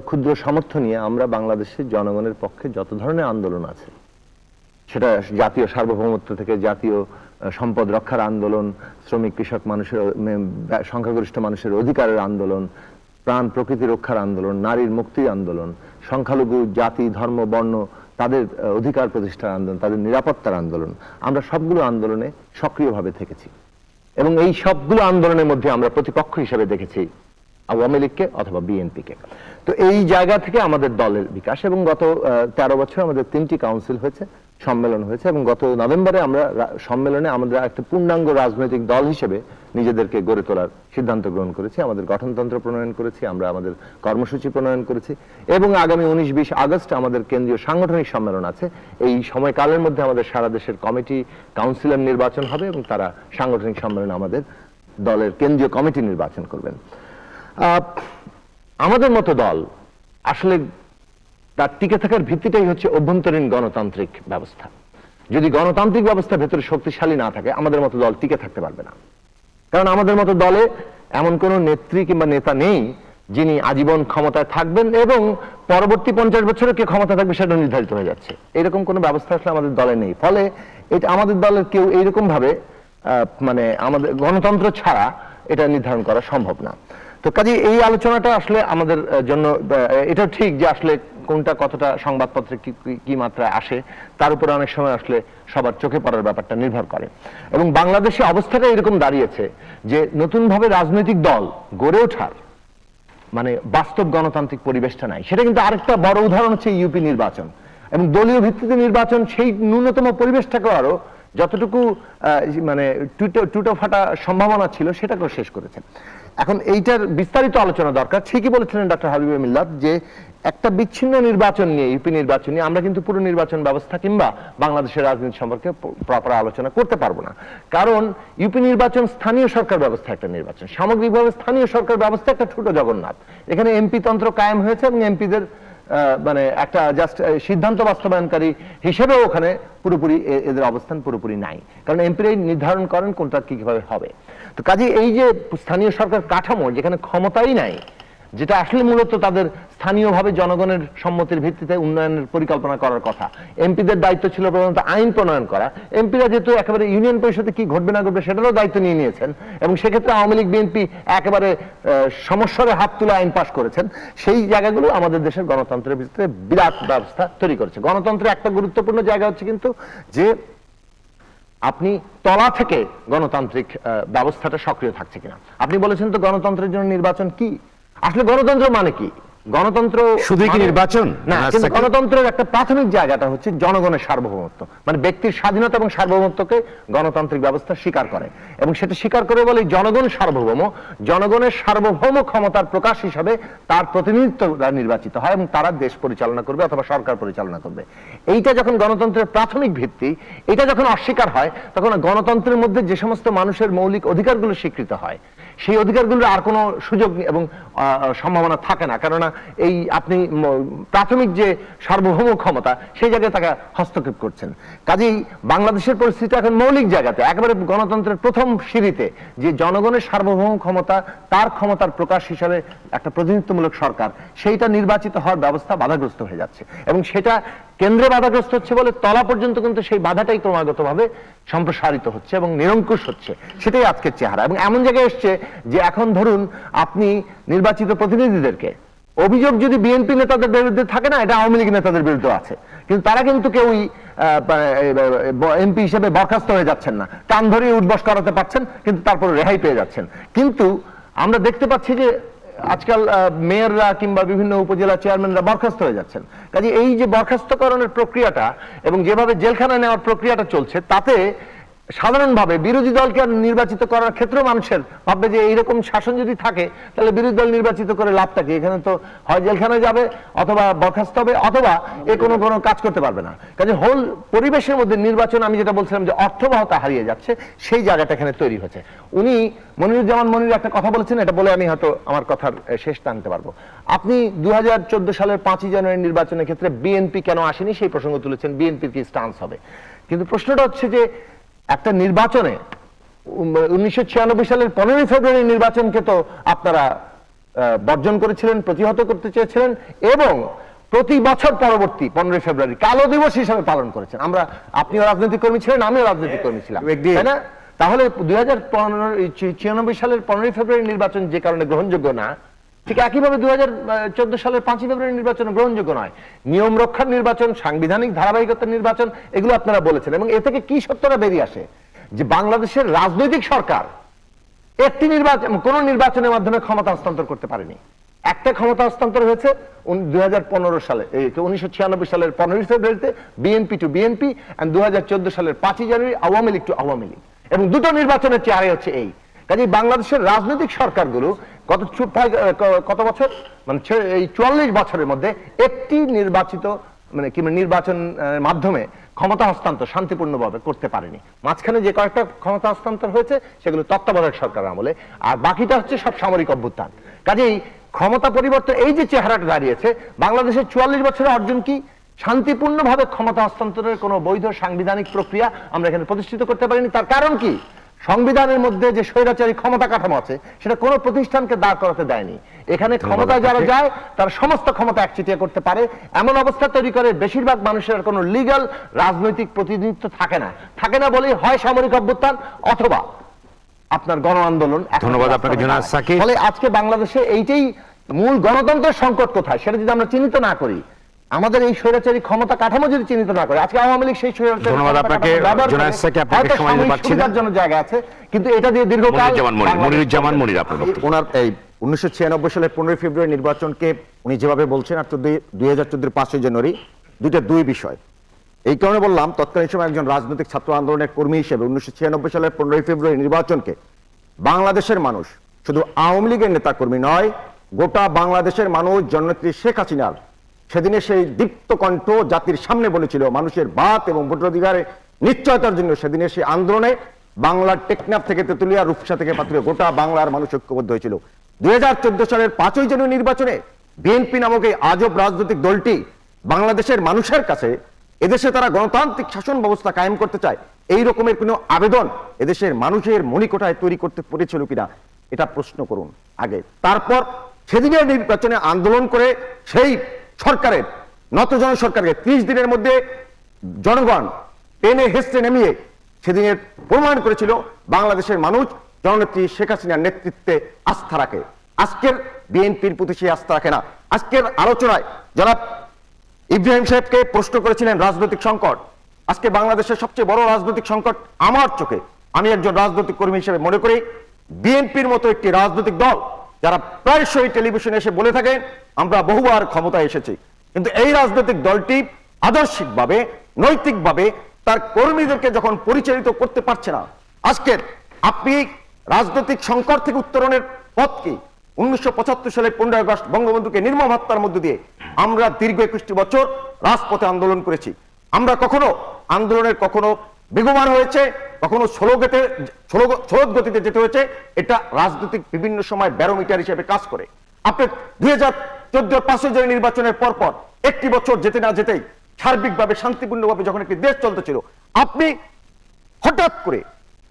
S7: ক্ষুদ্র সামর্থ্য নিয়ে আমরা বাংলাদেশের জনগণের পক্ষে যত ধরনের আন্দোলন আছে, সেটা জাতীয় সার্বভৌমত্ব থেকে জাতীয় সম্পদ রক্ষার আন্দোলন, শ্রমিক কৃষক মানুষের সংখ্যাগরিষ্ঠ মানুষের অধিকারের আন্দোলন, প্রাণ প্রকৃতি রক্ষার আন্দোলন, নারীর মুক্তির আন্দোলন, সংখ্যালঘু জাতি ধর্ম বর্ণ তাদের অধিকার প্রতিষ্ঠার আন্দোলন, তাদের নিরাপত্তার আন্দোলন, আমরা সবগুলো আন্দোলনে সক্রিয়ভাবে থেকেছি। এবং এই সবগুলো আন্দোলনের মধ্যে আমরা প্রতিপক্ষ হিসেবে দেখেছি আওয়ামী লীগকে অথবা বিএনপিকে। তো এই জায়গা থেকে আমাদের দলের বিকাশ, এবং গত 13 বছর আমাদের 3টি কাউন্সিল হয়েছে, সম্মেলন হয়েছে, এবং গত নভেম্বরে আমরা সম্মেলনে আমরা একটা পূর্ণাঙ্গ রাজনৈতিক দল হিসেবে নিজেদেরকে গড়ে তোলার সিদ্ধান্ত গ্রহণ করেছি। আমাদের গঠনতন্ত্র প্রণয়ন করেছি, আমরা আমাদের কর্মসূচি প্রণয়ন করেছি, এবং আগামী 19-20 আগস্ট আমাদের কেন্দ্রীয় সাংগঠনিক সম্মেলন আছে। এই সময়কালের মধ্যে আমাদের সারা দেশের কমিটি কাউন্সিলর নির্বাচন হবে, এবং তারা সাংগঠনিক সম্মেলনে আমাদের দলের কেন্দ্রীয় কমিটি নির্বাচন করবেন। আমাদের মতো দল আসলে তার টিকে থাকার ভিত্তিটাই হচ্ছে অভ্যন্তরীণ গণতান্ত্রিক ব্যবস্থা, যদি গণতান্ত্রিক ব্যবস্থার ভেতরে শক্তিশালী না থাকে আমাদের মতো দল টিকে থাকতে পারবে না। কারণ আমাদের মতো দলে এমন কোন নেত্রী কিংবা নেতা নেই যিনি আজীবন ক্ষমতায় থাকবেন এবং পরবর্তী 50 বছরে কে ক্ষমতা থাকবে সেটা নির্ধারিত হয়ে যাচ্ছে, এরকম কোন ব্যবস্থা আসলে আমাদের দলে নেই। ফলে এটা আমাদের দলের কেউ এইরকম ভাবে মানে আমাদের গণতন্ত্র ছাড়া এটা নির্ধারণ করা সম্ভব না। তো কাজে এই আলোচনাটা আসলে আমাদের জন্য এটা ঠিক যে আসলে কোনটা কতটা সংবাদপত্রে কি মাত্রায় আসে তার উপরে অনেক সময় আসলে সবার চোখে পড়ার ব্যাপারটা নির্ভর করে। এবং বাংলাদেশে অবস্থাটা এরকম দাঁড়িয়েছে যে নতুন ভাবে রাজনৈতিক দল গড়ে ওঠার মানে বাস্তব গণতান্ত্রিক পরিবেশটা নাই। সেটা কিন্তু আরেকটা বড় উদাহরণ হচ্ছে ইউপি নির্বাচন এবং দলীয় ভিত্তিতে নির্বাচন সেই ন্যূনতম পরিবেশটাকে আরো যতটুকু মানে টুটো ফাটা সম্ভাবনা ছিল সেটাকেও শেষ করেছেন। এখন এইটার বিস্তারিত আলোচনা দরকার। ঠিকই বলেছিলেন ডক্টর হাবিব মিল্লাত যে একটা বিচ্ছিন্ন নির্বাচন নিয়ে ইউপি নির্বাচন নিয়ে আমরা কিন্তু পুরো নির্বাচন ব্যবস্থা কিংবা বাংলাদেশের রাজনীতি সম্পর্কে প্রপার আলোচনা করতে পারবো না। কারণ ইউপি নির্বাচন স্থানীয় সরকার ব্যবস্থা একটা নির্বাচন, সামগ্রিকভাবে স্থানীয় সরকার ব্যবস্থা একটা ছোট জগন্নাথ। এখানে এমপি তন্ত্র কায়েম হয়েছে এবং এমপিদের মানে একটা জাস্ট সিদ্ধান্ত বাস্তবায়নকারী হিসেবেও ওখানে পুরোপুরি এদের অবস্থান পুরোপুরি নাই, কারণ এমপিরাই নির্ধারণ করেন কোনটা কিভাবে হবে। তো কাজে এই যে স্থানীয় সরকার কাঠামো যেখানে ক্ষমতাই নাই, যেটা আসলে মূলত তাদের স্থানীয়ভাবে জনগণের সম্মতির ভিত্তিতে উন্নয়নের পরিকল্পনা করার কথা, এমপিদের দায়িত্ব ছিল প্রধানত আইন প্রণয়ন করা। এমপিরা যেহেতু একেবারে ইউনিয়ন পরিষদে কি ঘটবে না ঘটবে সেটারও দায়িত্ব নিয়ে নিয়েছেন এবং সেক্ষেত্রে আওয়ামী লীগ বিএনপি একেবারে সমস্যারে হাত তুলে আইন পাশ করেছেন। সেই জায়গাগুলো আমাদের দেশের গণতন্ত্রের ভিতরে বিরাট ব্যবস্থা তৈরি করেছে। গণতন্ত্রের একটা গুরুত্বপূর্ণ জায়গা হচ্ছে কিন্তু যে আপনি তলা থেকে গণতান্ত্রিক ব্যবস্থাটা সক্রিয় থাকছে কিনা। আপনি বলেছেন তো গণতন্ত্রের জন্য নির্বাচন কি, আসলে গণতন্ত্র মানে কি? গণতন্ত্র
S1: শুধু কি নির্বাচন
S7: না, কিন্তু গণতন্ত্রের একটা প্রাথমিক জায়গাটা হচ্ছে জনগণের সার্বভৌমত্ব, মানে ব্যক্তির স্বাধীনতা এবং সার্বভৌমত্বকে গণতান্ত্রিক ব্যবস্থা স্বীকার করে এবং সেটা স্বীকার করে বলে জনগণ সার্বভৌম, জনগণের সার্বভৌম ক্ষমতার প্রকাশ হিসাবে তার প্রতিনিধিত্বরা নির্বাচিত হয় এবং তারা দেশ পরিচালনা করবে অথবা সরকার পরিচালনা করবে। এইটা যখন গণতন্ত্রের প্রাথমিক ভিত্তি, এটা যখন অস্বীকার হয় তখন গণতন্ত্রের মধ্যে যে সমস্ত মানুষের মৌলিক অধিকারগুলো স্বীকৃত হয় সেই অধিকারগুলোর আর কোনো সুযোগ এবং সম্ভাবনা থাকে না। কেননা এই আপনি প্রাথমিক যে সার্বভৌম ক্ষমতা সেই জায়গায় তাকে হস্তক্ষেপ করছেন। কাজেই বাংলাদেশের পরিস্থিতি এখন মৌলিক জায়গাতে একেবারে গণতন্ত্রের প্রথম সিঁড়িতে যে জনগণের সার্বভৌম ক্ষমতা, তার ক্ষমতার প্রকাশ হিসাবে একটা প্রতিনিধিত্বমূলক সরকার, সেইটা নির্বাচিত হওয়ার ব্যবস্থা বাধাগ্রস্ত হয়ে যাচ্ছে এবং সেটা কেন্দ্রে বাধাগ্রস্ত হচ্ছে বলে তলা পর্যন্ত কিন্তু সেই বাধাটাই ক্রমাগতভাবে সম্প্রসারিত হচ্ছে এবং নিরঙ্কুশ হচ্ছে। সেটাই আজকের চেহারা। এবং এমন জায়গায় এসছে যে এখন ধরুন আপনি নির্বাচিত প্রতিনিধিদেরকে অভিযোগ যদি বিএনপি নেতাদের বিরুদ্ধে থাকে না, এটা আওয়ামী লীগ নেতাদের বিরুদ্ধে আছে, কিন্তু তারা কিন্তু কেউই এমপি হিসেবে বরখাস্ত হয়ে যাচ্ছেন না, কান ধরিয়ে উঠবস করাতে পারছেন কিন্তু তারপরে রেহাই পেয়ে যাচ্ছেন। কিন্তু আমরা দেখতে পাচ্ছি যে আজকাল মেয়ররা কিংবা বিভিন্ন উপজেলা চেয়ারম্যানরা বরখাস্ত হয়ে যাচ্ছেন। কাজে এই যে বরখাস্তকরণের প্রক্রিয়াটা এবং যেভাবে জেলখানায় নেওয়ার প্রক্রিয়াটা চলছে, তাতে সাধারণভাবে বিরোধী দলকে নির্বাচিত করার ক্ষেত্রে মানুষের ভাববে যে এইরকম শাসন যদি থাকে তাহলে বিরোধী দল নির্বাচিত করে লাভটা কি? এখানে তো হয় জেলখানায় যাবে অথবা বরখাস্ত হবে অথবা এ কোনো কাজ করতে পারবে না। কাজে হোল পরিবেশের মধ্যে নির্বাচন, আমি যেটা বলছিলাম যে অর্থবহতা হারিয়ে যাচ্ছে, সেই জায়গাটা এখানে তৈরি হয়েছে। উনি মনিরুজ্জামান মনির একটা কথা বলেছেন, এটা বলে আমি হয়তো আমার কথার শেষ টানতে পারবো। আপনি 2014 সালের 5ই জানুয়ারি নির্বাচনের ক্ষেত্রে বিএনপি কেন আসেনি সেই প্রসঙ্গ তুলেছেন, বিএনপির কি স্টান্স হবে। কিন্তু প্রশ্নটা হচ্ছে যে একটা নির্বাচনে 1996 সালের 15ই ফেব্রুয়ারি নির্বাচনকে তো আপনারা বর্জন করেছিলেন, প্রতিহত করতে চেয়েছিলেন এবং প্রতি বছর পরবর্তী 15ই ফেব্রুয়ারি কালো দিবস হিসেবে পালন করেছেন। আপনিও রাজনৈতিক কর্মী ছিলেন, আমিও রাজনৈতিক কর্মী ছিলাম, তাই না? তাহলে 2096 সালের 15ই ফেব্রুয়ারি নির্বাচন যে কারণে গ্রহণযোগ্য না, ঠিক একইভাবে 2014 সালের 5ই ফেব্রুয়ারি নির্বাচন গ্রহণযোগ্য নয়। নিয়ম রক্ষার নির্বাচন, সাংবিধানিক ধারাবাহিকতার নির্বাচন, এগুলো আপনারা বলেছেন। এবং এ থেকে কি সত্যটা বেরিয়ে আসে যে বাংলাদেশের রাজনৈতিক সরকার একটি নির্বাচন, কোন নির্বাচনের মাধ্যমে ক্ষমতা হস্তান্তর করতে পারেনি। একটা ক্ষমতা হস্তান্তর হয়েছে 2015 সালে, 1996 সালের 15ই ফেব্রুয়ারিতে বিএনপি টু বিএনপি, আর 2014 সালের 5ই জানুয়ারি আওয়ামী লীগ টু আওয়ামী লীগ, এবং দুটো নির্বাচনের চেহারা হচ্ছে এই। কাজে বাংলাদেশের রাজনৈতিক সরকারগুলো কত বছর, মানে এই 44 বছরের মধ্যে একটি নির্বাচিত মানে কি নির্বাচনের মাধ্যমে ক্ষমতা হস্তান্তর শান্তিপূর্ণভাবে করতে পারেনি। মাঝখানে যে কয়েকটা ক্ষমতা হস্তান্তর হয়েছে সেগুলো তত্ত্বাবধায়ক সরকার আমলে, আর বাকিটা হচ্ছে সব সামরিক অভ্যুত্থান। কাজেই ক্ষমতা পরিবর্তন এই যে চেহারাটা দাঁড়িয়েছে, বাংলাদেশের 44 বছরের অর্জন কি? শান্তিপূর্ণভাবে ক্ষমতা হস্তান্তরের কোনো বৈধ সাংবিধানিক প্রক্রিয়া আমরা এখানে প্রতিষ্ঠিত করতে পারিনি। তার কারণ কি? সংবিধানের মধ্যে যে স্বৈরাচারী ক্ষমতা কাঠামো আছে সেটা কোনো প্রতিষ্ঠানকে দাঁড় করাতে দেয়নি। এখানে ক্ষমতায় যারা যায় তারা সমস্ত ক্ষমতা একচেটিয়া করতে পারে, এমন অবস্থা তৈরি করে বেশিরভাগ মানুষের কোনো লিগ্যাল রাজনৈতিক প্রতিনিধিত্ব থাকে না বলেই হয় সামরিক অভ্যুত্থান অথবা আপনার গণ আন্দোলন।
S1: ধন্যবাদ আপনাকে জনাব সাকিব।
S7: ফলে আজকে বাংলাদেশে এইটাই মূল গণতন্ত্রের সংকট কোথায় সেটা যদি আমরা চিহ্নিত না করি, আমাদের এই স্বৈরাচারী ক্ষমতা কাঠামো যদি চিহ্নিত না করে, আজকে আওয়ামী লীগ সেই স্বৈরাচারী
S1: ধন্যবাদ আপনাকে জনাব সাকিব, আপনাকে সময় দিতে পারছি না
S7: জন্য জায়গা আছে, কিন্তু এটা দিয়ে দীর্ঘকাল
S1: মনিরুজ্জামান মনির আপনার
S8: ওনার এই 1996 সালের 15 ফেব্রুয়ারি নির্বাচনকে উনি যেভাবে বলছেন আর 2014 5 জানুয়ারি দুই বিষয়। এই কারণে বললাম তৎকালীন সময় একজন রাজনৈতিক ছাত্র আন্দোলনের কর্মী হিসেবে 1996 সালের 15 ফেব্রুয়ারি নির্বাচনকে বাংলাদেশের মানুষ, শুধু আওয়ামী লীগের নেতা কর্মী নয়, গোটা বাংলাদেশের মানুষ জননেত্রী শেখ হাসিনার সেদিনে সেই দীপ্ত কণ্ঠ জাতির সামনে বলেছিল মানুষের বাত এবং ভোটাধিকারের নিশ্চয়তার জন্য। সেদিনে সেই আন্দোলনে বাংলার টেকনাফ থেকে তেতুলিয়া, রূপসা থেকে পাতুলিয়া গোটা বাংলার মানুষ ঐক্যবদ্ধ হয়েছিল। 2014 সালের 5 জানুয়ারি নির্বাচনে বিএনপি নামক এই আজব রাজনৈতিক দলটি বাংলাদেশের মানুষের কাছে এদেশে তারা গণতান্ত্রিক শাসন ব্যবস্থা কায়েম করতে চায় এই রকমের কোনো আবেদন এদেশের মানুষের মনিকোঠায় তৈরি করতে পেরেছিল কিনা এটা প্রশ্ন করুন আগে। তারপর সেদিনের নির্বাচনে আন্দোলন করে সেই সরকারের নতজন সরকারকে 30 দিনের মধ্যে জনগণ টেনে হেসড়ে নামিয়ে সেদিনের প্রমাণ করেছিল বাংলাদেশের মানুষ জননেত্রী শেখ হাসিনার নেতৃত্বে আস্থা রাখে। আজকের বিএনপির প্রতি সেই আস্থা রাখে না। আজকের আলোচনায় যারা ইব্রাহিম সাহেবকে প্রশ্ন করেছিলেন রাজনৈতিক সংকট, আজকে বাংলাদেশের সবচেয়ে বড় রাজনৈতিক সংকট আমার চোখে, আমি একজন রাজনৈতিক কর্মী হিসেবে মনে করি বিএনপির মতো একটি রাজনৈতিক দল যারা প্রায়শই টেলিভিশনে এসে বলে থাকেন আমরা বহুবার ক্ষমতায় এসেছি, কিন্তু এই রাজনৈতিক দলটি আদর্শিকভাবে নৈতিকভাবে তার কর্মীদেরকে যখন পরিচালিত করতে পারছে না, আজকের আপনি রাজনৈতিক সংকট থেকে উত্তরণের পথ কি? 1975 সালে 15 আগস্ট বঙ্গবন্ধুকে নির্মম হত্যার মধ্য দিয়ে আমরা দীর্ঘ 21টি বছর রাজপথে আন্দোলন করেছি। আমরা কখনো আন্দোলনের কখনো বেগবান হয়েছে, কখনো স্লোগ গতিতে যেতে হয়েছে। এটা রাজনৈতিক বিভিন্ন সময় ব্যারোমিটার হিসেবে কাজ করে। আপনি 2014 5 জানুয়ারি নির্বাচনের পরপর একটি বছর যেতে না যেতেই সার্বিকভাবে শান্তিপূর্ণভাবে যখন একটি দেশ চলতেছিল, আপনি হঠাৎ করে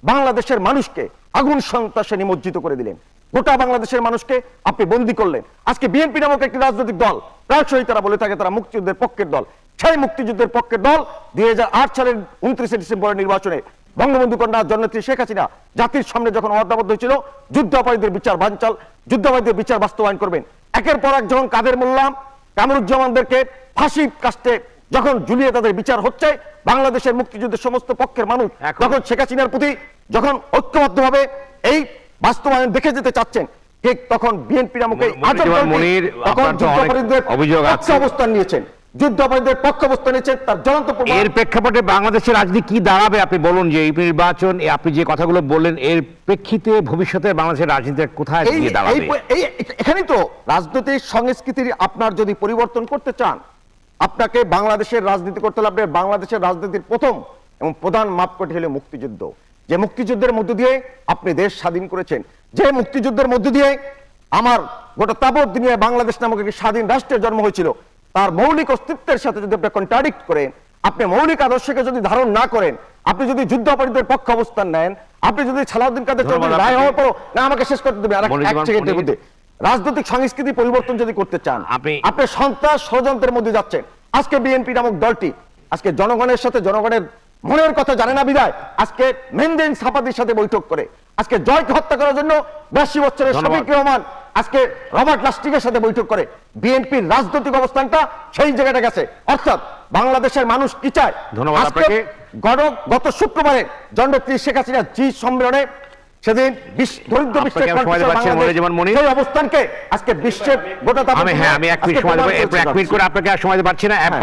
S8: বাংলাদেশের মানুষকে আগুন সন্ত্রাসে নিমজ্জিত করে দিলেন, গোটা বাংলাদেশের মানুষকে আপনি বন্দী করলেন। আজকে বিএনপি নামক একটি রাজনৈতিক দল, প্রায়শই তারা বলে থাকে তারা মুক্তিযুদ্ধের পক্ষের দল, সেই মুক্তিযুদ্ধের পক্ষের দল 2008 সালের 29 ডিসেম্বরের নির্বাচনে বঙ্গবন্ধু কন্যা জননেত্রী শেখ হাসিনা জাতির সামনে যখন ওয়াদাবদ্ধ হয়েছিল যুদ্ধাপরাধীদের বিচার বানচাল, যুদ্ধাপরাধীদের বিচার বাস্তবায়ন করবেন, একের পর এক যখন কাদের মোল্লা কামরুজ্জামানদেরকে ফাঁসি কাস্টে যখন ঝুলিয়ে তাদের বিচার হচ্ছে, বাংলাদেশের মুক্তিযুদ্ধের সমস্ত পক্ষের মানুষ যখন শেখ হাসিনার প্রতি যখন ঐক্যবদ্ধভাবে এই বাস্তবায়ন দেখে যেতে চাচ্ছেন, ঠিক তখন বিএনপি নামক এই আজব দলটি তখন যুদ্ধাপরাধীদের পক্ষে অবস্থান নিয়েছেন, যুদ্ধাপরাধীদের পক্ষে অবস্থান নিয়েছেন। তার জ্বলন্ত
S1: এর প্রেক্ষাপটে বাংলাদেশের রাজনীতি কি দাঁড়াবে আপনি বলুন, যে এই নির্বাচন আপনি যে কথাগুলো বললেন এর প্রেক্ষিতে ভবিষ্যতে বাংলাদেশের রাজনীতি কোথায় গিয়ে দাঁড়াবে?
S8: এখানেই তো রাজনৈতিক সংস্কৃতির আপনার যদি পরিবর্তন করতে চান, আপনাকে বাংলাদেশের রাজনীতি করতে হলে আপনি বাংলাদেশের রাজনীতির প্রথম এবং প্রধান মাপকাঠি হলো মুক্তিযুদ্ধ। যে মুক্তিযুদ্ধের মধ্য দিয়ে আপনি দেশ স্বাধীন করেছেন, যে মুক্তিযুদ্ধের মধ্য দিয়ে আমার গোটা তাবৎ দুনিয়ায় বাংলাদেশ নামক একটি স্বাধীন রাষ্ট্রের জন্ম হয়েছিল, তার মৌলিক অস্তিত্বের সাথে যদি আপনি কন্ট্রাডিক্ট করেন, আপনি মৌলিক আদর্শকে যদি ধারণ না করেন, আপনি যদি যুদ্ধাপরাধীদের পক্ষে অবস্থান নেন, আপনি যদি সালাউদ্দিন কাদের চৌধুরী রায় হওয়ার পরও না আমাকে শেষ করতে দেবে এক সেকেন্ডের মধ্যে রাজনৈতিক সংস্কৃতি পরিবর্তন যদি করতে চান, আপনি সন্ত্রাস ষড়যন্ত্রের মধ্যে যাচ্ছেন। আজকে বিএনপি নামক দলটি আজকে জনগণের সাথে জনগণের মনের কথা জানে না বিদায় আজকে মেনদেন সাপাদির সাথে বৈঠক করে আজকে জয়কে হত্যা করার জন্য 82 বছরের শফিক রহমান আজকে রবার্ট লাস্টিকের সাথে বৈঠক করে। বিএনপির রাজনৈতিক অবস্থানটা সেই জায়গাটা গেছে। অর্থাৎ বাংলাদেশের মানুষ কি চায়?
S1: ধন্যবাদ আপনাকে।
S8: গত শুক্রবারে জননেত্রী শেখ হাসিনা জি সম্মেলনে সেদিন দরিদ্র বিশ্বের অবস্থানকে আজকে বিশ্বের গোটা
S1: আমি এক মিনিট করে আপনাকে আর সময় দিতে পারছি না, এক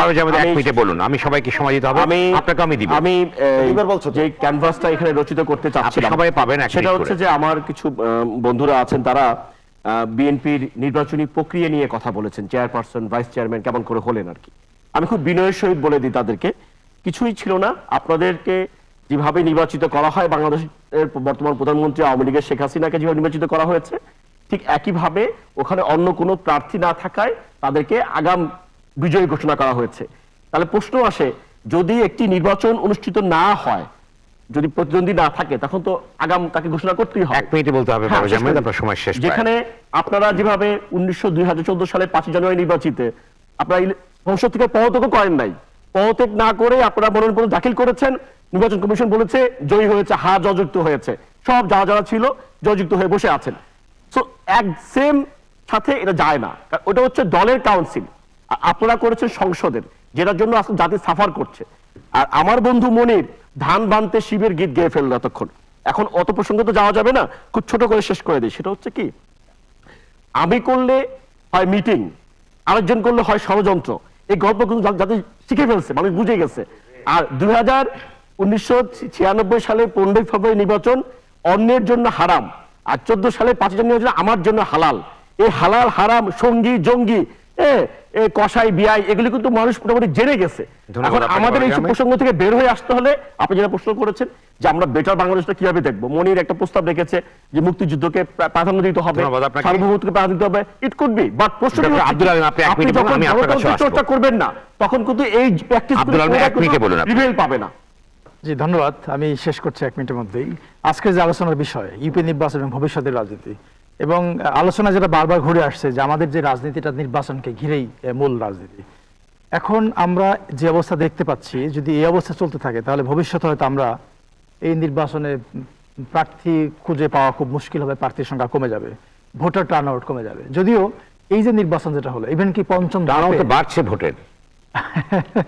S1: মিনিটে বলুন, আমি সবাইকে সময় দিতে হবে, আপনাকে আমি দিব।
S2: আমি এবার বলছো যে ক্যানভাসটা এখানে রচিত করতে চাচ্ছি,
S1: সবাই পাবেন।
S2: সেটা হচ্ছে যে আমার কিছু বন্ধুরা আছেন তারা বিএনপির নির্বাচনী প্রক্রিয়া নিয়ে কথা বলেছেন, চেয়ারপারসন ভাইস চেয়ারম্যান কেমন করে হলেন আর কি। আমি খুব বিনয়ের সহিত বলে দিই তাদেরকে, কিছুই ছিল না। আপনাদেরকে যেভাবে নির্বাচিত করা হয় বাংলাদেশের বর্তমান প্রধানমন্ত্রী আওয়ামী লীগের শেখ হাসিনাকে যেভাবে নির্বাচিত করা হয়েছে, ঠিক একইভাবে ওখানে অন্য কোনো প্রার্থী না থাকায় তাদেরকে আগাম বিজয়ী ঘোষণা করা হয়েছে। তাহলে প্রশ্ন আসে, যদি একটি নির্বাচন অনুষ্ঠিত না হয়, যদি প্রতিদ্বন্দ্বী না থাকে, তখন তো আগাম তাকে ঘোষণা করতেই হবে।
S1: 1 মিনিটে বলতে হবে
S2: হ্যাঁ,
S1: বাবা জামাল, আপনার সময় শেষ।
S2: যেখানে আপনারা যেভাবে 2014 সালে 5 জানুয়ারি নির্বাচিতে আপনারা সংসদ থেকে পদত্যাগ করেন নাই, পদত্যাগ না করে আপনারা মনোনয়নপত্র দাখিল করেছেন, নির্বাচন কমিশন বলেছে জয়ী হয়েছে, জয়যুক্ত হয়েছে, সব যারা যারা ছিল জয়যুক্ত হয়ে বসে আছেন। সো এক সেম সাথে এটা যায় না, ওটা হচ্ছে দলের কাউন্সিল, আপনারা করেছেন সংসদের, যেটার জন্য আসলে জাতি সাফার করছে। আর আমার বন্ধু মনির ধান বানতে শিবের গীত গেয়ে ফেললো এতক্ষণ, এখন অত প্রসঙ্গ তো যাওয়া যাবে না, খুব ছোট করে শেষ করে দিই। সেটা হচ্ছে কি, আমি করলে হয় মিটিং, আরেকজন করলে হয় ষড়যন্ত্র, এই গল্প কিন্তু যাতে শিখে ফেলছে, মানুষ বুঝে গেছে। আর 1996 সালে 15 ফেব্রুয়ারি নির্বাচন অন্যের জন্য হারাম, আর 14 সালে 5 জানুয়ারি আমার জন্য হালাল। এই হালাল হারাম, সঙ্গী জঙ্গি, কসাই বিআই, এগুলি কিন্তু মানুষ মোটামুটি জেনে গেছে। এখন আমাদের এই প্রসঙ্গ থেকে বের হয়ে আসতে হলে, আপনি যেটা প্রশ্ন করেছেন যে আমরা বেটার বাংলাদেশটা কিভাবে দেখবো, মনির একটা প্রস্তাব রেখেছে যে মুক্তিযুদ্ধকে প্রাধান্য দিতে হবে, সার্বভৌমত্বকে প্রাধান্য দিতে হবে, ইট কুড বি, বাট প্রশ্ন আপনি যখন গণতন্ত্রের চর্চা করবেন না, তখন কিন্তু এই প্র্যাকটিসগুলো রিভেল পাবে না।
S3: জি ধন্যবাদ, আমি শেষ করছি 1 মিনিটের মধ্যেই। আজকের যে আলোচনার বিষয় ইউপি নির্বাচন এবং ভবিষ্যতের রাজনীতি, এবং আলোচনা যেটা বারবার ঘুরে আসছে যে আমাদের যে রাজনীতিটা নির্বাচনকে ঘিরেই মূল রাজনীতি। এখন আমরা যে অবস্থা দেখতে পাচ্ছি, যদি এই অবস্থা চলতে থাকে তাহলে ভবিষ্যতে হয়তো আমরা এই নির্বাচনে প্রার্থী খুঁজে পাওয়া খুব মুশকিল হবে, প্রার্থীর সংখ্যা কমে যাবে, ভোটার টার্ন আউট কমে যাবে। যদিও এই যে নির্বাচন যেটা হলো, ইভেন কি পঞ্চম ধাপে
S1: বাড়ছে, ভোটের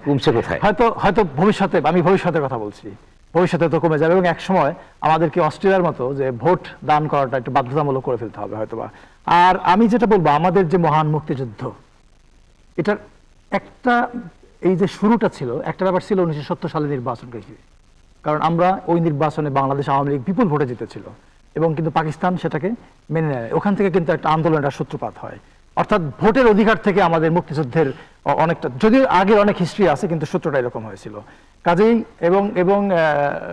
S1: কমছে কোথায়,
S3: হয়তো ভবিষ্যতে, আমি ভবিষ্যতের কথা বলছি, ভবিষ্যতে তো কমে যাবে, এবং এক সময় আমাদেরকে অস্ট্রেলিয়ার মতো যে ভোট দান করাটা একটু বাধ্যতামূলক করে ফেলতে হবে হয়তোবা। আর আমি যেটা বলবো, আমাদের যে মহান মুক্তিযুদ্ধ, এটার একটা এই যে শুরুটা ছিল, একটা ব্যাপার ছিল 1970 সালে নির্বাচনকে ঘিরে, কারণ আমরা ওই নির্বাচনে বাংলাদেশ আওয়ামী লীগ বিপুল ভোটে জিতেছিল, এবং কিন্তু পাকিস্তান সেটাকে মেনে নেয়। ওখান থেকে কিন্তু একটা আন্দোলনের সূত্রপাত হয়, অর্থাৎ ভোটের অধিকার থেকে আমাদের মুক্তিযুদ্ধের অনেকটা, যদিও আগের অনেক হিস্ট্রি আছে, কিন্তু সূত্রটা এরকম হয়েছিল। কাজেই এবং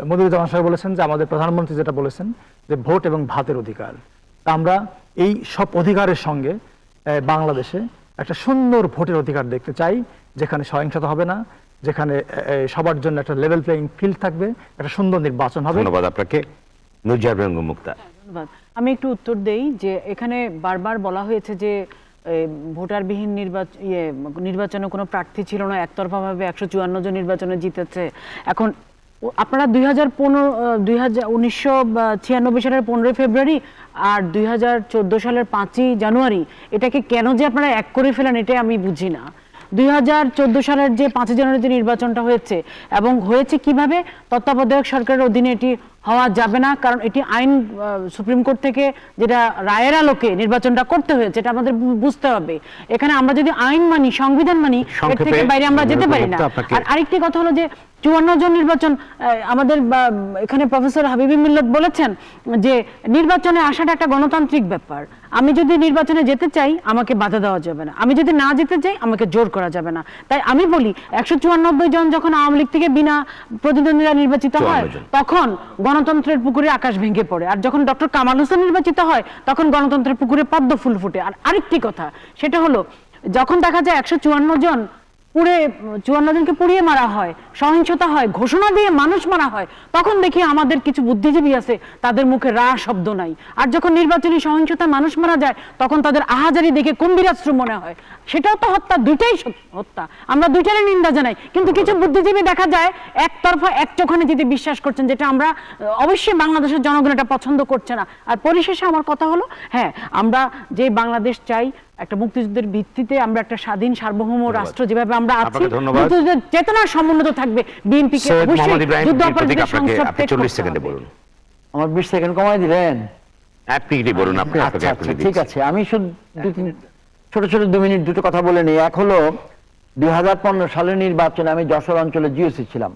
S3: মনিরুজ্জামান সাহেব বলেছেন যে আমাদের প্রধানমন্ত্রী যেটা বলেছেন যে ভোট এবং ভাতের অধিকার, তা আমরা এই সব অধিকারের সঙ্গে বাংলাদেশে একটা সুন্দর ভোটের অধিকার দেখতে চাই, যেখানে সহিংসতা হবে না, যেখানে সবার জন্য একটা লেভেল প্লেইং ফিল্ড থাকবে, একটা সুন্দর নির্বাচন হবে।
S1: ধন্যবাদ আপনাকে। নুরজাহান বেগম মুক্তা।
S4: ধন্যবাদ। আমি একটু উত্তর দেই যে এখানে বারবার বলা হয়েছে যে ভোটারবিহীন নির্বাচনে কোনো প্রার্থী ছিল না, একতরফাভাবে 154 জন নির্বাচনে জিতেছে। এখন আপনারা 1996 সালের 15 ফেব্রুয়ারি আর 2014 সালের 5 জানুয়ারি, এটাকে কেন যে আপনারা এক করে ফেলেন, এটাই আমি বুঝি না। 2014 সালের যে 5 জানুয়ারি যে নির্বাচনটা হয়েছে, এবং হয়েছে কিভাবে, তত্ত্বাবধায়ক সরকারের অধীনে এটি হওয়া যাবে না, কারণ এটি আইন সুপ্রিম কোর্ট থেকে যেটা রায়ের আলোকে নির্বাচনটা করতে হয়েছে, এটা আমাদের বুঝতে হবে। এখানে আমরা যদি আইন মানি, সংবিধান মানি, এর থেকে বাইরে আমরা যেতে পারি না। আর আরেকটি কথা হলো যে 54 জন নির্বাচন, আমাদের এখানে প্রফেসর হাবিবি মিল্লাত বলেছেন যে নির্বাচনে আসাটা একটা গণতান্ত্রিক ব্যাপার। আমি যদি নির্বাচনে যেতে চাই, আমাকে বাধা দেওয়া যাবে না, আমি যদি না যেতে চাই, আমাকে জোর করা যাবে না। তাই আমি বলি 194 জন যখন আওয়ামী লীগ থেকে বিনা প্রতিদ্বন্দ্বীরা নির্বাচিত হয়, তখন গণতন্ত্রের পুকুরে আকাশ ভেঙে পড়ে। আর যখন ডক্টর কামাল হোসেন নির্বাচিত হয়, তখন গণতন্ত্রের পুকুরে পদ্ম ফুল ফুটে। আর আরেকটি কথা, সেটা হলো যখন দেখা যায় 154 জনকে পুড়িয়ে মারা হয়, সহিংসতা হয়, ঘোষণা দিয়ে মানুষ মারা হয়, তখন দেখি আমাদের কিছু বুদ্ধিজীবী আছে, তাদের মুখে রা শব্দ নাই। আর যখন নির্বাচনী সহিংসতায় মানুষ মারা যায়, তখন তাদের আহাজারি দেখে গম্ভীরাস্ত্র মনে হয়। সেটাও তো হত্যা, দুইটাই হত্যা, আমরা দুইটারই নিন্দা জানাই। কিন্তু কিছু বুদ্ধিজীবী দেখা যায় একতরফা এক চোখানে যদি বিশ্বাস করছেন, যেটা আমরা অবশ্যই বাংলাদেশের জনগণ এটা পছন্দ করছে না। আর পরিশেষে আমার কথা হলো, হ্যাঁ, আমরা যে বাংলাদেশ চাই, একটা মুক্তিযুদ্ধের ভিত্তিতে আমরা একটা স্বাধীন সার্বভৌম রাষ্ট্র যেভাবে আমরা আছি, মুক্তিযুদ্ধের চেতনা সমুন্নত থাকবে। বিএনপিকে অবশ্যই যুদ্ধ অপরাধীদের সংসদ ত্যাগ করতে হবে।
S6: আমার 20 সেকেন্ড কমাই দিলেন,
S1: বলুন আপনি।
S6: আচ্ছা ঠিক আছে, আমি শুধু ছোট 2 মিনিট দুটো কথা বলে নিই। এক হলো 2015 সালের নির্বাচনে আমি যশোর অঞ্চলে জিওসি ছিলাম,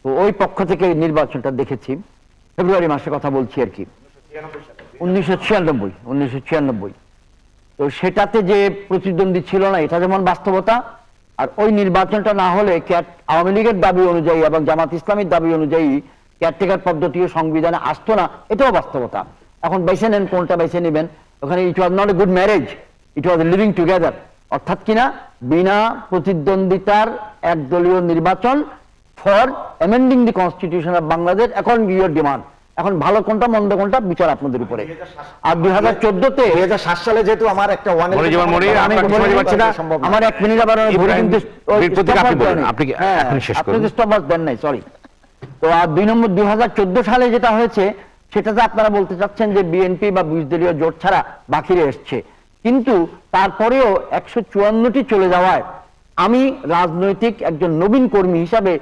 S6: তো ওই পক্ষ থেকে নির্বাচনটা দেখেছি, ফেব্রুয়ারি মাসে কথা বলছি আর কি, 1996। তো সেটাতে যে প্রতিদ্বন্দ্বী ছিল না, এটা যেমন বাস্তবতা। আর ওই নির্বাচনটা না হলে আওয়ামী লীগের দাবি অনুযায়ী এবং জামাত ইসলামের দাবি অনুযায়ী কেয়ারটেকার পদ্ধতিও সংবিধানে আসতো না, এটাও বাস্তবতা। এখন বেছে নেন, কোনটা বেছে নেবেন। ওখানে it was not a good marriage, it was living together. অর্থাৎ কিনা বিনা প্রতিদ্বন্দ্বিতার একদলীয় নির্বাচন for amending the constitution of Bangladesh, এখন ইউর ডিমান্ড। এখন ভালো কোনটা মন্দ কোনটা বিচার আপনাদের উপরে। আর 2014-তে
S8: 2007 সালে যেহেতু আমার একটা
S6: আমার 1 মিনিট আবার দেন নাই, সরি। তো আর 2 নম্বর 2014 সালে যেটা হয়েছে সেটাতে আপনারা বলতে চাচ্ছেন যে বিএনপি বা 20 দলীয় জোট ছাড়া বাকিরা এসছে, কিন্তু তারপরেও 154টি চলে যাওয়ায় আমি রাজনৈতিক একজন নবীন কর্মী হিসাবে,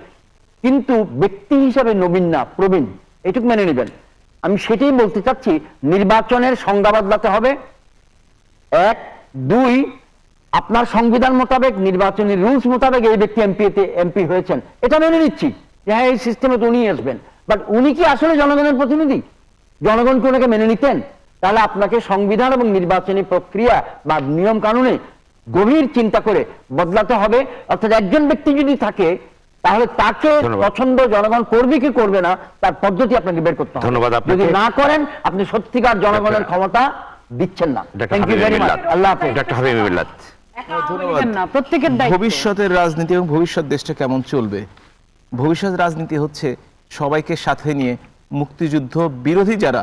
S6: কিন্তু ব্যক্তি হিসাবে নবীন না, প্রবীণ, এটুকু মেনে নেবেন। আমি সেটাই বলতে চাচ্ছি, নির্বাচনের সংজ্ঞা বদলাতে হবে। 1, 2, আপনার সংবিধান মোতাবেক নির্বাচনের রুলস মোতাবেক এই ব্যক্তি এমপি হয়েছেন, এটা মেনে নিচ্ছি যে হ্যাঁ এই সিস্টেমে তো উনি আসবেন, বাট উনি কি আসলে জনগণের প্রতিনিধি? জনগণ কি ওনাকে মেনে নিতেন? তাহলে আপনাকে সংবিধান এবং নির্বাচনী প্রক্রিয়া বা নিয়ম কানুনে গভীর চিন্তা করে বদলাতে হবে। অর্থাৎ একজন ব্যক্তি যদি থাকে তাহলে তাকে পছন্দ জনগণ করবে কি করবে না তার পদ্ধতি আপনাকে বের করতে হবে।
S1: ধন্যবাদ আপনাকে।
S6: যদি না করেন আপনি সত্যিকার জনগণের ক্ষমতা দিচ্ছেন না। Thank you very much. আল্লাহ হাফেজ।
S1: ডক্টর হাবিব মিল্লাত।
S4: প্রত্যেকের দায়িত্ব।
S5: ভবিষ্যতের রাজনীতি এবং ভবিষ্যৎ দেশটা কেমন চলবে, ভবিষ্যৎ রাজনীতি হচ্ছে সবাইকে সাথে নিয়ে মুক্তিযুদ্ধ বিরোধী যারা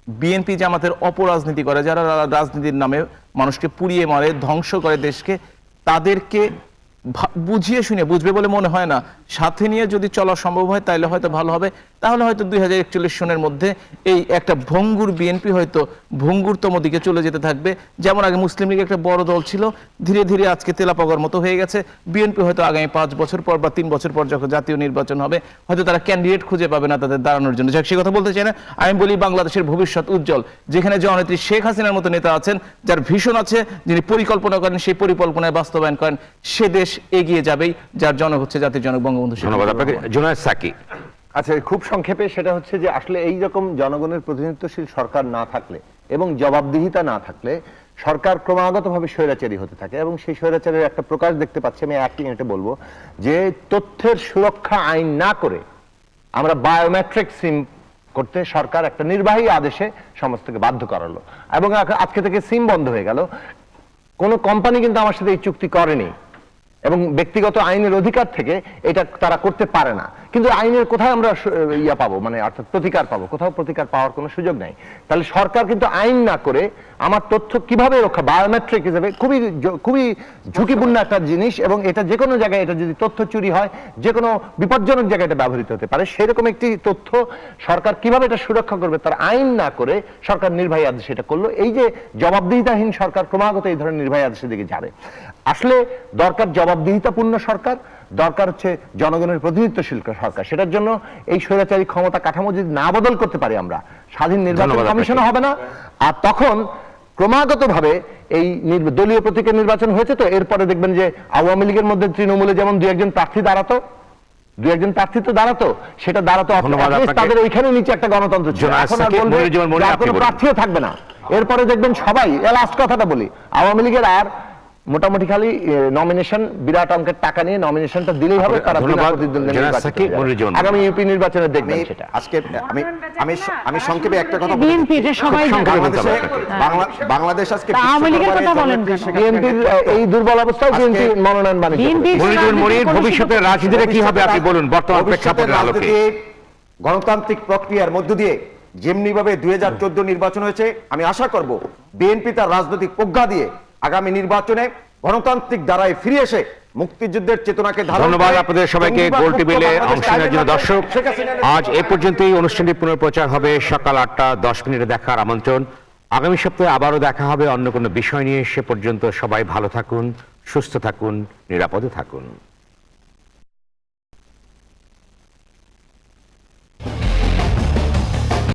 S5: বিএনপি জামাতের অপরাজনীতি করে, যারা রাজনীতির নামে মানুষকে পুড়িয়ে মারে, ধ্বংস করে দেশকে, তাদেরকে বুঝিয়ে শুনে, বুঝবে বলে মনে হয় না, সাথে নিয়ে যদি চলা সম্ভব হয় তাহলে হয়তো ভালো হবে। তাহলে হয়তো 2041 সনের মধ্যে এই একটা ভঙ্গুর বিএনপি হয়তো ভঙ্গুরতম দিকে চলে যেতে থাকবে। যেমন আগে মুসলিম লীগ একটা বড় দল ছিল, ধীরে ধীরে আজকে তেলাপগার মতো হয়ে গেছে। বিএনপি হয়তো আগামী 5 বছর পর বা 3 বছর পর যখন জাতীয় নির্বাচন হবে হয়তো তারা ক্যান্ডিডেট খুঁজে পাবে না তাদের দাঁড়ানোর জন্য। যাক, সে কথা বলতে চাই না। আমি বলি বাংলাদেশের ভবিষ্যৎ উজ্জ্বল, যেখানে জননেত্রী শেখ হাসিনার মতো নেতা আছেন, যার ভীষণ আছে, যিনি পরিকল্পনা করেন, সেই পরিকল্পনায় বাস্তবায়ন করেন, সে দেশ এগিয়ে যাবেই, যার জনক হচ্ছে জাতির জনক বঙ্গবন্ধু।
S1: ধন্যবাদ আপনাকে। জুনায়েদ সাকি।
S7: আচ্ছা, খুব সংক্ষেপে সেটা হচ্ছে যে আসলে এই রকম জনগণের প্রতিনিধিত্বশীল সরকার না থাকলে এবং জবাবদিহিতা না থাকলে সরকার ক্রমাগতভাবে স্বৈরাচারী হতে থাকে, এবং সেই স্বৈরাচারের একটা প্রকাশ দেখতে পাচ্ছি। আমি 1 মিনিটে বলবো যে তথ্যের সুরক্ষা আইন না করে আমরা বায়োমেট্রিক সিম করতে সরকার একটা নির্বাহী আদেশে সমস্তকে বাধ্য করালো, এবং আজকে থেকে সিম বন্ধ হয়ে গেল। কোনো কোম্পানি কিন্তু আমার সাথে এই চুক্তি করেনি, এবং ব্যক্তিগত আইনের অধিকার থেকে এটা তারা করতে পারে না। কিন্তু আইনের কোথায় আমরা পাবো, মানে অর্থাৎ প্রতিকার পাবো? কোথাও প্রতিকার পাওয়ার কোনো সুযোগ নাই। তাহলে সরকার কিন্তু আইন না করে আমার তথ্য কিভাবে রক্ষা, বায়োমেট্রিক হিসেবে খুবই ঝুঁকিপূর্ণ একটা জিনিস, এবং এটা যে কোনো জায়গায়, এটা যদি তথ্য চুরি হয় যে কোনো বিপজ্জনক জায়গায় এটা ব্যবহৃত হতে পারে, সেরকম একটি তথ্য সরকার কিভাবে এটা সুরক্ষা করবে তার আইন না করে সরকার নির্বাহী আদেশ এটা করলো। এই যে জবাবদিহিতাহীন সরকার ক্রমাগত এই ধরনের নির্বাহী আদেশের দিকে যাবে। আসলে দরকার জবাবদিহিতাপূর্ণ সরকার, দরকার হচ্ছে জনগণের প্রতিনিধিত্বশীল সরকার। সেটার জন্য এই স্বৈরাচারী ক্ষমতা কাঠামো যদি না বদল করতে পারি আমরা, স্বাধীন নির্বাচন কমিশন হবে না। আর তখন ক্রমাগতভাবে এই দলীয় প্রতীকের নির্বাচন হয়েছে, তো এরপরে দেখবেন যে আওয়ামী লীগের মধ্যে তৃণমূলে যেমন 2-1 প্রার্থী দাঁড়াতো, 2-1 প্রার্থী তো দাঁড়াতো, সেটা দাঁড়াতো তাদের ওইখানে নিচে একটা গণতন্ত্র ছিল। এখন আর বলবে কোনো প্রার্থীও থাকবে না। এরপরে দেখবেন সবাই, লাস্ট কথাটা বলি, আওয়ামী লীগের আর মোটামুটি খালি নমিনেশন, বিরাট অঙ্কের টাকা নিয়ে নমিনেশনটা দিলেই হবে, তারা আগামী ইউপি নির্বাচনে দেখবেন সেটা।
S8: আজকে আমি সংক্ষেপে একটা কথা বলি। বাংলাদেশ আজকে
S7: বিএনপির এই দুর্বল অবস্থায় বিএনপি মনোনয়ন বাণিজ্য
S1: ভবিষ্যতের রাজনীতিটা কি হবে আপনি বলুন বর্তমান প্রেক্ষাপটের আলোকে।
S8: গণতান্ত্রিক প্রক্রিয়ার মধ্য দিয়ে যেমনি ভাবে 2014 নির্বাচন হয়েছে, আমি আশা করব বিএনপি তার রাজনৈতিক প্রজ্ঞা দিয়ে আগামী নির্বাচনে গণতান্ত্রিক ধারায় ফিরে এসে মুক্তিযুদ্ধের চেতনাকে ধারণ।
S1: ধন্যবাদ আপনাদের সবাইকে গোল টেবিলে অংশ নেওয়ার জন্য। দর্শক, আজ এ পর্যন্তই। অনুষ্ঠানটি পুনঃপ্রচার হবে সকাল 8:10 দেখার আমন্ত্রণ। আগামী সপ্তাহে আবারও দেখা হবে অন্য কোনো বিষয় নিয়ে। সে পর্যন্ত সবাই ভালো থাকুন, সুস্থ থাকুন, নিরাপদে থাকুন।